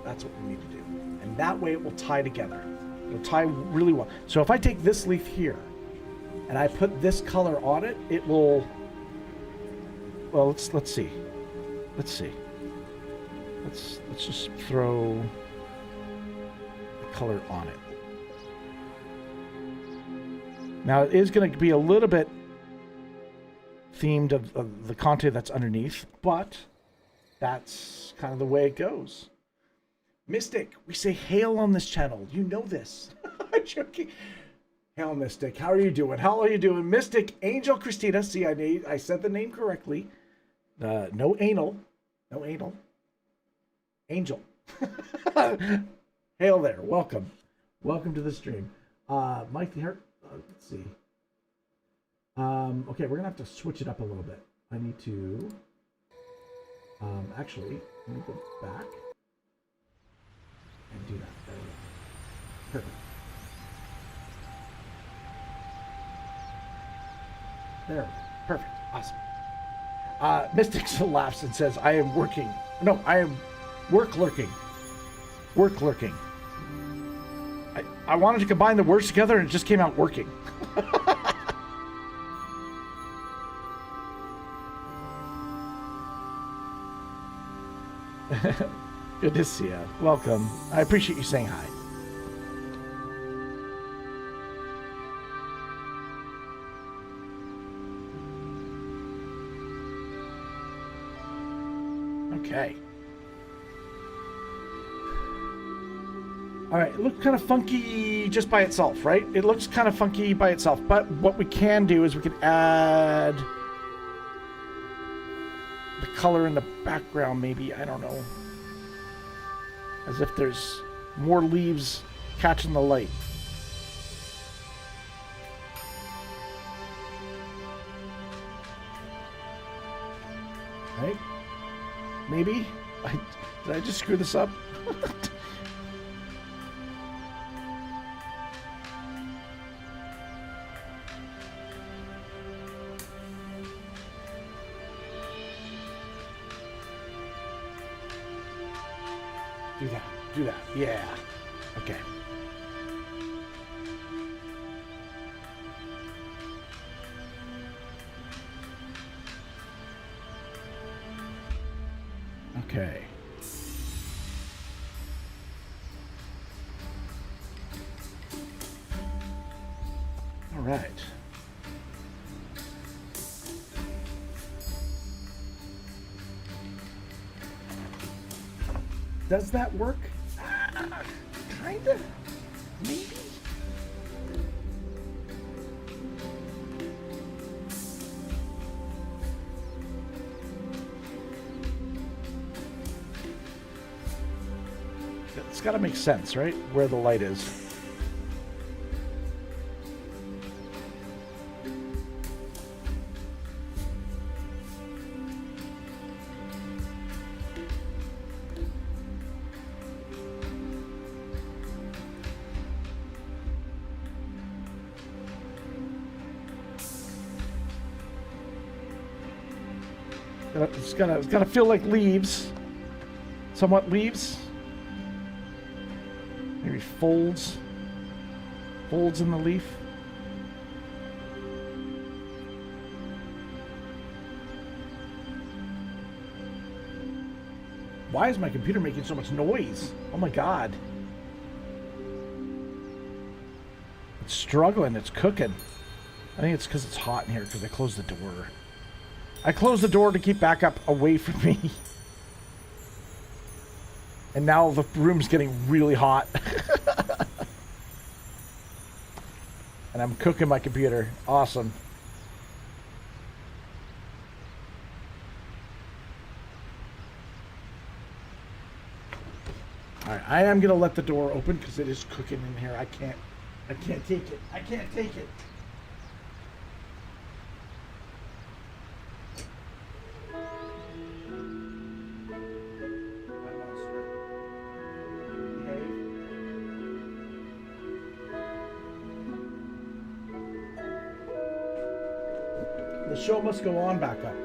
That's what we need to do, and that way it will tie together. It'll tie really well. So if I take this leaf here and I put this color on it, it will. Well, let's see. Let's just throw the color on it. Now, it is going to be a little bit themed of the content that's underneath, but that's kind of the way it goes. Mystic, we say hail on this channel. You know this. I'm joking. Hail, Mystic. How are you doing? How are you doing? Mystic, Angel Christina. See, I said the name correctly. No anal. No anal. Angel. Hail there. Welcome. Welcome to the stream. Mike the Heart. Let's see. Okay, we're gonna have to switch it up a little bit. I need to actually let me go back. And do that. There we go. Perfect. There we go. Perfect. Awesome. Mystics laughs and says, I am working. No, I am work lurking. Work lurking. I wanted to combine the words together and it just came out working. Good to see you. Welcome. I appreciate you saying hi. Okay. All right, it looks kind of funky just by itself, right? It looks kind of funky by itself, but what we can do is we can add the color in the background, maybe, I don't know. As if there's more leaves catching the light. Right? Maybe? Did I just screw this up? Do that. Yeah. Okay. Okay. All right. Does that work? Kinda. Maybe. It's got to make sense, right? Where the light is. It's gonna feel like leaves, somewhat leaves. Maybe folds in the leaf. Why is my computer making so much noise? Oh my god. It's struggling, it's cooking. I think it's because it's hot in here because I closed the door. I closed the door to keep backup away from me. And now the room's getting really hot. And I'm cooking my computer. Awesome. Alright, I am gonna let the door open because it is cooking in here. I can't take it. I can't take it. The show must go on back up.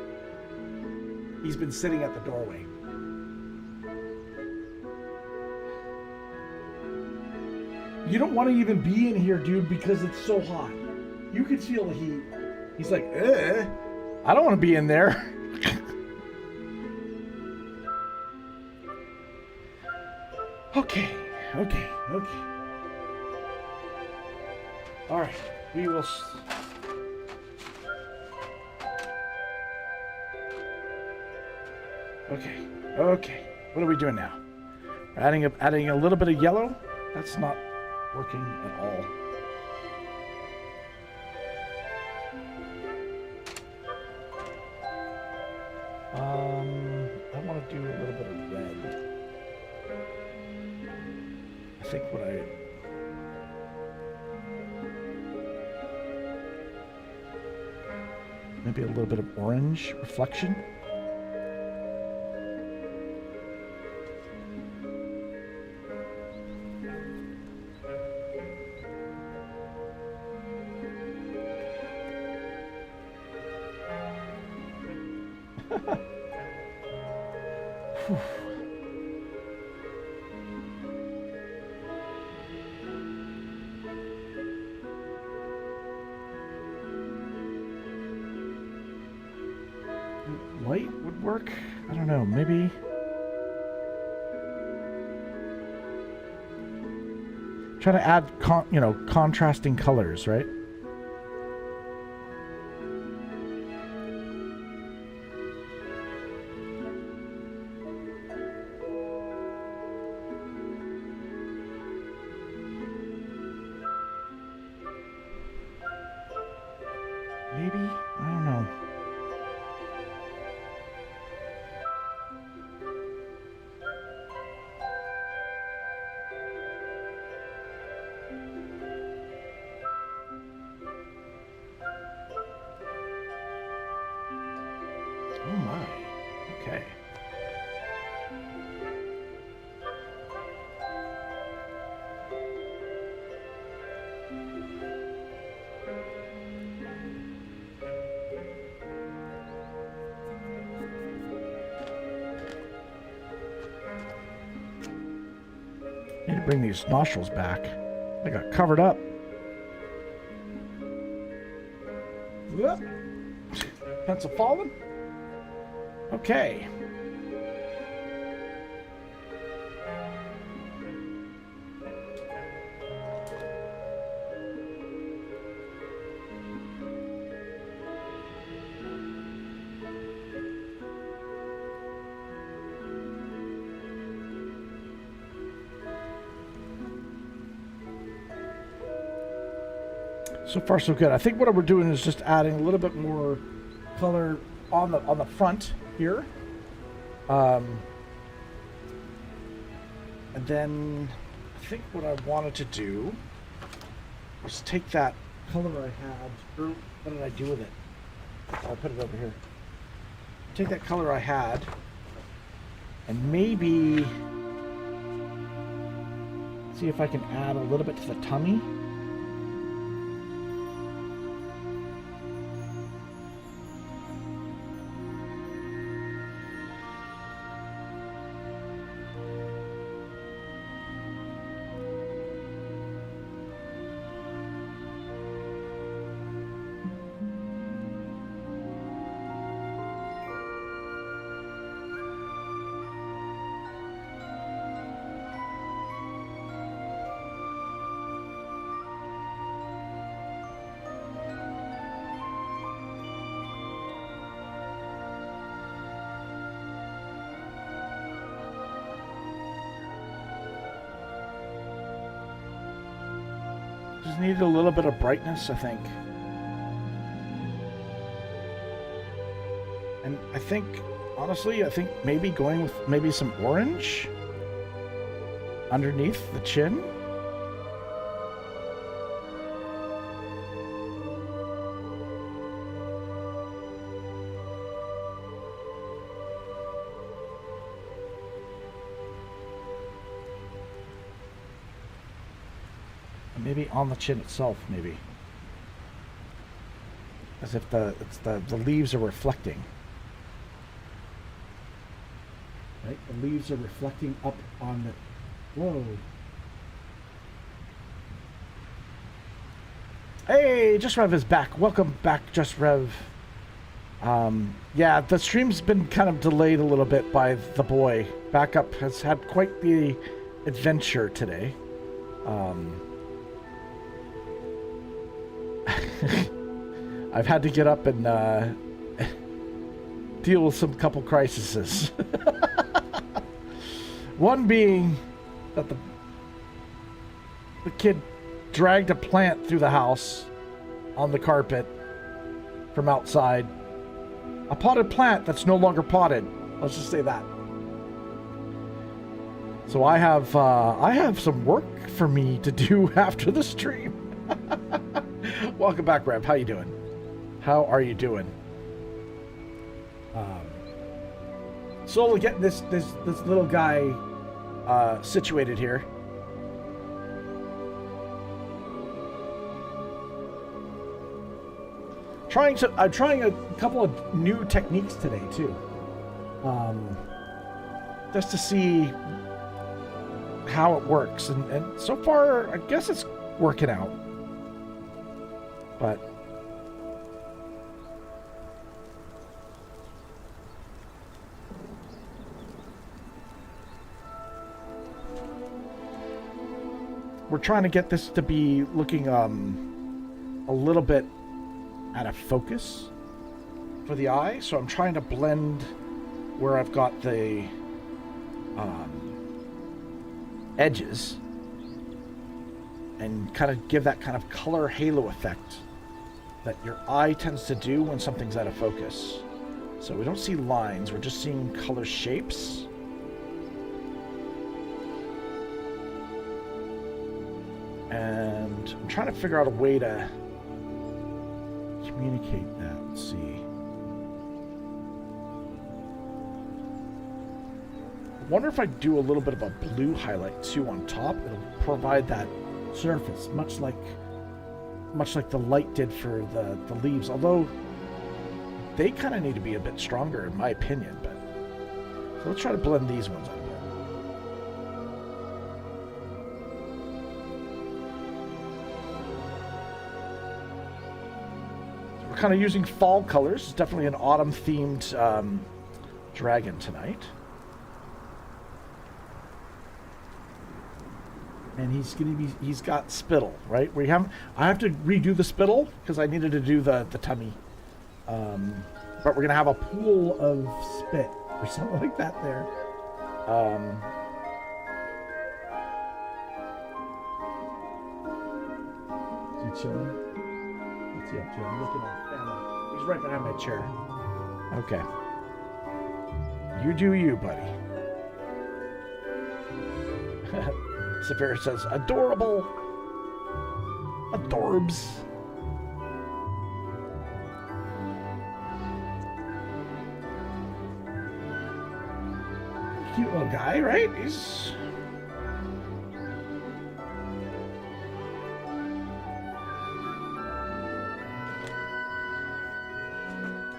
He's been sitting at the doorway. You don't want to even be in here, dude, because it's so hot. You can feel the heat. He's like, I don't want to be in there. Okay. All right, we will... Okay. What are we doing now? We're adding a little bit of yellow. That's not working at all. I want to do a little bit of red. I think maybe a little bit of orange reflection. Whew. Light would work? I don't know, maybe... Try to add, contrasting colors, right? Maybe? I don't know. Oh my. Okay. Need to bring these nostrils back. They got covered up. Whoop. Pencil fallen. Okay. So far, so good. I think what we're doing is just adding a little bit more color on the front here, and then I think what I wanted to do was take that color I had. Or what did I do with it? I'll put it over here. Take that color I had, and maybe see if I can add a little bit to the tummy. Just needed a little bit of brightness, I think. And I think, honestly, maybe going with maybe some orange underneath the chin. Maybe on the chin itself, maybe. As if the leaves are reflecting. Right? The leaves are reflecting up on the... Whoa. Hey, Just Rev is back. Welcome back, Just Rev. Yeah, the stream's been kind of delayed a little bit by the boy. Backup has had quite the adventure today. I've had to get up and deal with some couple crises. One being that the kid dragged a plant through the house on the carpet from outside. A potted plant that's no longer potted. Let's just say that. So I have some work for me to do after the stream. Welcome back, Rev. How you doing? How are you doing? Slowly getting this little guy situated here. I'm trying a couple of new techniques today too, just to see how it works, and so far I guess it's working out. But we're trying to get this to be looking a little bit out of focus for the eye, so I'm trying to blend where I've got the edges and kind of give that kind of color halo effect that your eye tends to do when something's out of focus. So we don't see lines, we're just seeing color shapes. And I'm trying to figure out a way to communicate that. Let's see. I wonder if I do a little bit of a blue highlight too on top. It'll provide that surface, much like the light did for the leaves. Although they kind of need to be a bit stronger, in my opinion. But so let's try to blend these ones out a bit. We're kind of using fall colors. It's definitely an autumn-themed dragon tonight. And he's got spittle, right? I have to redo the spittle because I needed to do the tummy. But we're gonna have a pool of spit or something like that there. Is he chilling? What's he up to? I'm looking at the camera. He's right behind my chair. Okay. You do you, buddy. Saphira says, adorable. Adorbs. Cute little guy, right? He's...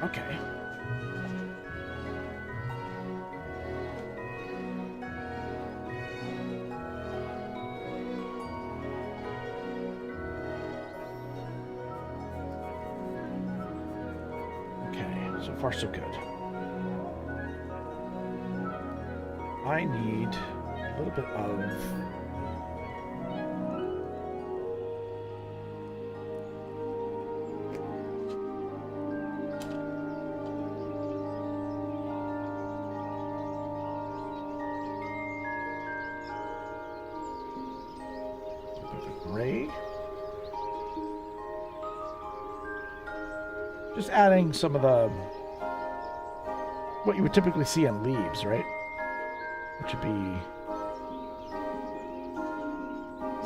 Okay. So far, so good. I need a little bit of... gray. Just adding some of the... what you would typically see on leaves, right? Which would be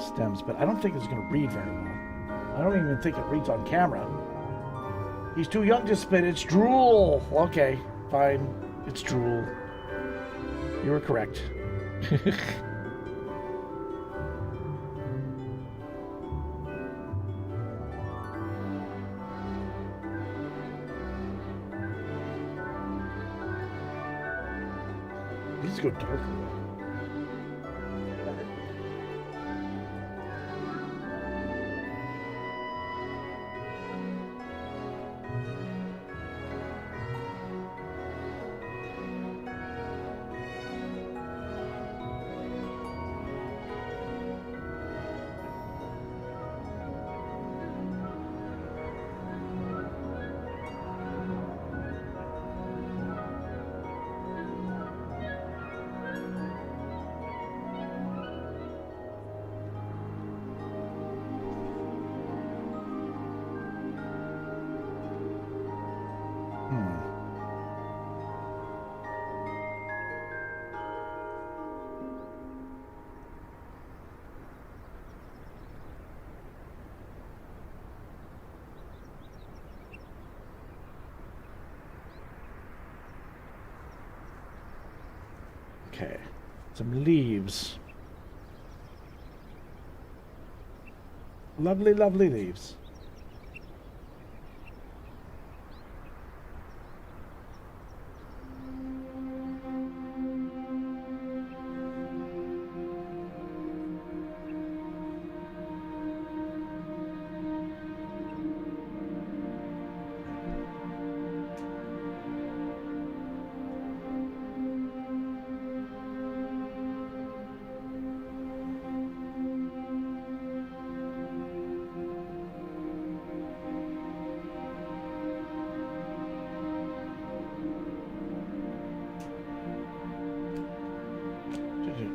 stems, but I don't think it's going to read very well. I don't even think it reads on camera. He's too young to spit. It's drool. Okay, fine. It's drool. You were correct. Let's go darker. Okay, some leaves. Lovely, lovely leaves.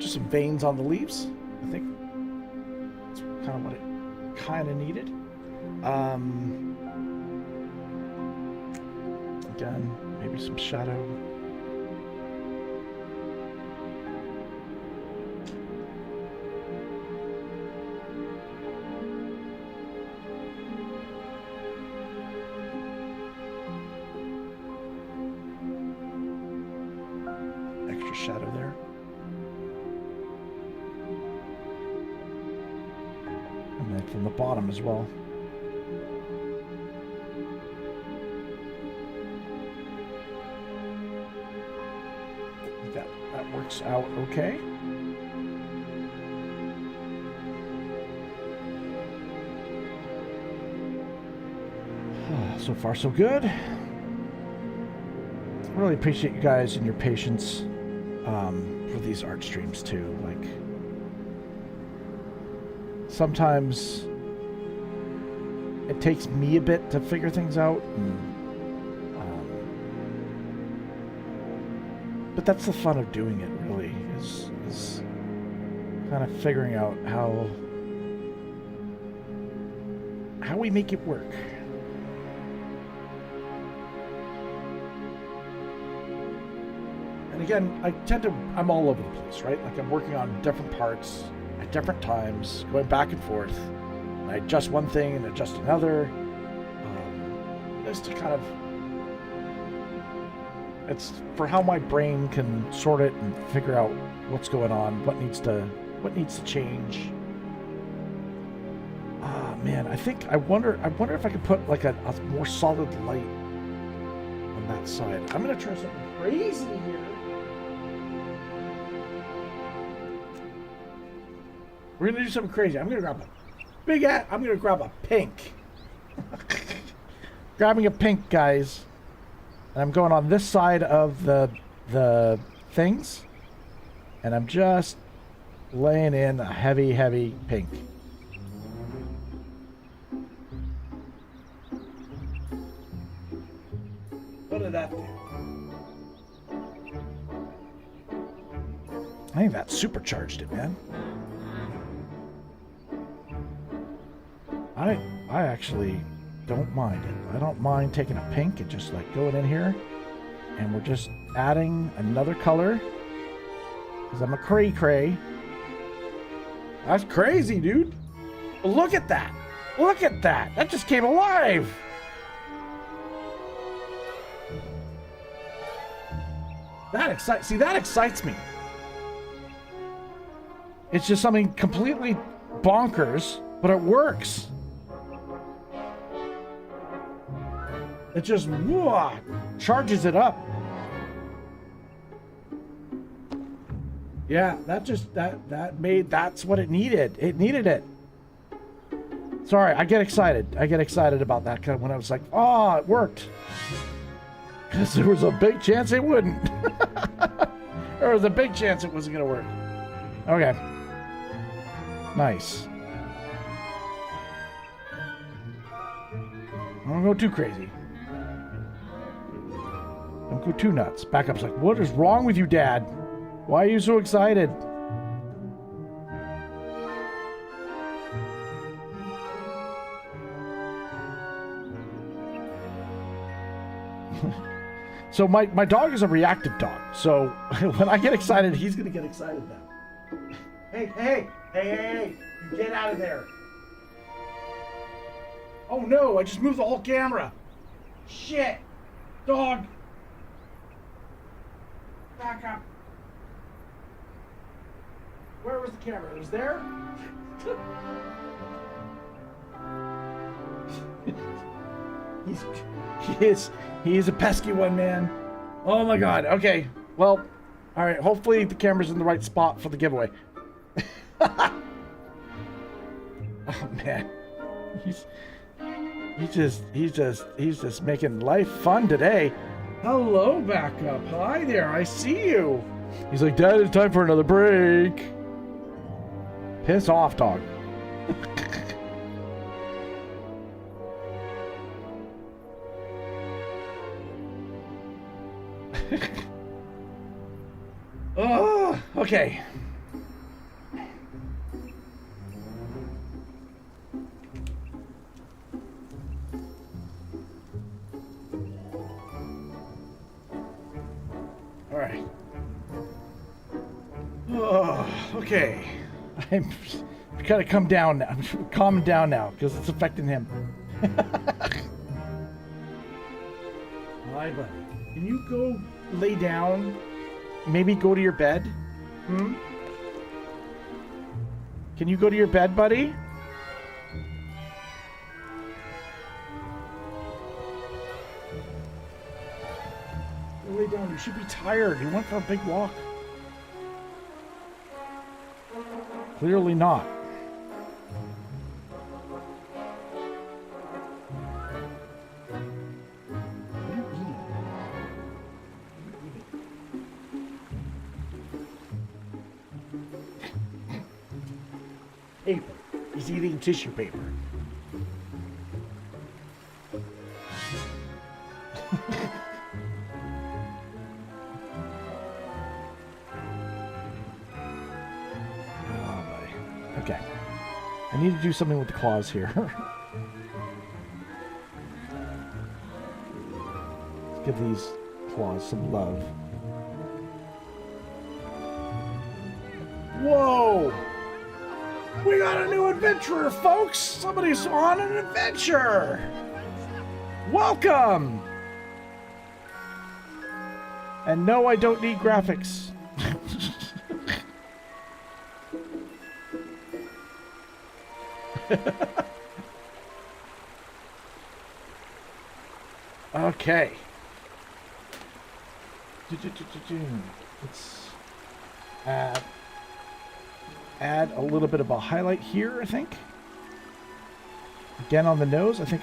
just some veins on the leaves. I think that's kind of what it kind of needed. Again, maybe some shadow. Extra shadow there. And then from the bottom as well. That works out okay. So far, so good. Really appreciate you guys and your patience for these art streams too. Like, sometimes it takes me a bit to figure things out, and, but that's the fun of doing it. Really, is kind of figuring out how we make it work. And again, I'm all over the place, right? Like, I'm working on different parts at different times, going back and forth. And I adjust one thing and adjust another. Just to kind of, it's for how my brain can sort it and figure out what's going on, what needs to change. Man, I wonder if I could put like a more solid light on that side. I'm gonna try something crazy here. We're gonna do something crazy. I'm gonna grab a pink. Grabbing a pink, guys. And I'm going on this side of the things. And I'm just laying in a heavy, heavy pink. What did that do? I think that supercharged it, man. I actually don't mind it. I don't mind taking a pink and just like going in here, and we're just adding another color because I'm a cray. That's crazy, dude. Look at that. Look at that. That just came alive. That excites me. It's just something completely bonkers, but it works. It just charges it up. Yeah, that's what it needed. It needed it. Sorry, I get excited. I get excited about that kind of when I was like, oh, it worked. Because there was a big chance it wouldn't. There was a big chance it wasn't going to work. Okay. Nice. I don't go too crazy. Don't go too nuts. Backup's like, what is wrong with you, Dad? Why are you so excited? So my dog is a reactive dog. So when I get excited, he's going to get excited now. Hey, you get out of there. Oh no, I just moved the whole camera. Shit. Dog. Back up. Where was the camera? It was there? He's a pesky one, man. Oh my god. Okay. Well, all right. Hopefully the camera's in the right spot for the giveaway. Oh man. He's just making life fun today. Hello, Backup. Hi there. I see you. He's like, Dad, it's time for another break. Piss off, dog. Oh, okay. right. Oh, okay. I'm gotta come down now. I'm calming down now because it's affecting him. Hi, buddy. Can you go lay down? Maybe go to your bed? Hmm? Can you go to your bed, buddy? Go lay down. You should be tired. You went for a big walk. Clearly not. What are you eating? Paper. He's eating tissue paper. Okay. I need to do something with the claws here. Let's give these claws some love. Whoa! We got a new adventurer, folks! Somebody's on an adventure! Welcome! And no, I don't need graphics. Okay. Let's add a little bit of a highlight here, I think. Again on the nose, I think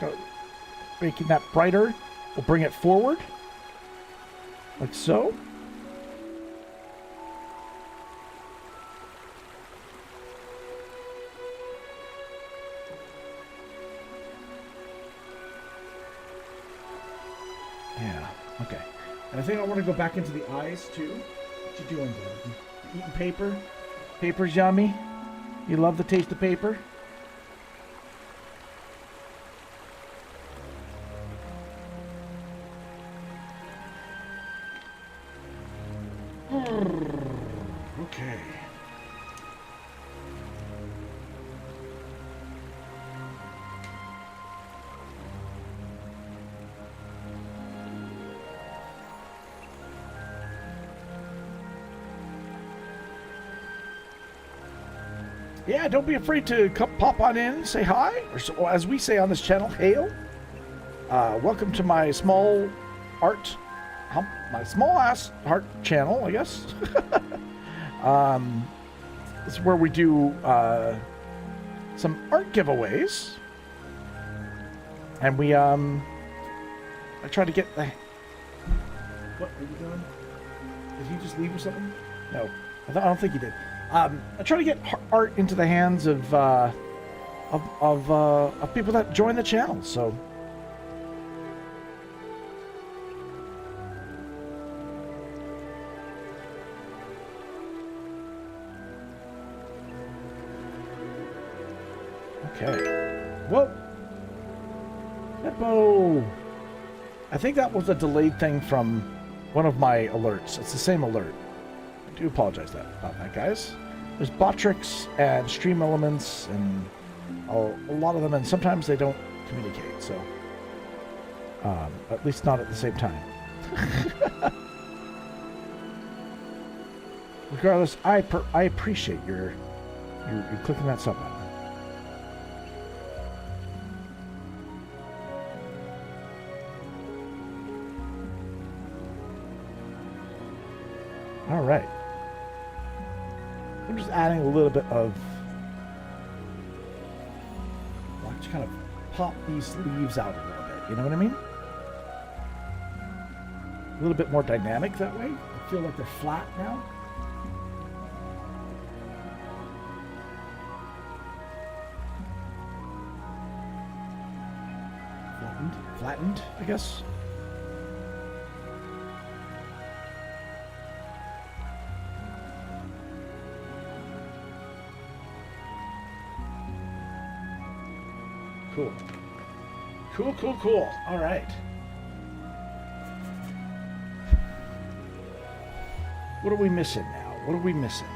making that brighter will bring it forward. Like so. Yeah, okay. And I think I want to go back into the eyes, too. What you doing, bro? You eating paper? Paper's yummy? You love the taste of paper? Okay. Yeah, don't be afraid to pop on in and say hi, or so, as we say on this channel, hail. Welcome to my small art, my small ass art channel, I guess. This is where we do some art giveaways, and we I try to get the. What are you doing? Did he just leave or something? No, I don't think he did. I try to get art into the hands of people that join the channel. So, okay. Whoa, Hippo. I think that was a delayed thing from one of my alerts. It's the same alert. I do apologize about that, guys. There's bot tricks and stream elements and a lot of them, and sometimes they don't communicate, so at least not at the same time. Regardless, I appreciate your clicking that sub button. All right. I'm just adding a little bit of. I'll just kind of pop these leaves out a little bit. You know what I mean? A little bit more dynamic that way. I feel like they're flat now. Flattened, I guess. Cool. Cool. All right. What are we missing now? What are we missing?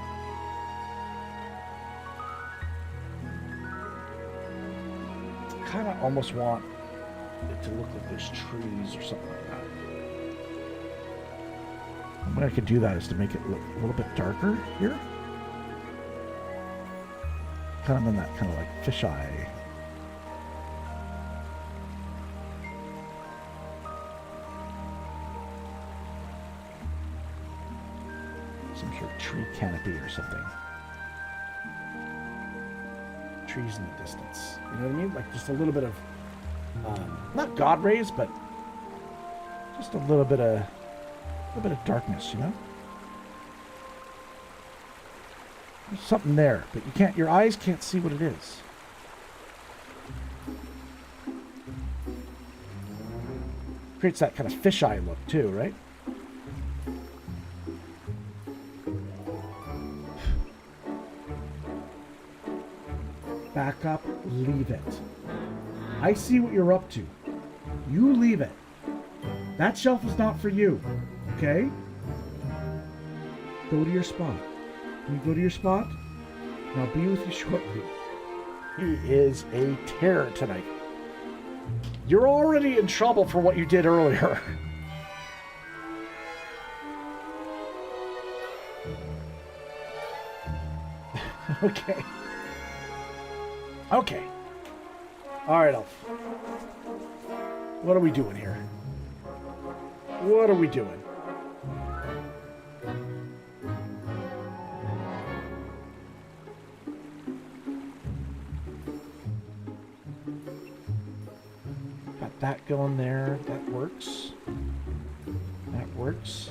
Kind of almost want it to look like there's trees or something like that. One way I could do that is to make it look a little bit darker here. Kind of in that kind of like fisheye. Some sort of tree canopy or something. Trees in the distance. You know what I mean? Like just a little bit of, not God rays, but just a little bit of darkness, you know? There's something there, but you can't, your eyes can't see what it is. Creates that kind of fisheye look too, right? Back up, leave it. I see what you're up to. You leave it. That shelf is not for you, okay? Go to your spot. Can you go to your spot? And I'll be with you shortly. He is a terror tonight. You're already in trouble for what you did earlier. Okay. Okay. Alright, Elf. What are we doing here? What are we doing? Got that going there. That works. That works.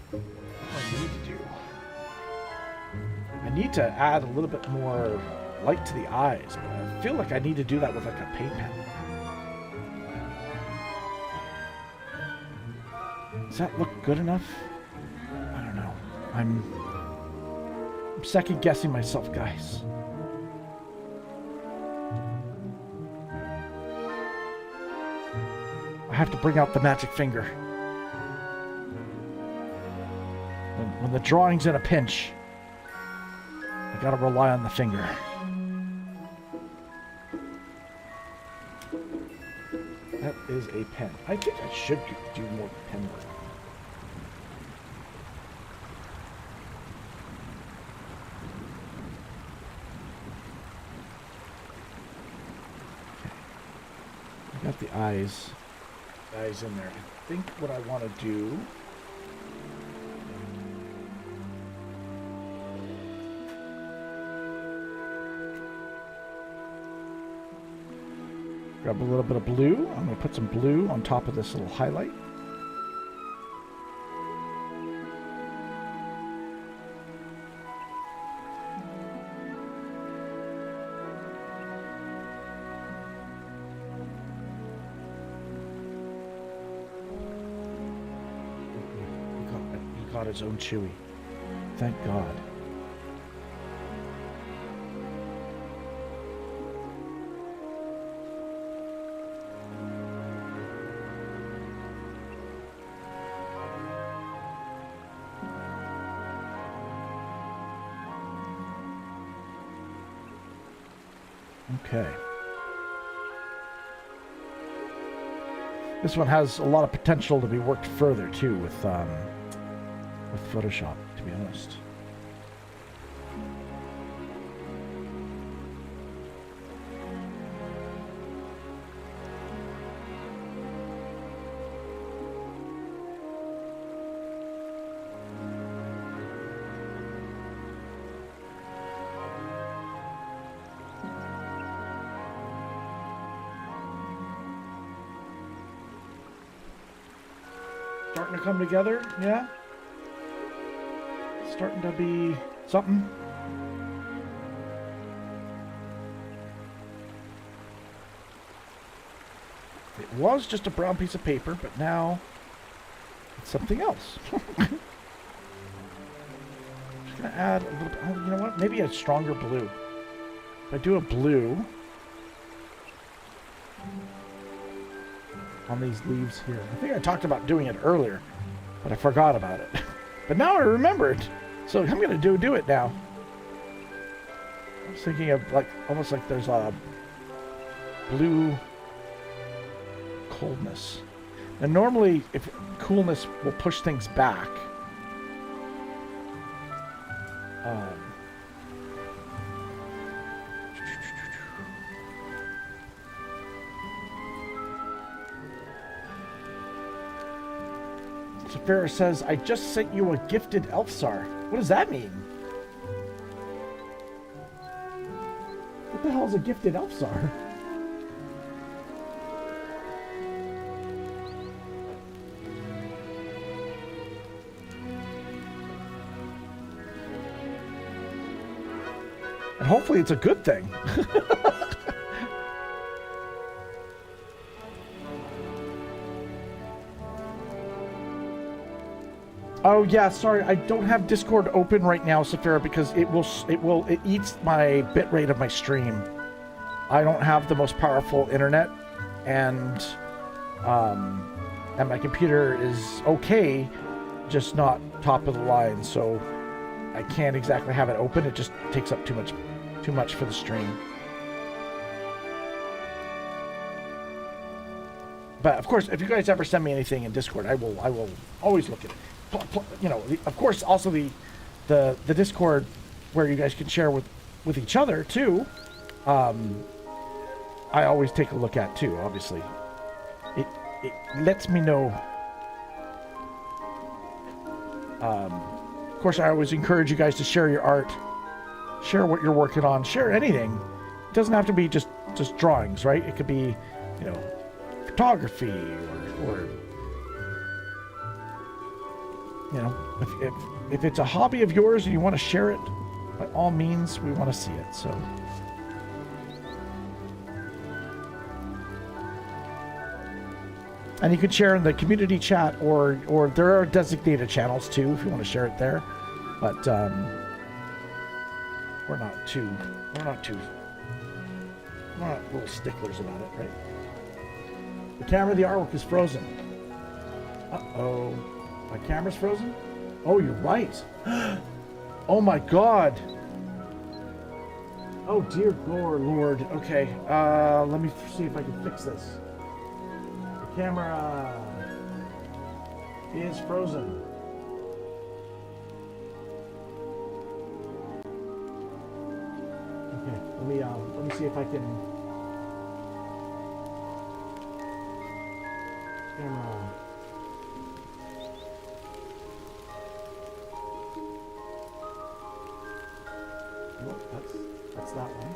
What do I need to do? I need to add a little bit more light to the eyes, but I feel like I need to do that with like a paint pen. Does that look good enough? I don't know. I'm second guessing myself, guys. I have to bring out the magic finger. When the drawing's in a pinch, I gotta rely on the finger. That is a pen. I think I should do more pen work. Okay. I got the eyes in there. I think what I want to do grab a little bit of blue. I'm going to put some blue on top of this little highlight. He got his own Chewy. Thank God. Okay. This one has a lot of potential to be worked further too with Photoshop, to be honest. Starting to come together, yeah? Starting to be something. It was just a brown piece of paper, but now it's something else. Just gonna add a little bit, oh, you know what? Maybe a stronger blue. If I do a blue on these leaves here. I think I talked about doing it earlier, but I forgot about it. But now I remembered. So I'm going to do it now. I was thinking of like almost like there's a blue coldness. And normally if coolness will push things back. Farrah says, I just sent you a gifted ELFSAR. What does that mean? What the hell is a gifted ELFSAR? And hopefully it's a good thing. Oh yeah, sorry, I don't have Discord open right now, Saphira, because it eats my bitrate of my stream. I don't have the most powerful internet, and my computer is okay, just not top of the line, so I can't exactly have it open. It just takes up too much for the stream. But of course, if you guys ever send me anything in Discord, I will always look at it. You know, of course, also the Discord where you guys can share with each other too. I always take a look at too. Obviously, it lets me know. Of course, I always encourage you guys to share your art, share what you're working on, share anything. It doesn't have to be just drawings, right? It could be, you know, photography or you know, if it's a hobby of yours and you want to share it, by all means, we want to see it. So, and you can share in the community chat, or there are designated channels too if you want to share it there. But we're not little sticklers about it, right? The camera, the artwork is frozen. Uh-oh. My camera's frozen? Oh, you're right. Oh my god. Oh dear Lord. Okay, let me see if I can fix this. The camera is frozen. Okay, let me see if I can. Camera. Nope, that's that one.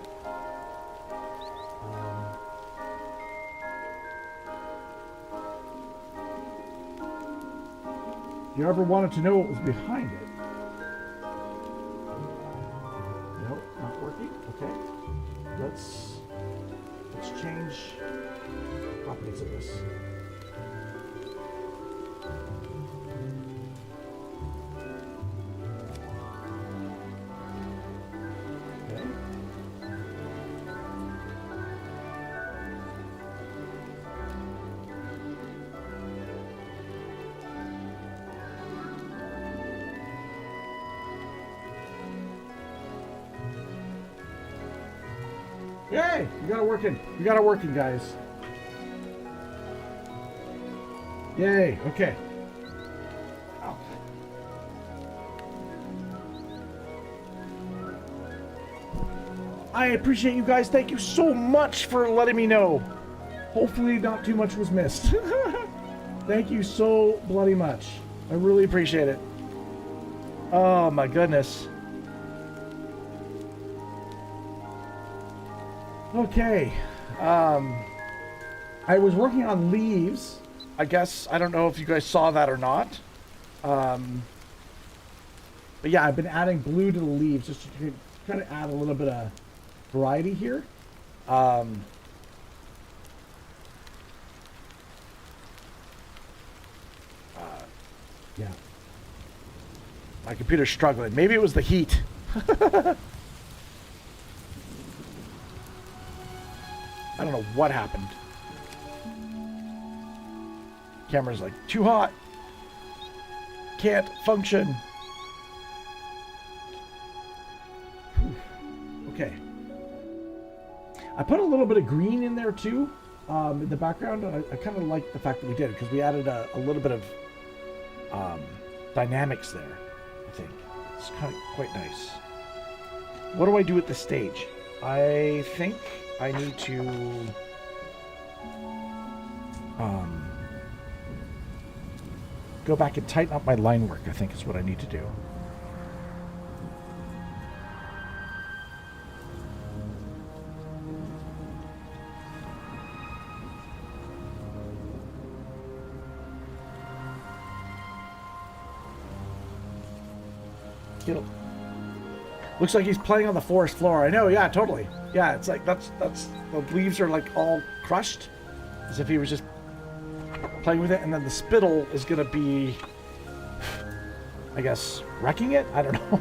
If you ever wanted to know what was behind it. Nope, not working. Okay. Let's change properties of this. Yay! You got it working. You got it working, guys. Yay! Okay. Ow. I appreciate you guys. Thank you so much for letting me know. Hopefully not too much was missed. Thank you so bloody much. I really appreciate it. Oh my goodness. Okay, I was working on leaves. I guess, I don't know if you guys saw that or not. But yeah, I've been adding blue to the leaves just to kind of add a little bit of variety here. Yeah. My computer's struggling. Maybe it was the heat. I don't know what happened. Camera's like, too hot. can't function. Okay. I put a little bit of green in there too, in the background. I kind of like the fact that we did it because we added a little bit of dynamics there, I think. It's kind of quite nice. What do I do at this stage? I think I need to go back and tighten up my line work, I think is what I need to do. Looks like he's playing on the forest floor. I know, yeah, totally. Yeah, it's like that's the leaves are like all crushed, as if he was just playing with it, and then the spittle is gonna be, I guess, wrecking it. I don't know.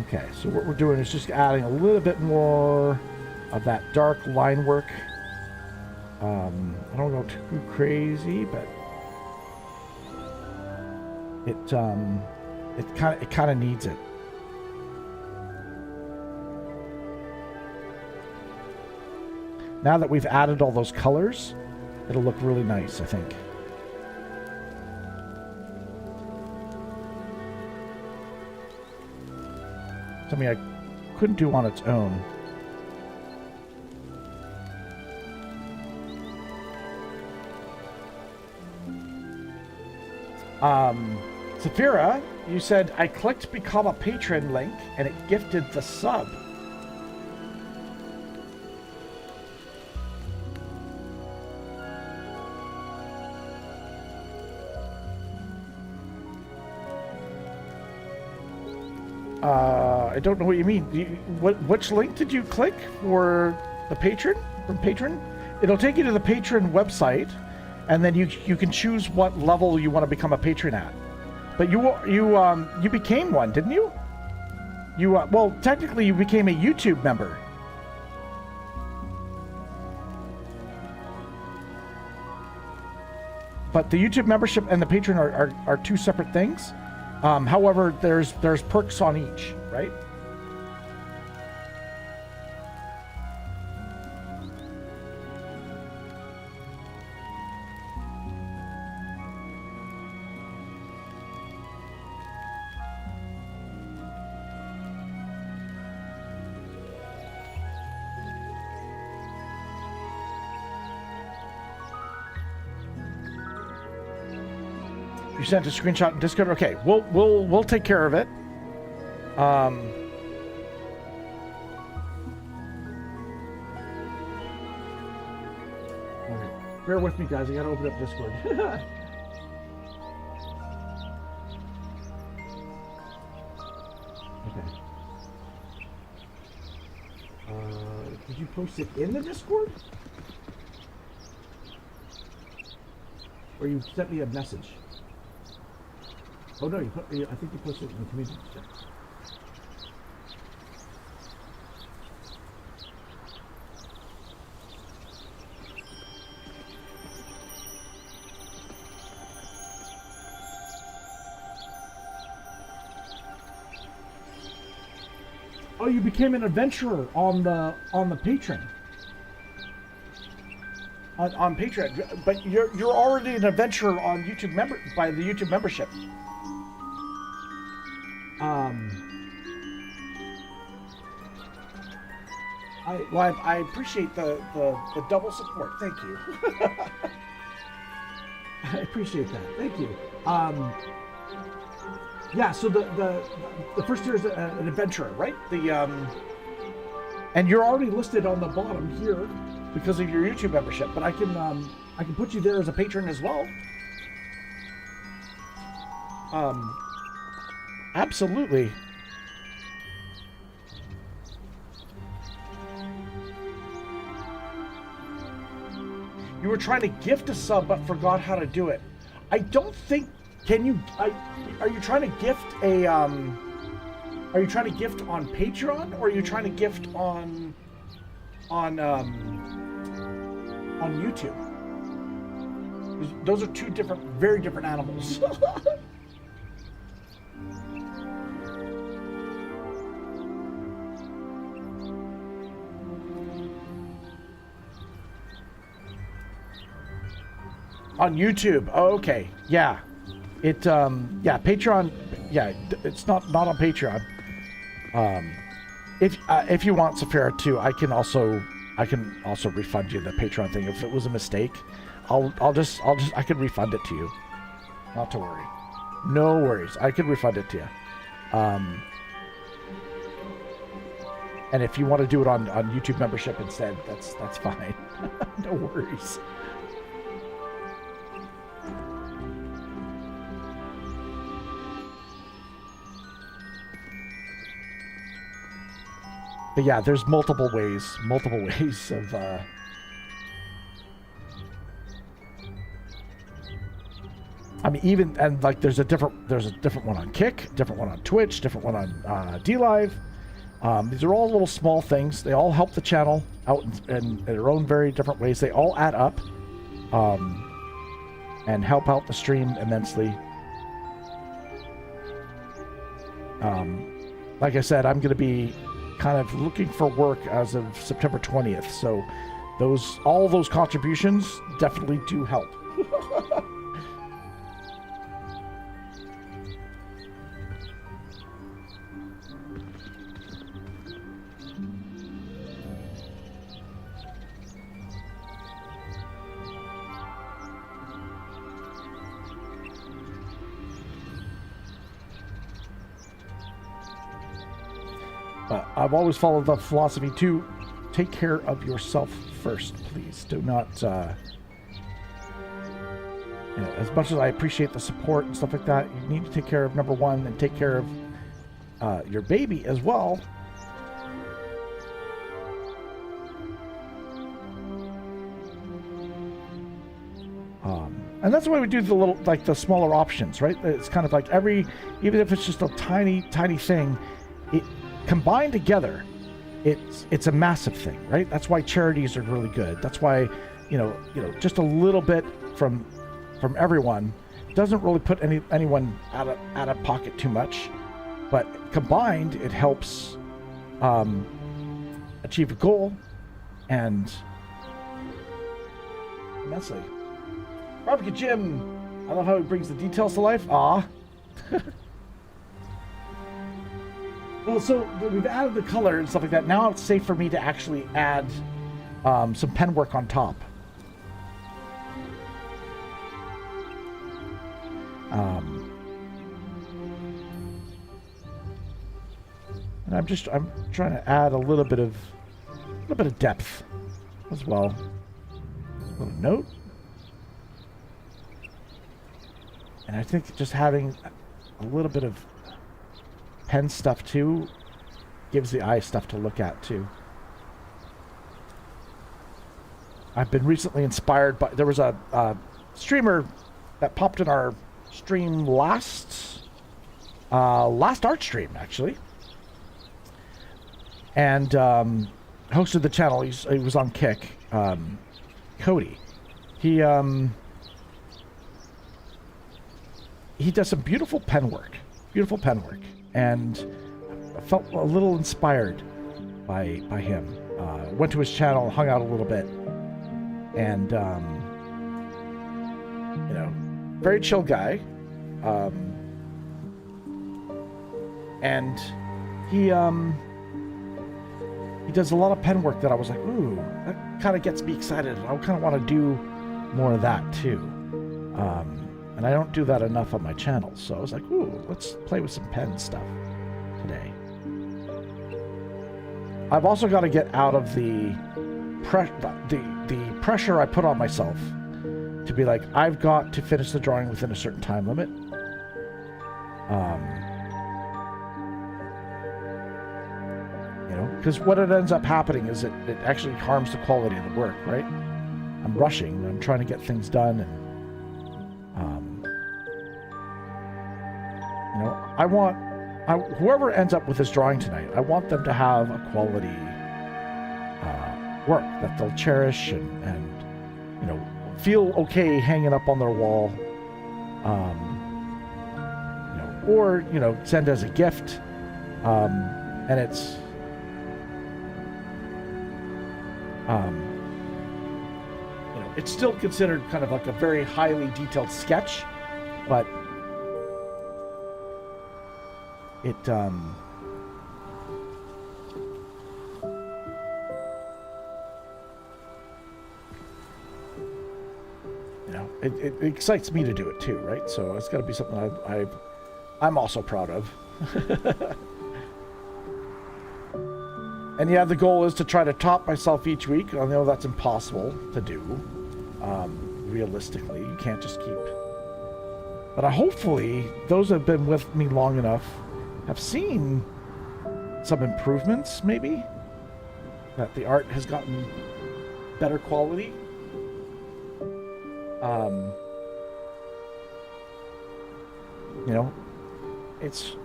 Okay, so what we're doing is just adding a little bit more of that dark line work. I don't go too crazy, but it kind of needs it. Now that we've added all those colors, it'll look really nice, I think. Something I couldn't do on its own. Saphira, you said, I clicked become a patron link and it gifted the sub. I don't know what you mean. Which link did you click for the patron? From patron? It'll take you to the patron website, and then you can choose what level you want to become a patron at. But you became one, didn't you? Well, technically you became a YouTube member. But the YouTube membership and the patron are two separate things. However, there's perks on each, right? You sent a screenshot in Discord. Okay, we'll take care of it. Okay. Bear with me, guys. I gotta open up Discord. Okay. Did you post it in the Discord? Or you sent me a message? Oh no, I think you posted it in the community chat. Oh, you became an adventurer on the Patreon. On Patreon, but you're already an adventurer on YouTube by the YouTube membership. I appreciate the double support. Thank you. I appreciate that. Thank you. Yeah. So the first tier is an adventurer, right? And you're already listed on the bottom here because of your YouTube membership. But I can put you there as a patron as well. Absolutely. You were trying to gift a sub but forgot how to do it. I don't think Can you? Are you trying to gift a? Are you trying to gift on Patreon, or are you trying to gift on YouTube? Those are two different, very different animals. On YouTube. Oh, okay. Yeah. It yeah, Patreon, yeah, it's not on Patreon. If you want Saphira too, I can also refund you the Patreon thing if it was a mistake. I can refund it to you. Not to worry. No worries. I can refund it to you. And if you want to do it on YouTube membership instead, that's fine. No worries. But yeah, there's multiple ways of I mean, even, and like there's a different one on Kick, different one on Twitch, different one on DLive. These are all little small things. They all help the channel out in their own very different ways. They all add up and help out the stream immensely. Like I said, I'm going to be kind of looking for work as of September 20th. So all those contributions definitely do help. I've always followed the philosophy to take care of yourself first, please. Do not, as much as I appreciate the support and stuff like that, you need to take care of number one and take care of your baby as well. And that's why we do the little, like the smaller options, right? It's kind of like even if it's just a tiny, tiny thing, it combined together, it's a massive thing, right? That's why charities are really good. That's why, just a little bit from everyone doesn't really put anyone out of pocket too much, but combined it helps achieve a goal and immensely. Barbecue Jim, I love how he brings the details to life. Aw. Well, so we've added the color and stuff like that. Now it's safe for me to actually add some pen work on top. And I'm trying to add a little bit of depth as well. A little note. And I think just having a little bit of pen stuff too gives the eye stuff to look at too. I've been recently inspired by, there was a streamer that popped in our stream last art stream actually, and hosted the channel. He was on Kick. Cody, he does some beautiful pen work, and I felt a little inspired by him. Went to his channel, hung out a little bit, and very chill guy. And he does a lot of pen work that I was like, ooh, that kind of gets me excited. I kind of want to do more of that too. And I don't do that enough on my channel, so I was like, ooh, let's play with some pen stuff today. I've also got to get out of the pressure I put on myself to be like, I've got to finish the drawing within a certain time limit. Because what it ends up happening is it actually harms the quality of the work, right? I'm rushing, I'm trying to get things done, You know, whoever ends up with this drawing tonight, I want them to have a quality work that they'll cherish and you know, feel okay hanging up on their wall, you know, or you know, send as a gift, and it's you know, it's still considered kind of like a very highly detailed sketch, but it you know, it excites me to do it too, right? So it's got to be something I'm also proud of. And yeah, the goal is to try to top myself each week. I know that's impossible to do. Realistically, you can't just keep. But hopefully, those who have been with me long enough have seen some improvements, maybe? That the art has gotten better quality. You know, it's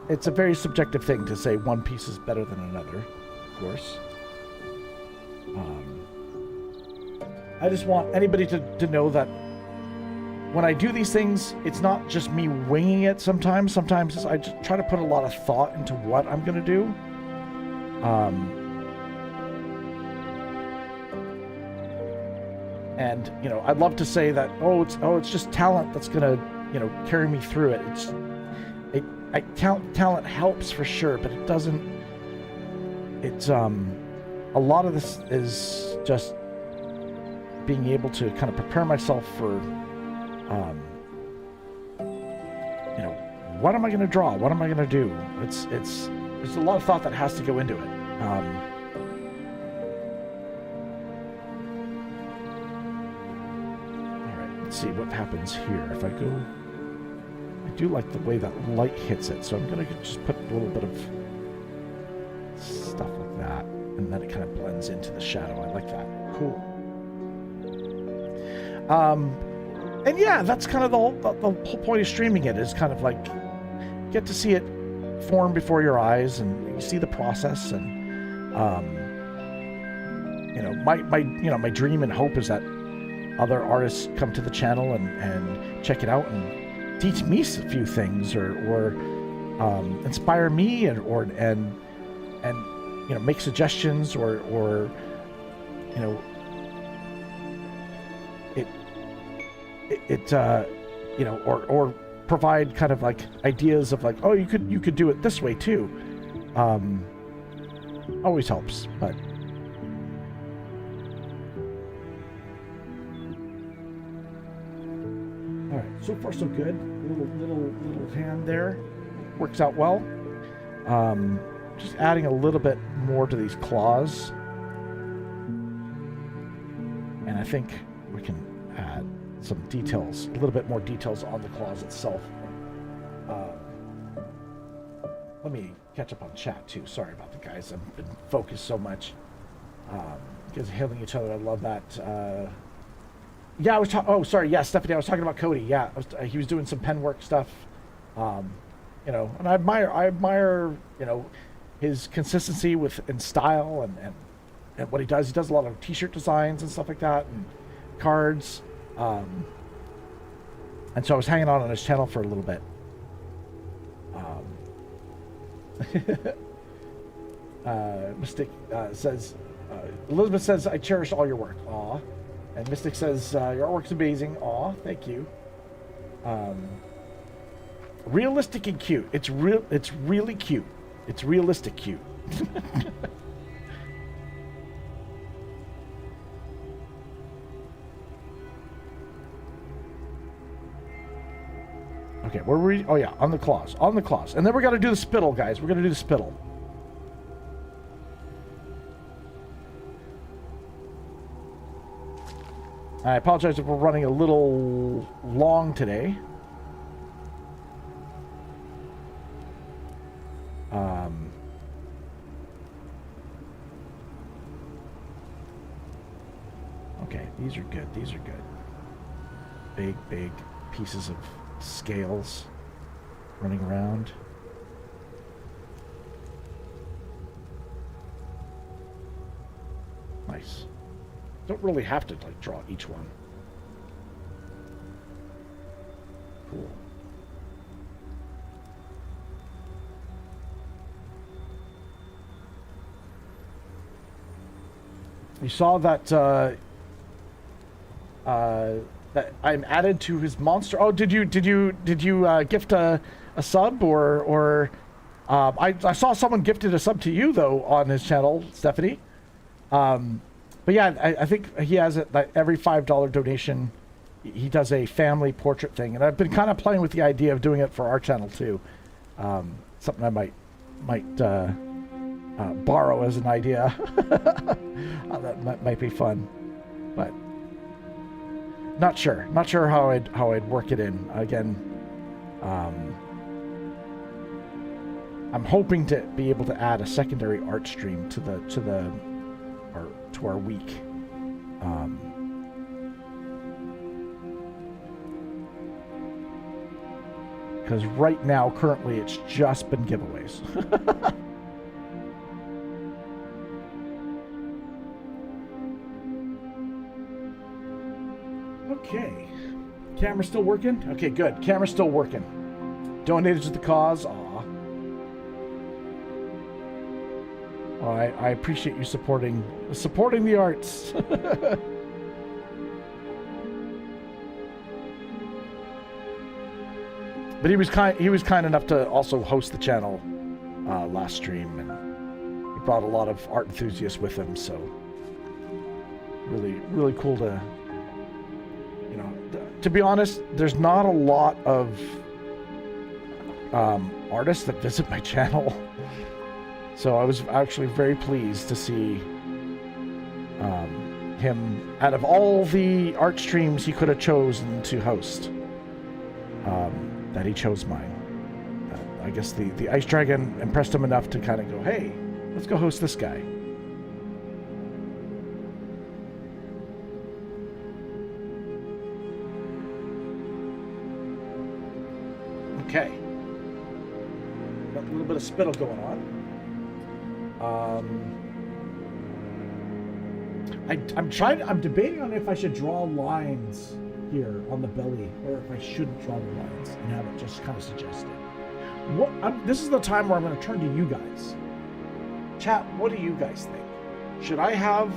a very subjective thing to say one piece is better than another, of course. I just want anybody to know that when I do these things, it's not just me winging it sometimes. Sometimes I just try to put a lot of thought into what I'm going to do. And, you know, I'd love to say that, it's just talent that's going to, you know, carry me through it. Talent helps for sure, but it doesn't. It's a lot of this is just being able to kind of prepare myself for, you know, what am I going to draw? What am I going to do? There's a lot of thought that has to go into it. All right, let's see what happens here if I go. I do like the way that light hits it, so I'm going to just put a little bit of stuff like that, and then it kind of blends into the shadow. I like that. Cool. And yeah, that's kind of the whole point of streaming it, is kind of like get to see it form before your eyes, and you see the process. And you know, my dream and hope is that other artists come to the channel and check it out and teach me a few things, or inspire me, and you know, make suggestions, or you know, it you know, or provide kind of like ideas of like, oh, you could do it this way too. Always helps. But all right, so far so good. Little hand there works out well. Just adding a little bit more to these claws, and I think we can add some details, a little bit more details on the claws itself. Let me catch up on chat too. Sorry about the guys. I've been focused so much. Because hailing each other, I love that. Yeah, I was talking. Oh, sorry. Yeah, Stephanie, I was talking about Cody. Yeah, he was doing some pen work stuff. You know, and I admire, you know, his consistency in style and what he does. He does a lot of T-shirt designs and stuff like that, and cards. And so I was hanging on his channel for a little bit. Mystic says, Elizabeth says, I cherish all your work. Aw. And Mystic says, your artwork's amazing. Aw, thank you. Realistic and cute. It's really cute. It's realistic cute. Okay, where were we? Oh yeah, on the claws. On the claws. And then we're gonna do the spittle, guys. We're gonna do the spittle. I apologize if we're running a little long today. Okay, these are good. These are good. Big pieces of scales. running around. Nice. Don't really have to like draw each one. Cool. You saw that that I'm added to his monster. Oh, did you gift a sub or I saw someone gifted a sub to you though on his channel, Stephanie. But yeah, I think he has it like every $5 donation. He does a family portrait thing, and I've been kind of playing with the idea of doing it for our channel too. Something I might borrow as an idea. That might be fun, but not sure how I'd work it in. Again, I'm hoping to be able to add a secondary art stream to our week. Because right now, currently, it's just been giveaways. Okay. Camera still working? Okay, good. Camera's still working. Donated to the cause. Aw. Oh, I appreciate you supporting the arts. But he was kind enough to also host the channel last stream, and he brought a lot of art enthusiasts with him. So really cool to, you know, to be honest, there's not a lot of artists that visit my channel. So I was actually very pleased to see him, out of all the art streams he could have chosen to host, that he chose mine. I guess the Ice Dragon impressed him enough to kind of go, hey, let's go host this guy. Okay. Got a little bit of spittle going on. I'm debating on if I should draw lines here on the belly, or if I shouldn't draw the lines and have it just kind of suggested. This is the time where I'm going to turn to you guys. Chat, what do you guys think? Should I have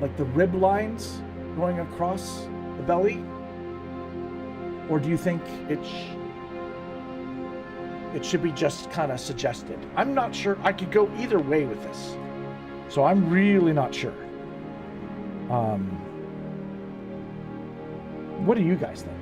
like the rib lines going across the belly, or do you think it should be just kind of suggested? I'm not sure. I could go either way with this, so I'm really not sure. What do you guys think?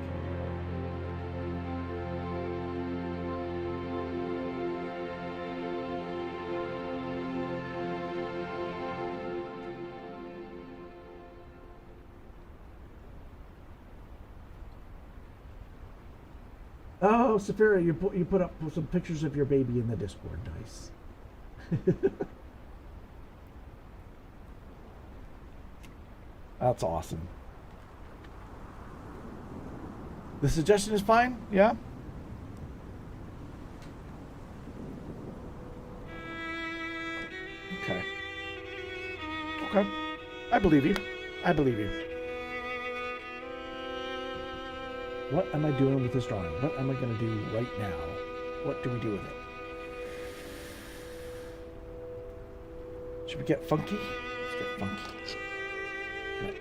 Oh, Saphira, you put up some pictures of your baby in the Discord. Nice. That's awesome. The suggestion is fine? Yeah? Okay. Okay. I believe you. I believe you. What am I doing with this drawing? What am I going to do right now? What do we do with it? Should we get funky? Let's get funky.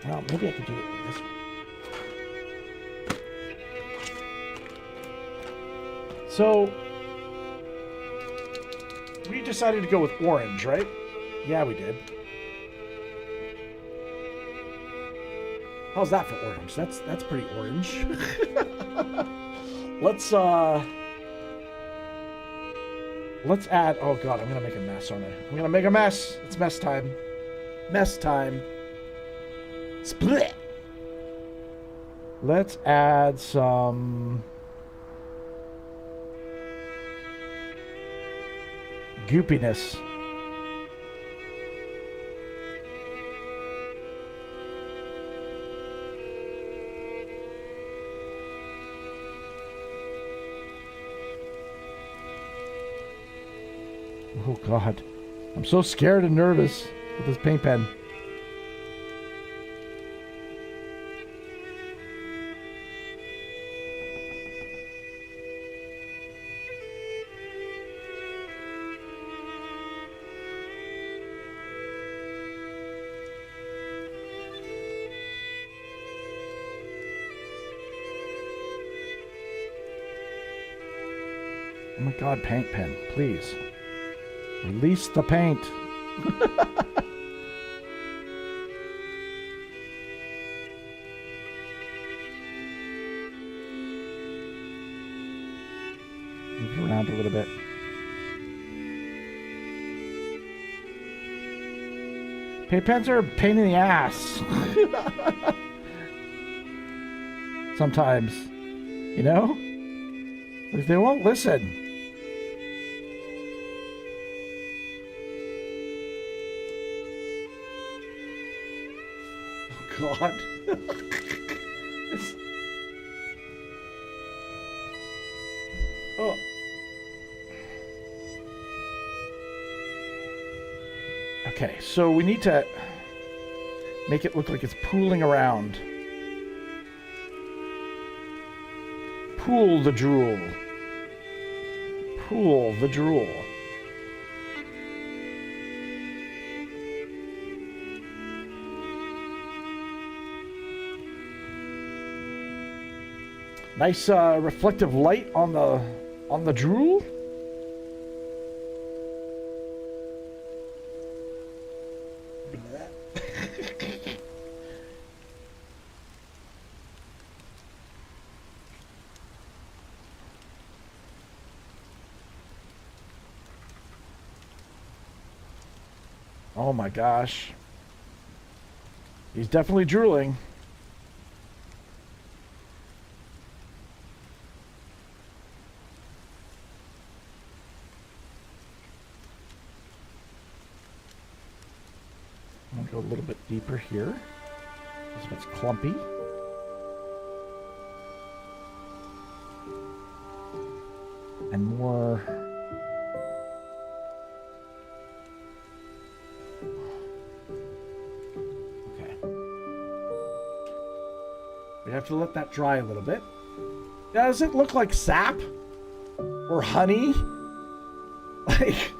Well, maybe I could do it with this one. So, we decided to go with orange, right? Yeah, we did. How's that for orange? That's pretty orange. Let's add, oh god, I'm gonna make a mess, aren't I? I'm gonna make a mess. It's mess time. Mess time. Split. Let's add some goopiness. Oh God, I'm so scared and nervous with this paint pen. Oh my God, paint pen, please. Release the paint. Move it around a little bit. Paint pens are a pain in the ass. Sometimes. You know? Like, they won't listen. God. Oh. Okay, so we need to make it look like it's pooling around. Pool the drool. Pool the drool. Nice reflective light on the drool. Oh my gosh. He's definitely drooling. I'm gonna go a little bit deeper here. This one's clumpy. And more. Okay. We have to let that dry a little bit. Does it look like sap? Or honey? Like,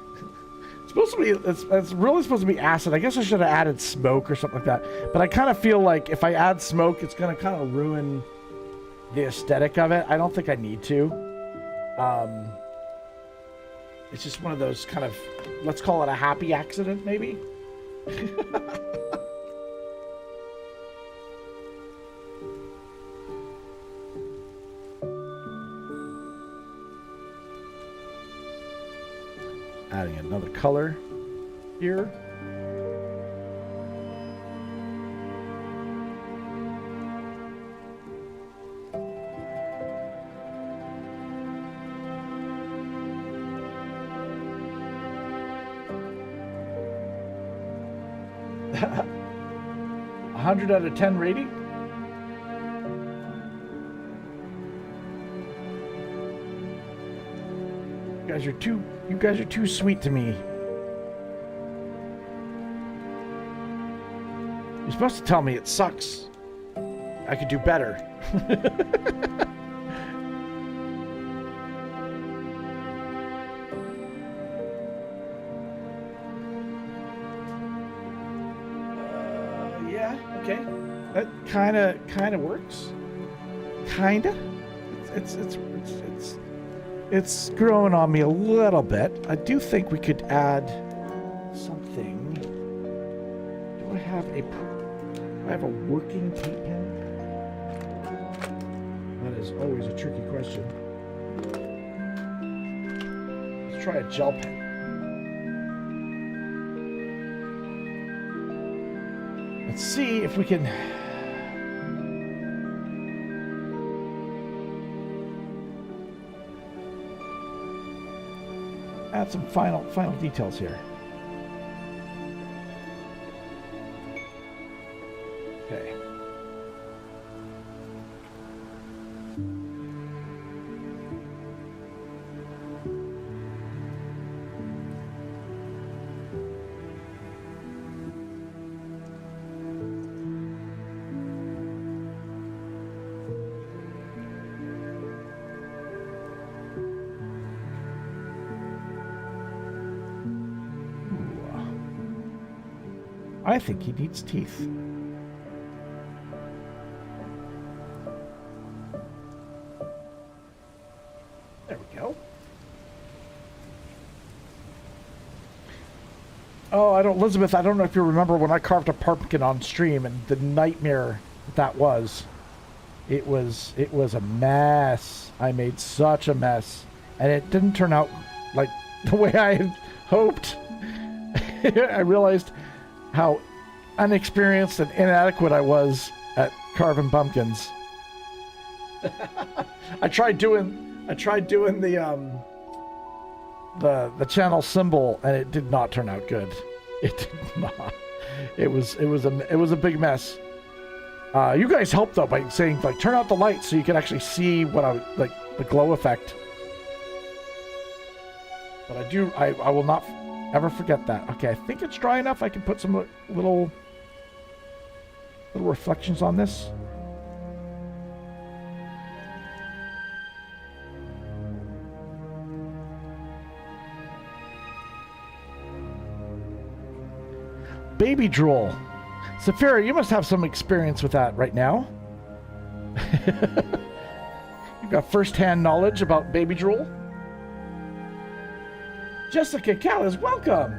it's supposed to be, it's really supposed to be acid. I guess I should have added smoke or something like that. But I kind of feel like if I add smoke, it's going to kind of ruin the aesthetic of it. I don't think I need to. It's just one of those kind of, let's call it a happy accident, maybe. Adding another color here. A 100 out of 10 rating. You guys are too sweet to me. You're supposed to tell me it sucks. I could do better. Yeah, okay. That kind of works. Kinda. It's growing on me a little bit. I do think we could add something. Do I have a working paint pen? That is always a tricky question. Let's try a gel pen. Let's see if we can add some final details here. Okay. I think he needs teeth. There we go. Oh, Elizabeth, I don't know if you remember when I carved a pumpkin on stream and the nightmare that was. It was a mess. I made such a mess. And it didn't turn out like the way I had hoped. I realized how inexperienced and inadequate I was at carving pumpkins. I tried doing the channel symbol, and it did not turn out good. It did not. It was a big mess. You guys helped though by saying like turn out the lights so you can actually see what the glow effect. But I will not ever forget that. Okay, I think it's dry enough. I can put some little reflections on this. Baby drool. Saphira, you must have some experience with that right now. You've got first-hand knowledge about baby drool. Jessica Callis, welcome.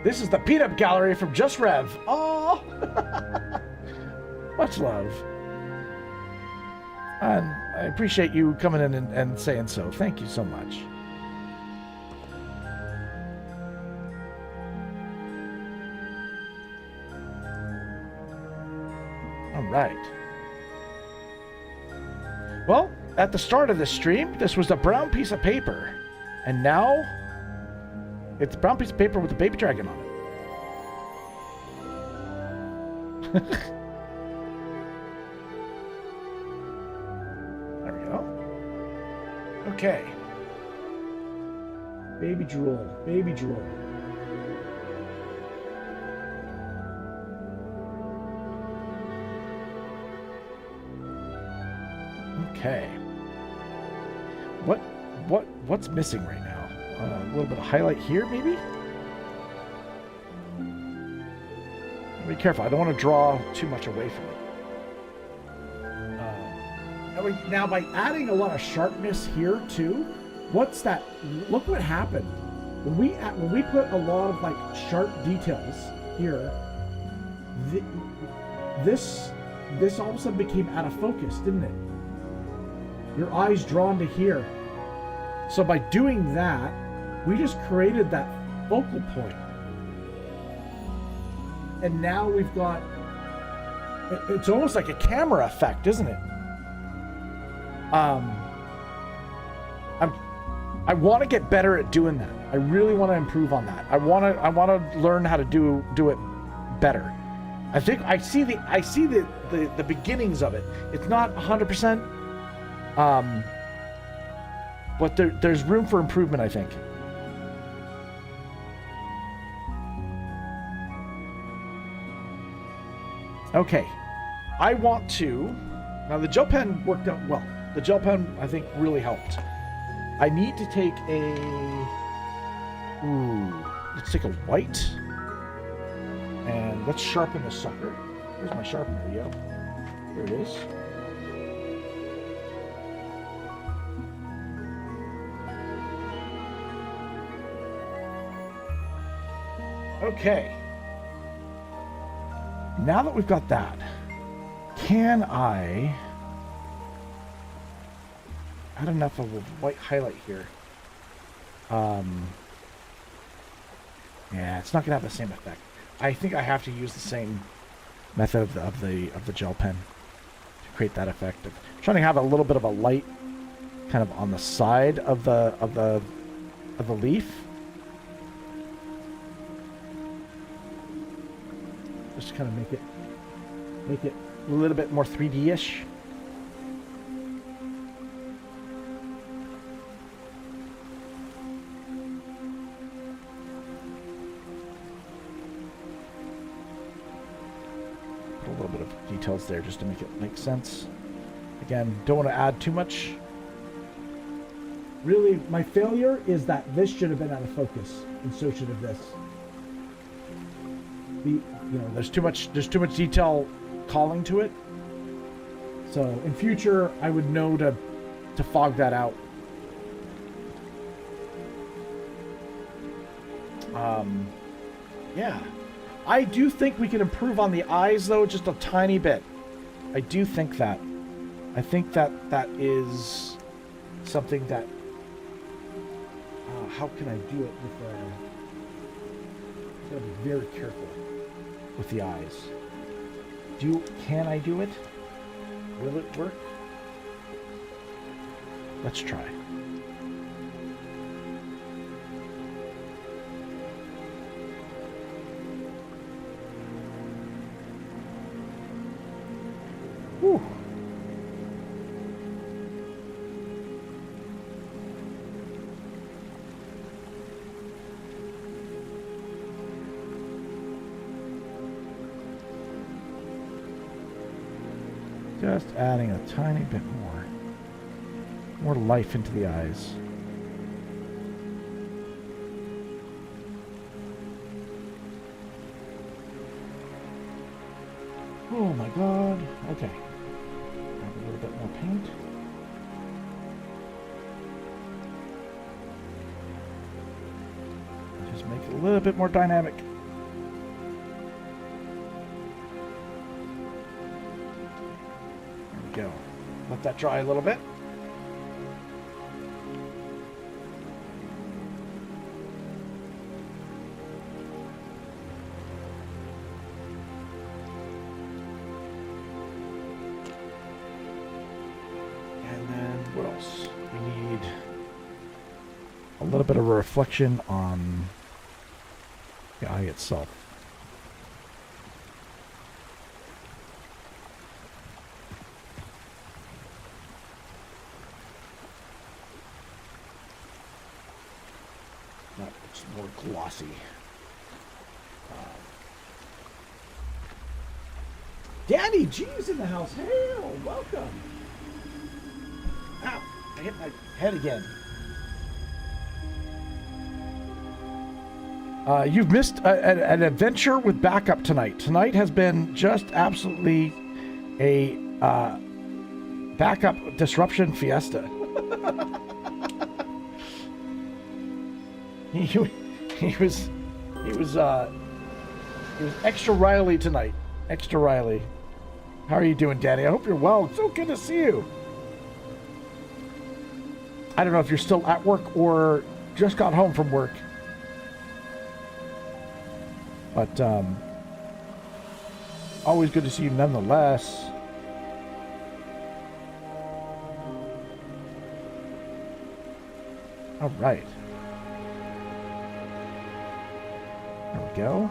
This is the Peanut Gallery from Just Rev. Oh, much love. And I appreciate you coming in and saying so. Thank you so much. All right. Well, at the start of this stream, this was a brown piece of paper. And now, it's a brown piece of paper with a baby dragon on it. There we go. Okay. Baby drool. Baby drool. Okay. What's missing right now? A little bit of highlight here, maybe? Be careful. I don't want to draw too much away from it. Now, by adding a lot of sharpness here too, what's that? Look what happened when we put a lot of like sharp details here. This all of a sudden became out of focus, didn't it? Your eyes drawn to here. So by doing that, we just created that focal point. And now we've got, it's almost like a camera effect, isn't it? I want to get better at doing that. I really want to improve on that. I want to learn how to do it better. I think I see the beginnings of it. It's not 100%. But there's room for improvement, I think. Okay. I want to... Now, the gel pen worked out well. The gel pen, I think, really helped. I need to take a... Let's take a white. And let's sharpen the sucker. Where's my sharpener? Yo. Here it is. Okay. Now that we've got that, can I add enough of a white highlight here? Yeah, it's not gonna have the same effect. I think I have to use the same method of the gel pen to create that effect. I'm trying to have a little bit of a light kind of on the side of the leaf. Just kind of make it a little bit more 3D-ish. Put a little bit of details there just to make it make sense. Again, don't want to add too much. Really, my failure is that this should have been out of focus, and so should have this. there's too much detail calling to it. So in future, I would know to fog that out. Yeah, I do think we can improve on the eyes though, just a tiny bit. I do think that. I think that is something that. How can I do it with? Gotta be very careful with the eyes. Can I do it? Will it work? Let's try. Whew. Just adding a tiny bit more life into the eyes. Oh my god. Okay. Add a little bit more paint. Just make it a little bit more dynamic. There we go. Let that dry a little bit. A little bit of a reflection on the eye itself. That looks more glossy. Danny G's in the house. Hail, welcome. Ow, I hit my head again. You've missed an adventure with backup tonight. Tonight has been just absolutely a backup disruption fiesta. he was extra Riley tonight. Extra Riley. How are you doing, Danny? I hope you're well. It's so good to see you. I don't know if you're still at work or just got home from work. But always good to see you nonetheless. All right. There we go.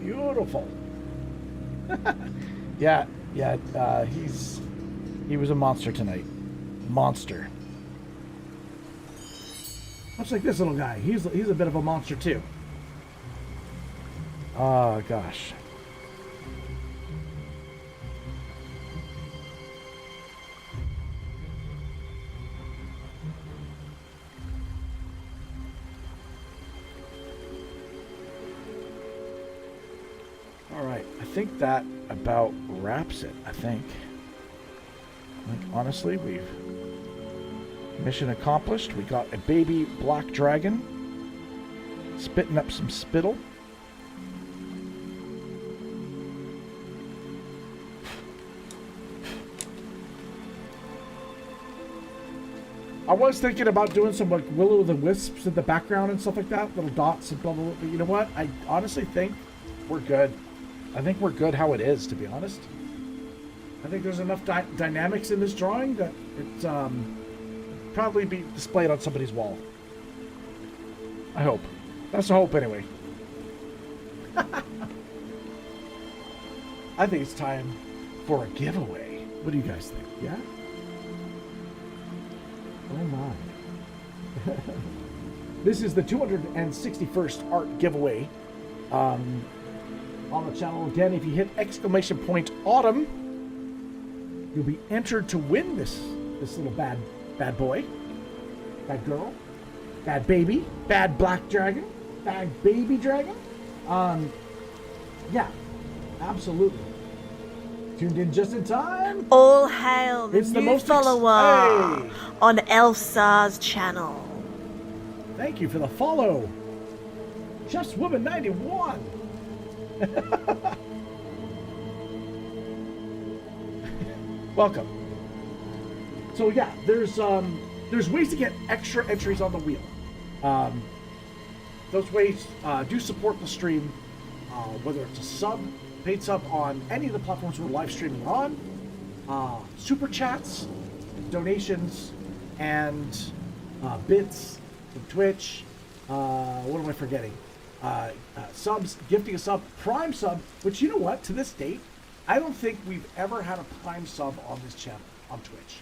Beautiful. Yeah. Yeah, he was a monster tonight. Monster. Much like this little guy. He's a bit of a monster too. Oh gosh. All right, I think that about wraps it. I think honestly, we've mission accomplished. We got a baby black dragon spitting up some spittle. I was thinking about doing some like will-o'-the-wisps in the background and stuff like that, little dots and blah blah blah. But you know what? I honestly think we're good. I think we're good how it is, to be honest. I think there's enough dynamics in this drawing that it's probably be displayed on somebody's wall. I hope. That's the hope, anyway. I think it's time for a giveaway. What do you guys think? Yeah? Oh my. This is the 261st art giveaway. On the channel. Again, if you hit !autumn, you'll be entered to win this little bad boy, bad girl, bad baby, bad black dragon, bad baby dragon. Yeah, absolutely. Tuned in just in time. All hail the It's the new most follower hey! on ELFSAR's channel. Thank you for the follow. Just Woman 91. Welcome. So yeah, there's ways to get extra entries on the wheel. Those ways do support the stream, whether it's a sub, paid sub on any of the platforms we're live streaming on, super chats, donations, and bits from Twitch. What am I forgetting? Subs, gifting a sub, prime sub, which, you know what, to this date, I don't think we've ever had a prime sub on this channel on Twitch.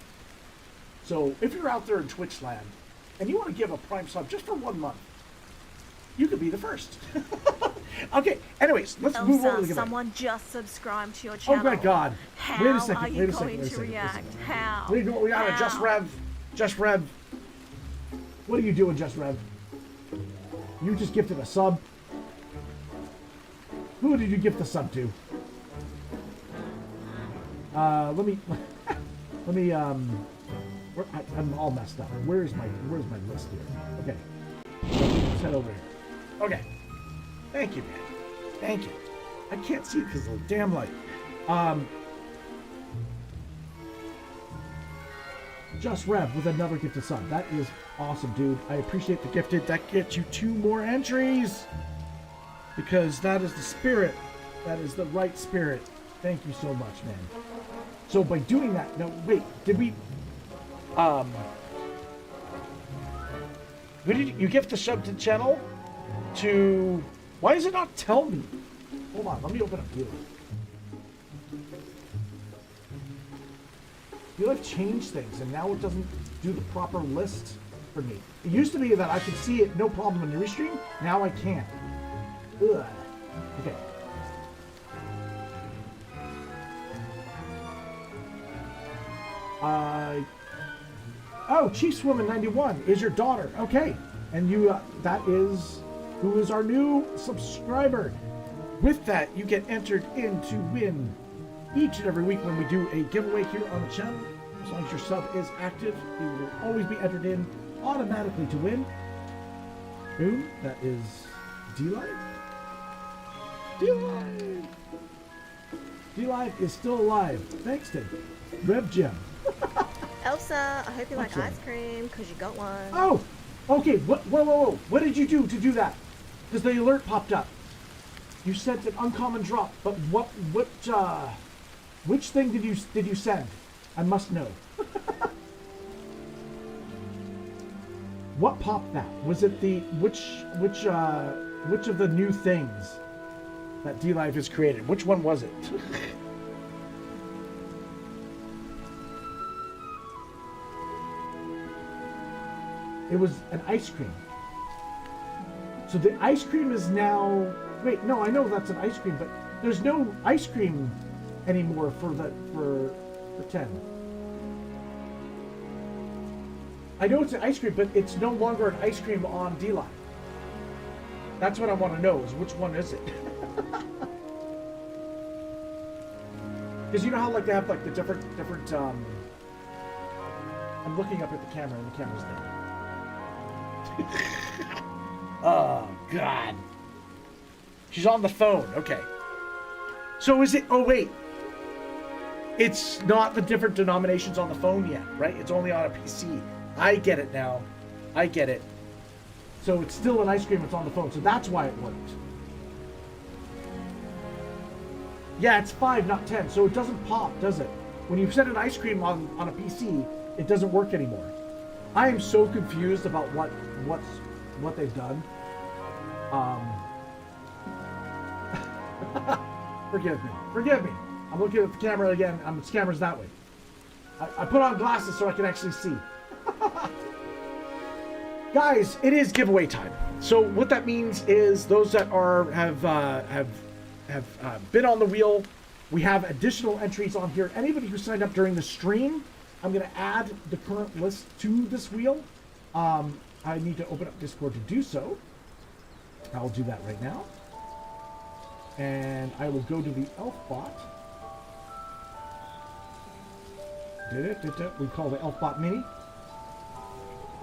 So if you're out there in Twitch land and you want to give a prime sub just for 1 month, you could be the first. Okay, anyways, let's move over to the giveaway. Someone just subscribed to your channel. Oh my god. How wait a second, are you going to react? How? We got a Just Rev. Just Rev. What are you doing, Just Rev? You just gifted a sub. Who did you gift the sub to? Let me I'm all messed up. Where's my list here? Okay. Let's head over here. Okay. Thank you, man. Thank you. I can't see it because of the damn light. Just Rev with another gifted sub. That is awesome, dude. I appreciate the gifted. That gets you 2 more entries. Because that is the spirit. That is the right spirit. Thank you so much, man. So by doing that, now wait, did we who did you gift the sub to the channel? To why does it not tell me? Hold on, let me open up View. View Life changed things and now it doesn't do the proper list for me. It used to be that I could see it no problem in the restream, now I can't. Ugh. Okay. Oh, Chiefswoman 91 is your daughter. Okay. And you, that is, who is our new subscriber. With that, you get entered in to win each and every week when we do a giveaway here on the channel. As long as your sub is active, you will always be entered in automatically to win. Boom. That is D-Live. D-Live. D-Live is still alive. Thanks, Tim. Rev Gem. ELFSAR, I hope you like ice cream because you got one. Oh, okay. Whoa. What did you do to do that? Because the alert popped up. You sent an uncommon drop, but which thing did you send? I must know. What popped that? Was it the which of the new things that D-Live has created? Which one was it? It was an ice cream. So the ice cream is now... Wait, no, I know that's an ice cream, but there's no ice cream anymore for 10. I know it's an ice cream, but it's no longer an ice cream on D-Live. That's what I want to know, is which one is it? Because you know how like they have like the different I'm looking up at the camera and the camera's there. Oh, God. She's on the phone. Okay. So is it... Oh, wait. It's not the different denominations on the phone yet, right? It's only on a PC. I get it now. I get it. So it's still an ice cream that's on the phone. So that's why it worked. Yeah, it's 5, not 10. So it doesn't pop, does it? When you set an ice cream on a PC, it doesn't work anymore. I am so confused about what they've done. Forgive me. I'm looking at the camera again. The camera's that way. I put on glasses so I can actually see. Guys, it is giveaway time. So what that means is those that have been on the wheel We have additional entries on here. Anybody who signed up during the stream, I'm going to add the current list to this wheel. I need to open up Discord to do so. I'll do that right now. And I will go to the elf bot. We call the elf bot mini.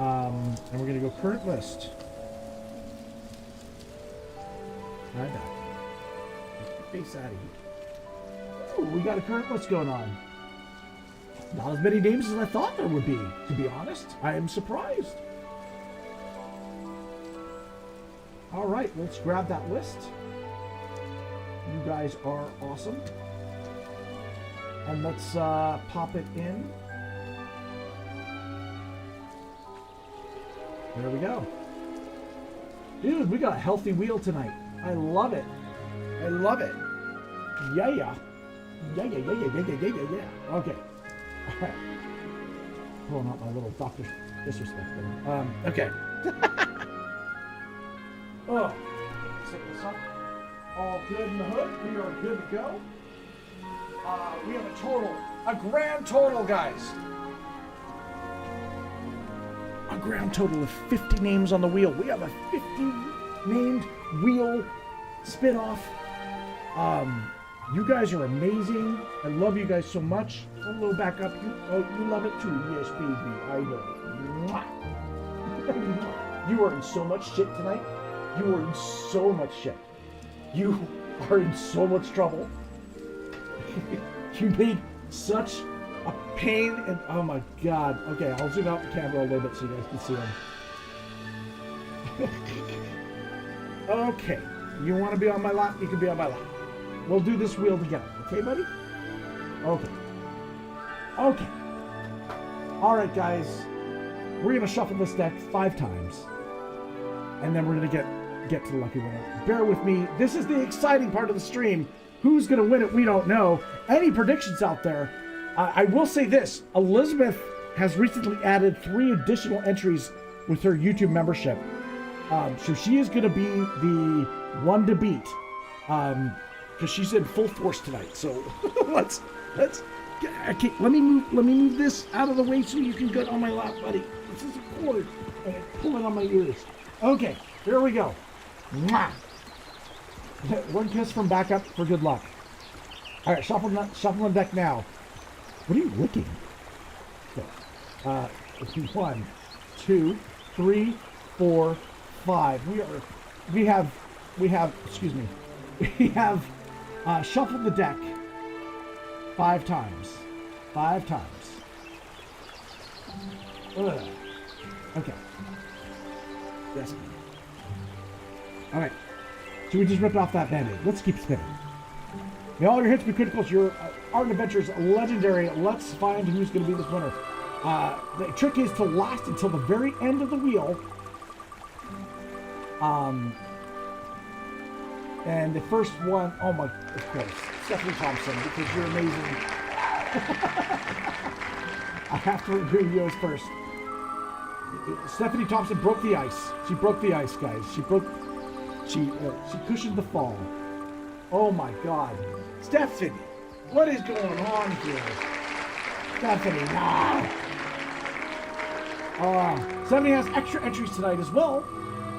And we're going to go current list. I know. Get your face out of here. Ooh, we got a current list going on. Not as many names as I thought there would be, to be honest. I am surprised. All right, let's grab that list. You guys are awesome. And let's pop it in. There we go. Dude, we got a healthy wheel tonight. I love it. I love it. Yeah, yeah. Yeah, yeah, yeah, yeah, yeah, yeah, yeah, yeah. Okay. All right. Pulling out my little doctor disrespect there. Okay. Oh. Set this up. All good in the hood. We are good to go. We have a grand total, guys. A grand total of 50 names on the wheel. We have a 50 named wheel spin-off. You guys are amazing. I love you guys so much. A little back up. You love it too. Yes, baby. I know. You are in so much shit tonight. You are in so much shit. You are in so much trouble. You made such a pain and oh my god. Okay, I'll zoom out the camera a little bit so you guys can see them. Okay, you want to be on my lap? You can be on my lap. We'll do this wheel together. Okay, buddy? Okay. Okay. All right, guys. We're going to shuffle this deck 5 times. And then we're going to get to the lucky winner. Bear with me. This is the exciting part of the stream. Who's going to win it? We don't know. Any predictions out there? I will say this. Elizabeth has recently added 3 additional entries with her YouTube membership. So she is going to be the one to beat. Because she's in full force tonight. So let's okay, let me move this out of the way so you can get on my lap, buddy. This is a cord. And I pull it on my ears. Okay, here we go. Mwah. One kiss from backup for good luck. All right, shuffle the deck now. What are you licking? Okay. 1, 2, 3, 4, 5. We have. Excuse me. We have shuffled the deck 5 times. 5 times. Ugh. Okay. Yes. All right. So we just ripped off that band-aid. Let's keep spinning. May all your hits be criticals. Your art and adventures legendary. Let's find who's going to be this winner. The trick is to last until the very end of the wheel. And the first one, oh my, of course, Stephanie Thompson, because you're amazing. I have to review yours first. Stephanie Thompson broke the ice. She broke the ice, guys. She cushioned the fall. Oh my God, Stephanie, what is going on here? Stephanie, nah. Stephanie has extra entries tonight as well.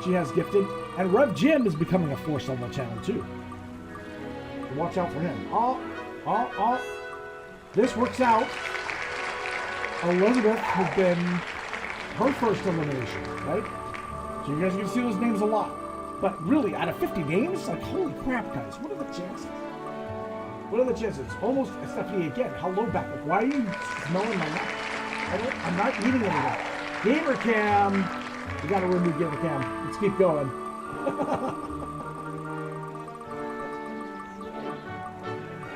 She has gifted, and Rev Jim is becoming a force on the channel too. So watch out for him. Oh. This works out. Elizabeth has been her first elimination, right? So you guys are going to see those names a lot. But really, out of 50 names, like, holy crap, guys, what are the chances? What are the chances? Almost Stephanie again. Hello, back. Like, why are you smelling my mouth? I'm not eating anything. Gamer cam. You got to remove gamer cam. Let's keep going.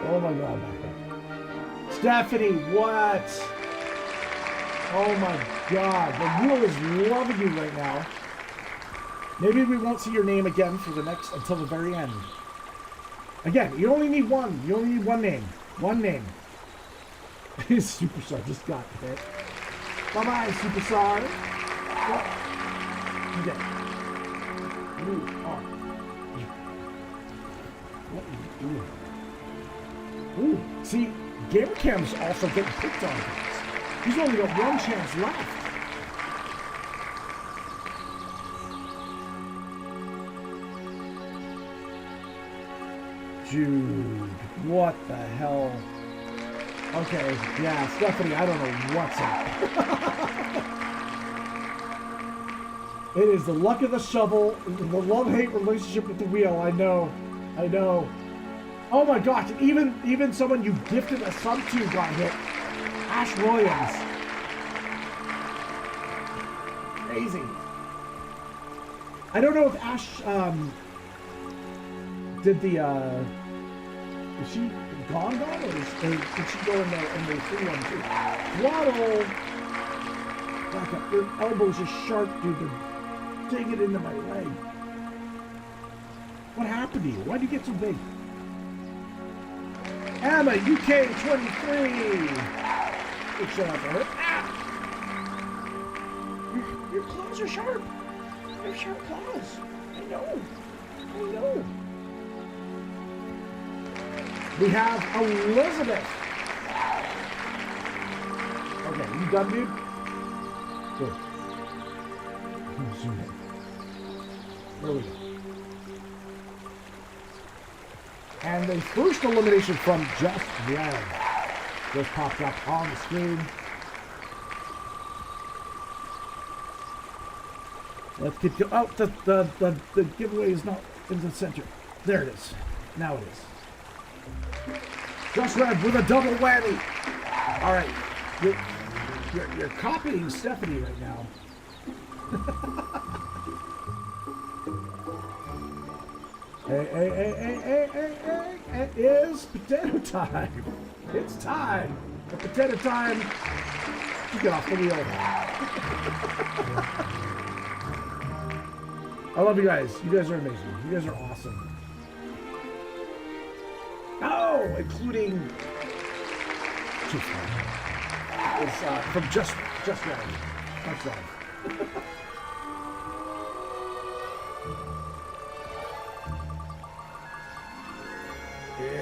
Oh my God, back up. Stephanie, what? Oh my God, the wheel is loving you right now. Maybe we won't see your name again for the next, until the very end. Again, you only need one. You only need one name. One name. Superstar just got hit. Bye-bye, Superstar. Okay. Move on. What are you doing? Ooh, see, Gamercam's also getting picked on, guys. He's only got one chance left. Dude, what the hell? Okay, yeah, Stephanie, I don't know what's up. It is the luck of the shovel, the love-hate relationship with the wheel. I know. Oh my gosh, even someone you gifted a sub to got hit. Ash Williams. Crazy. I don't know if Ash did the is she gone or did she go in the free one too? Throttle. Back up. Your elbows are sharp, dude. They're digging into my leg. What happened to you? Why'd you get so big? Emma, UK 23. Big shout out to her. Ah! Your claws are sharp. They're sharp claws. I know. We have Elizabeth. Okay, you done, dude? Good. Zoom in. There we go. And the first elimination from Just Red just popped up on the screen. Let's get go. Oh, the giveaway is not in the center. There it is. Now it is. Just Red with a double whammy. All right, you're copying Stephanie right now. Hey, it is potato time. It's time for potato time to get off the wheel. I love you guys. You guys are amazing. You guys are awesome. Oh, including it's from Just Red. Much love.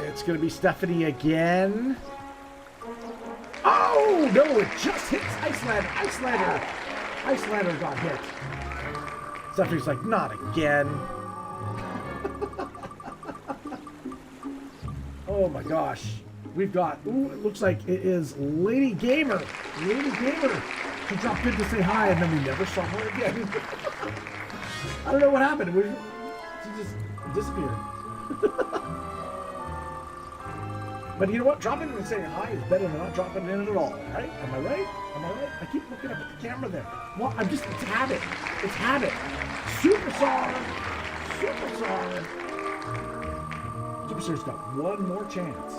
It's going to be Stephanie again. Oh, no, it just hits Icelander. Icelander got hit. Stephanie's like, not again. Oh my gosh. We've got, ooh, it looks like it is Lady Gamer. Lady Gamer. She dropped in to say hi and then we never saw her again. I don't know what happened. She just disappeared. But you know what? Dropping in and saying hi is better than not dropping in at all, right? Am I right? I keep looking up at the camera there. Well, it's habit. It's habit. Superstar. Superstar's got one more chance.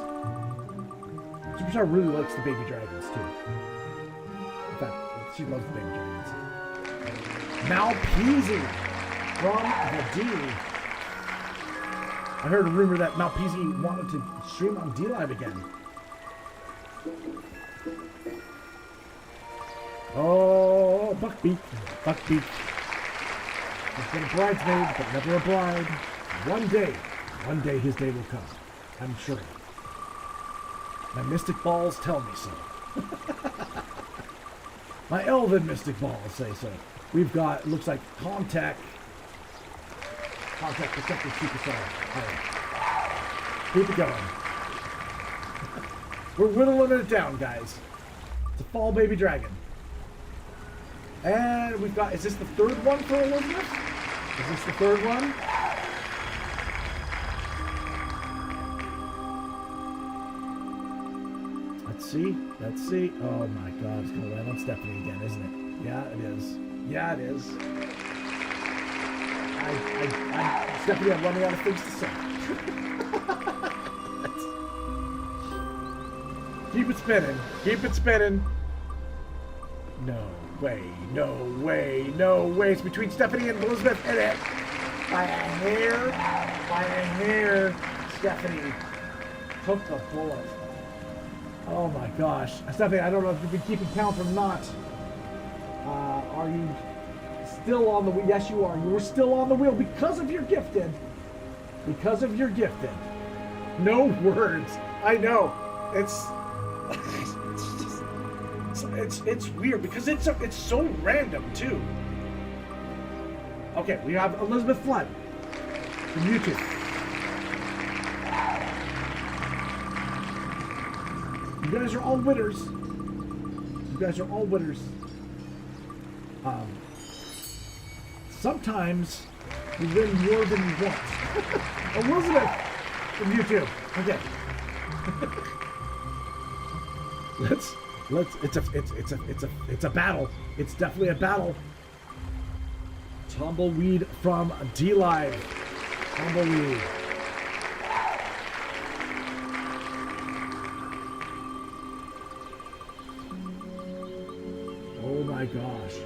Superstar really likes the baby dragons, too. In fact, she loves the baby dragons. Malpeasy from the D. I heard a rumor that Malpeasy wanted to stream on D-Live again. Oh, Buckbeak. He's been a bridesmaid, but never a bride. One day his day will come. I'm sure. My mystic balls tell me so. My elven mystic balls say so. We've got, it looks like Contact Protected Superstar. Right. Keep it going. We're whittling it down, guys. It's a fall baby dragon. And we've got, is this the third one for Elizabeth? Is this the third one? Let's see. Oh my god, it's gonna land on Stephanie again, isn't it? Yeah, it is. Stephanie, I'm running out of things to say. Keep it spinning. No way. It's between Stephanie and Elizabeth, and it by a hair, Stephanie took the bullet. Oh my gosh. Stephanie, I don't know if you've been keeping count or not. Are you still on the wheel? Yes, you are. You were still on the wheel because of your gifted. No words. I know. It's weird because it's so random too. Okay, we have Elizabeth Flood from YouTube. You guys are all winners. You guys are all winners. Sometimes you win more than you want. Elizabeth from YouTube. Okay. It's a battle. It's definitely a battle. Tumbleweed from D-Live. Tumbleweed. Oh my gosh.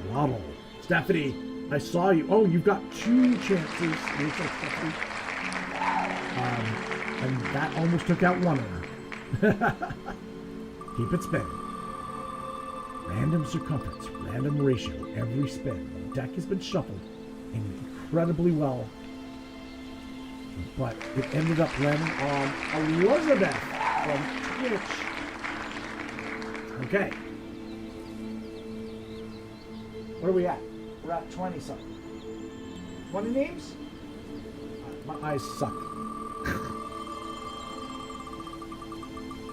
Throttle. Stephanie, I saw you. Oh, you've got 2 chances. Stephanie. And that almost took out one of them. Keep it spinning. Random circumference, random ratio, every spin. The deck has been shuffled incredibly well, but it ended up landing on Elizabeth from Twitch. Okay. What are we at? We're at 20 something. 20 names? My eyes suck.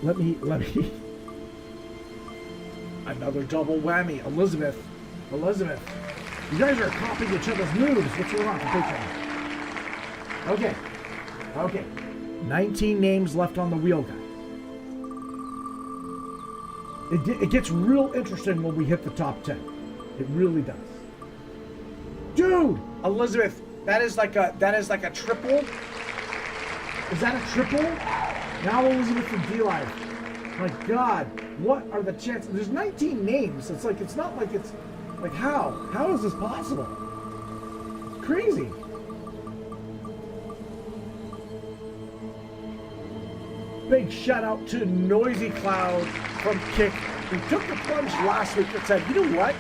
Let me. Another double whammy. Elizabeth. You guys are copying each other's moves. What's going on for Patreon? Okay. 19 names left on the wheel, guys. It gets real interesting when we hit the top 10. It really does. Dude! Elizabeth, that is like a triple? Is that a triple? Now Elizabeth from D-Live. My God, what are the chances? There's 19 names. It's not like it's like how? How is this possible? It's crazy. Big shout out to Noisy Cloud from Kick, who took the plunge last week and said, you know what?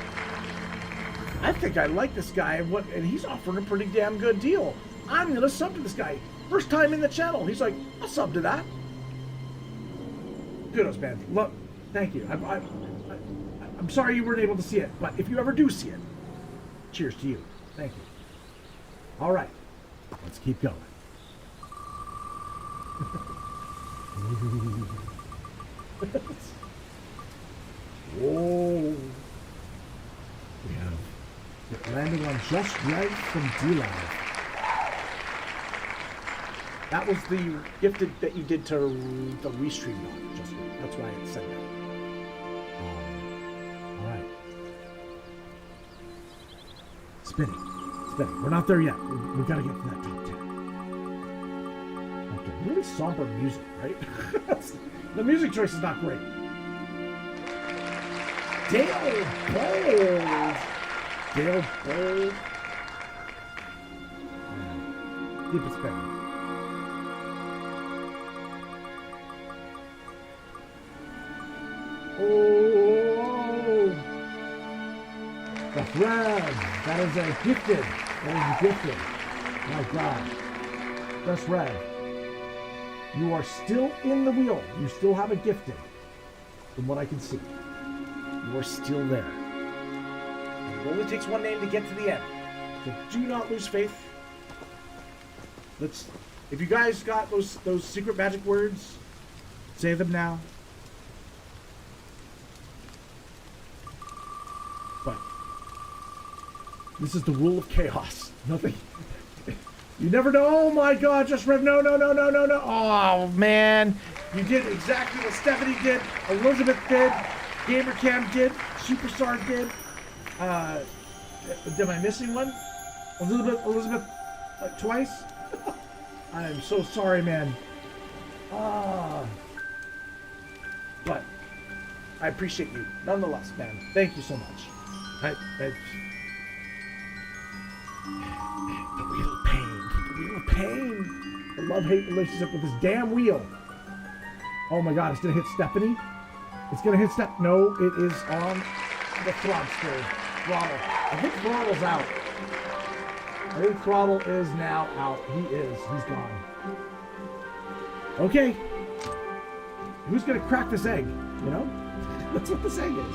I think I like this guy and he's offering a pretty damn good deal. I'm gonna sub to this guy. First time in the channel. He's like, I'll sub to that. Kudos, man. Look, thank you. I'm sorry you weren't able to see it, but if you ever do see it, cheers to you. Thank you. All right, let's keep going. Whoa. We have it landing on just right from D-Live. That was the gifted that you did to the restream on just right. That's why it said that. All right. Spinning. We're not there yet. We gotta get to that top 10. Okay, really somber music, right? The music choice is not great. Dale Bold. Keep it spinning. Oh, the red. That is a gifted. My God. That's red. You are still in the wheel. You still have a gifted. From what I can see. You are still there. And it only takes one name to get to the end. So do not lose faith. If you guys got those secret magic words, say them now. But this is the rule of chaos. Nothing. You never know. Oh my God! Just read. No. Oh man! You did exactly what Stephanie did. Elizabeth did. GamerCam did. Superstar did. Am I missing one? Elizabeth, like twice. I am so sorry, man. But I appreciate you nonetheless, man. Thank you so much. The wheel of pain. The love-hate relationship with this damn wheel. Oh my God, it's gonna hit Stephanie. No, it is on the throttle. I think Throttle's out. I think Throttle is now out. He's gone. Okay. Who's gonna crack this egg? You know? That's what this egg is.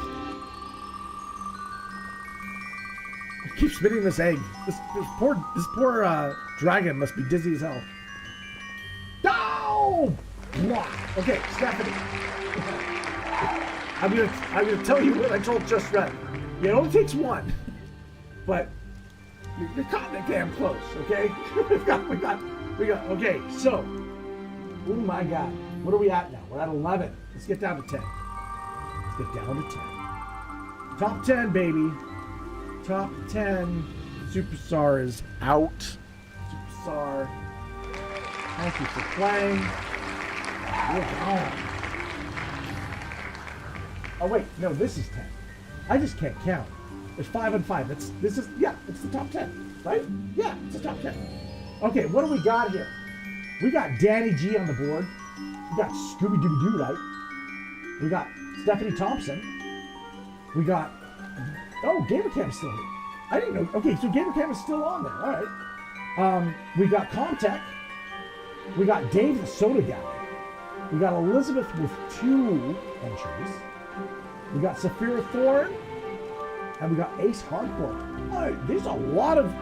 I keep spinning this egg. This poor dragon must be dizzy as hell. No! Okay, Stephanie. I'm gonna tell you what I told Just Red. It only takes one, but you're cutting it damn close. Okay, we got. Okay, so, oh my God, what are we at now? We're at 11. Let's get down to 10. Let's get down to 10. Top 10, baby. Top 10. Superstar is out. Superstar. Thank you for playing. You're gone. Oh wait, no, this is 10. I just can't count. There's 5 and 5. It's the top 10, right? Yeah, it's the top 10. Okay, what do we got here? We got Danny G on the board. We got Scooby-Doo right. We got Stephanie Thompson. We got GamerCam's still here. I didn't know. Okay, so GamerCam is still on there. All right. We got Comtech. We got Dave the Soda Guy. We got Elizabeth with 2 entries. We got Saphira Thorne. And we got Ace Hardcore. All right, there's a lot of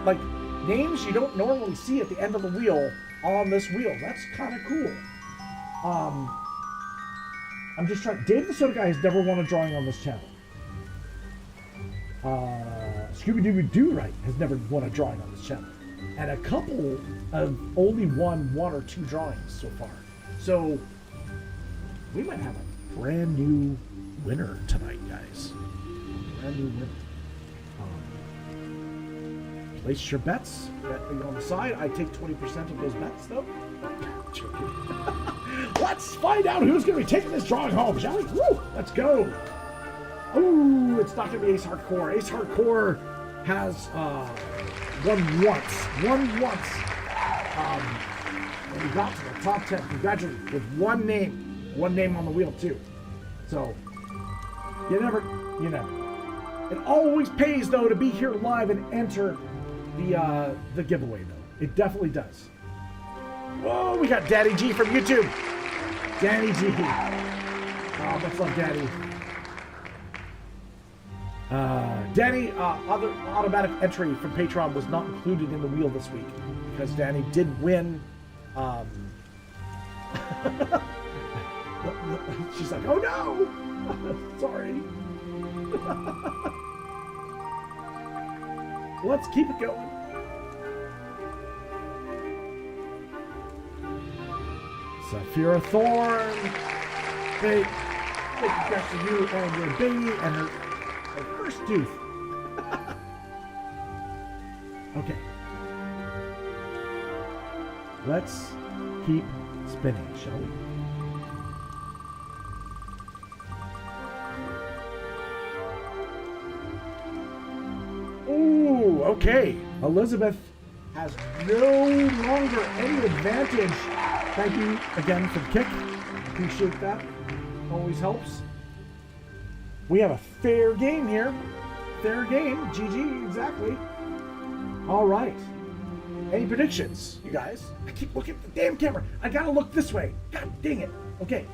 names you don't normally see at the end of the wheel on this wheel. That's kind of cool. I'm just trying. Dave the Soda Guy has never won a drawing on this channel. Scooby-Doo Right has never won a drawing on this channel. And a couple have only won 1 or 2 drawings so far. So we might have a brand new winner tonight, guys. Brand new winner. Place your bets on the side. I take 20% of those bets, though. Let's find out who's going to be taking this drawing home, shall we? Woo! Let's go. Ooh, it's not going to be Ace Hardcore. Ace Hardcore has won once. And he got to the top 10. Congratulations. With one name on the wheel, too. So, you never. It always pays, though, to be here live and enter the giveaway, though. It definitely does. Whoa, we got Daddy G from YouTube. Daddy G. Oh, much love, Daddy. Danny, other automatic entry from Patreon was not included in the wheel this week because Danny did win. She's like, oh no! Sorry. Let's keep it going. Saphira Thorne. Big congrats to you and your baby and her first tooth. Okay. Let's keep spinning, shall we? Ooh, okay. Elizabeth has no longer any advantage. Thank you again for the kick. Appreciate that. Always helps. We have a fair game here. Fair game. GG, exactly. All right. Any predictions, you guys? I keep looking at the damn camera. I gotta look this way. God dang it. Okay.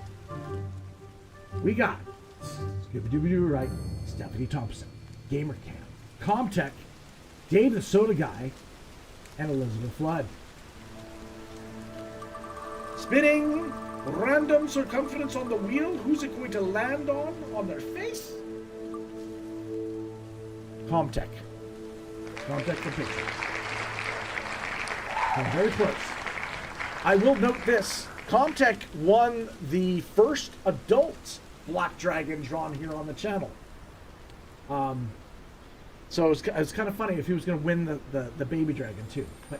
We got Scooby-Doo Right, Stephanie Thompson, GamerCam, Comtech, Dave the Soda Guy, and Elizabeth Flood. Spinning random circumference on the wheel. Who's it going to land on their face? Comtech. Comtech for picture. I'm very close. I will note this. Comtech won the first adult Black Dragon drawn here on the channel. So it's kind of funny if he was going to win the baby dragon too, but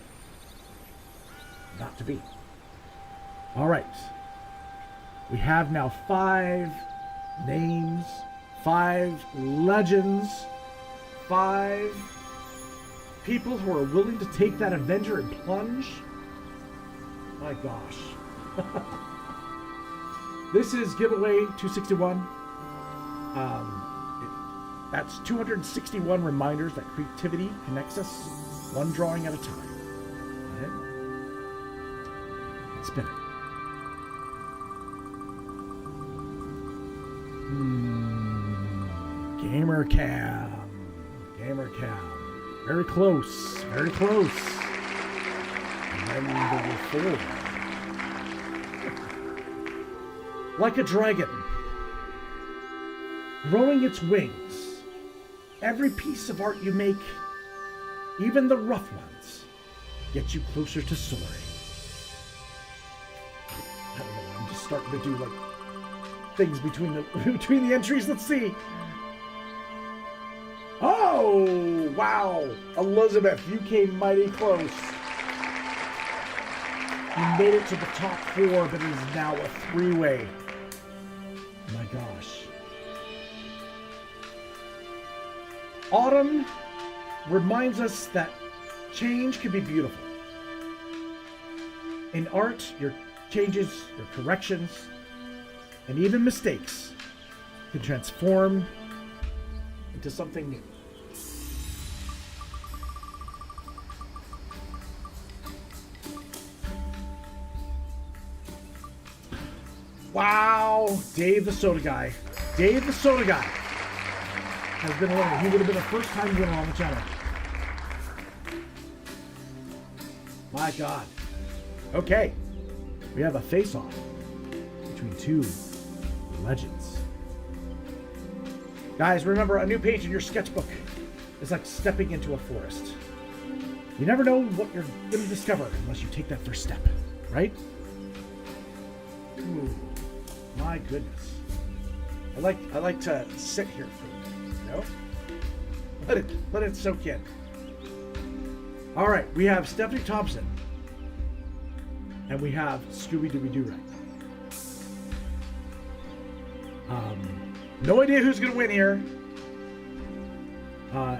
not to be. All right. We have now 5 names, 5 legends, 5 people who are willing to take that Avenger and plunge. My gosh. This is giveaway 261. That's 261 reminders that creativity connects us one drawing at a time. All right? Spin it. Gamer cam. Gamer cam. Very close. Very close. And then number 4. Like a dragon, growing its wings, every piece of art you make, even the rough ones, gets you closer to soaring. I don't know, I'm just starting to do like things between the entries. Let's see. Oh, wow. Elizabeth, you came mighty close. You made it to the top 4, but it is now a 3-way. My gosh. Autumn reminds us that change can be beautiful. In art, your changes, your corrections, and even mistakes can transform into something new. Wow, Dave the Soda Guy. Dave the Soda Guy has been a winner. He would have been a first-time winner on the channel. My God. Okay, we have a face-off between 2 legends. Guys, remember, a new page in your sketchbook is like stepping into a forest. You never know what you're going to discover unless you take that first step, right? Ooh. My goodness. I like to sit here for, you know? Let it soak in. All right, we have Stephanie Thompson. And we have Scooby-Dooby-Doo-Right. No idea who's going to win here.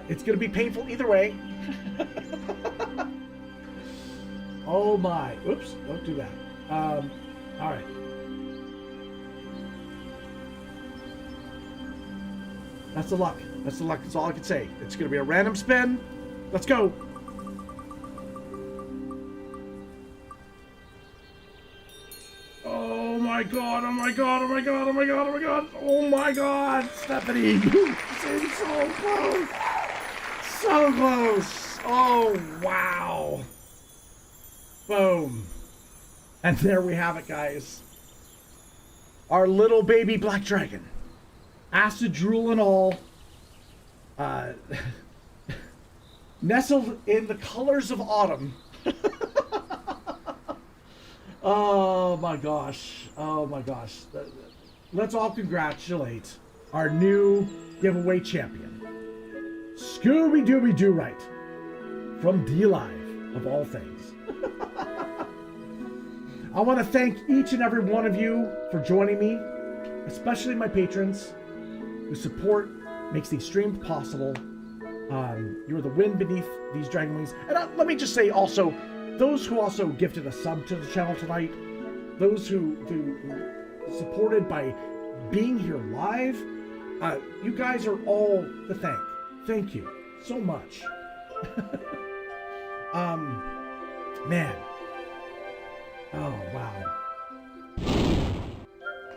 It's going to be painful either way. Oh my. Oops, don't do that. All right. That's the luck. That's the luck. That's all I can say. It's going to be a random spin. Let's go. Oh my God. Oh my God. Oh my God. Oh my God. Oh my God. Oh my God. Stephanie, you seem so close. So close. Oh, wow. Boom. And there we have it, guys. Our little baby black dragon. Acid drool and all, nestled in the colors of autumn. Oh my gosh. Oh my gosh. Let's all congratulate our new giveaway champion, Scooby-Dooby-Doo-Right, from D-Live, of all things. I want to thank each and every one of you for joining me, especially my patrons, whose support makes these streams possible. You're the wind beneath these dragon wings. And let me just say also, those who also gifted a sub to the channel tonight, those who supported by being here live, you guys are all to thank. Thank you so much. Man. Oh, wow.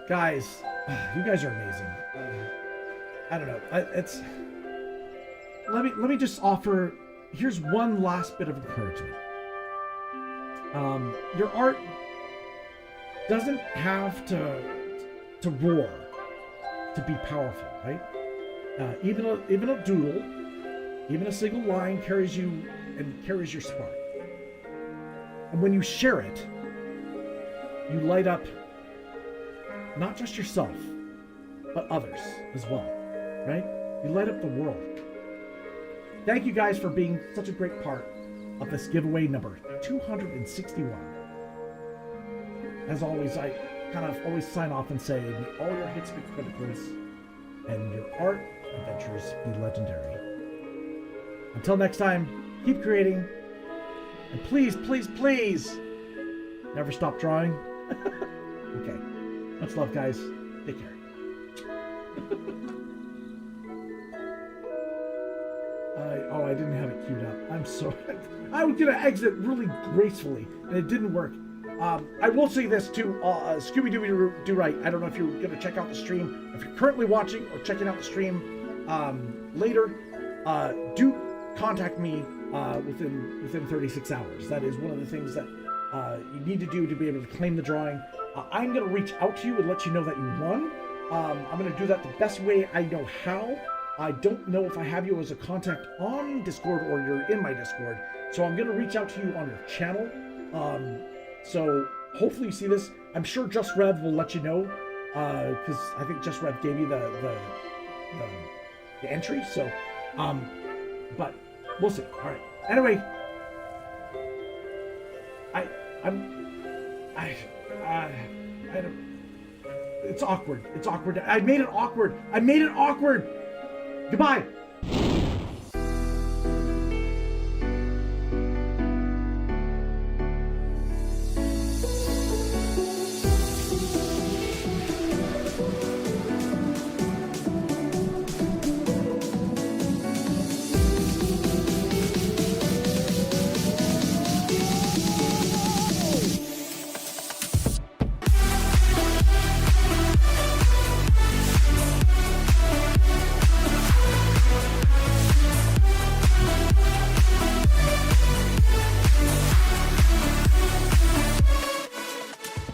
Guys, you guys are amazing. I don't know. Let me just offer. Here's one last bit of encouragement. Your art doesn't have to roar to be powerful, right? Even a doodle, even a single line carries you and carries your spark. And when you share it, you light up not just yourself, but others as well, right? You light up the world. Thank you guys for being such a great part of this giveaway number 261. As always, I kind of always sign off and say, may all your hits be criticals and your art adventures be legendary. Until next time, keep creating, and please, please, please, never stop drawing. Okay. Much love, guys. Take care. I didn't have it queued up. I'm sorry. I was gonna exit really gracefully, and it didn't work. I will say this too, Scooby-Doo right. I don't know if you're going to check out the stream. If you're currently watching or checking out the stream later, do contact me within 36 hours. That is one of the things that you need to do to be able to claim the drawing. I'm going to reach out to you and let you know that you won. I'm going to do that the best way I know how. I don't know if I have you as a contact on Discord or you're in my Discord. So I'm going to reach out to you on your channel. So hopefully you see this. I'm sure Just Rev will let you know, because I think Just Rev gave you the entry. So, but we'll see. All right. Anyway, it's awkward. It's awkward. I made it awkward. Goodbye.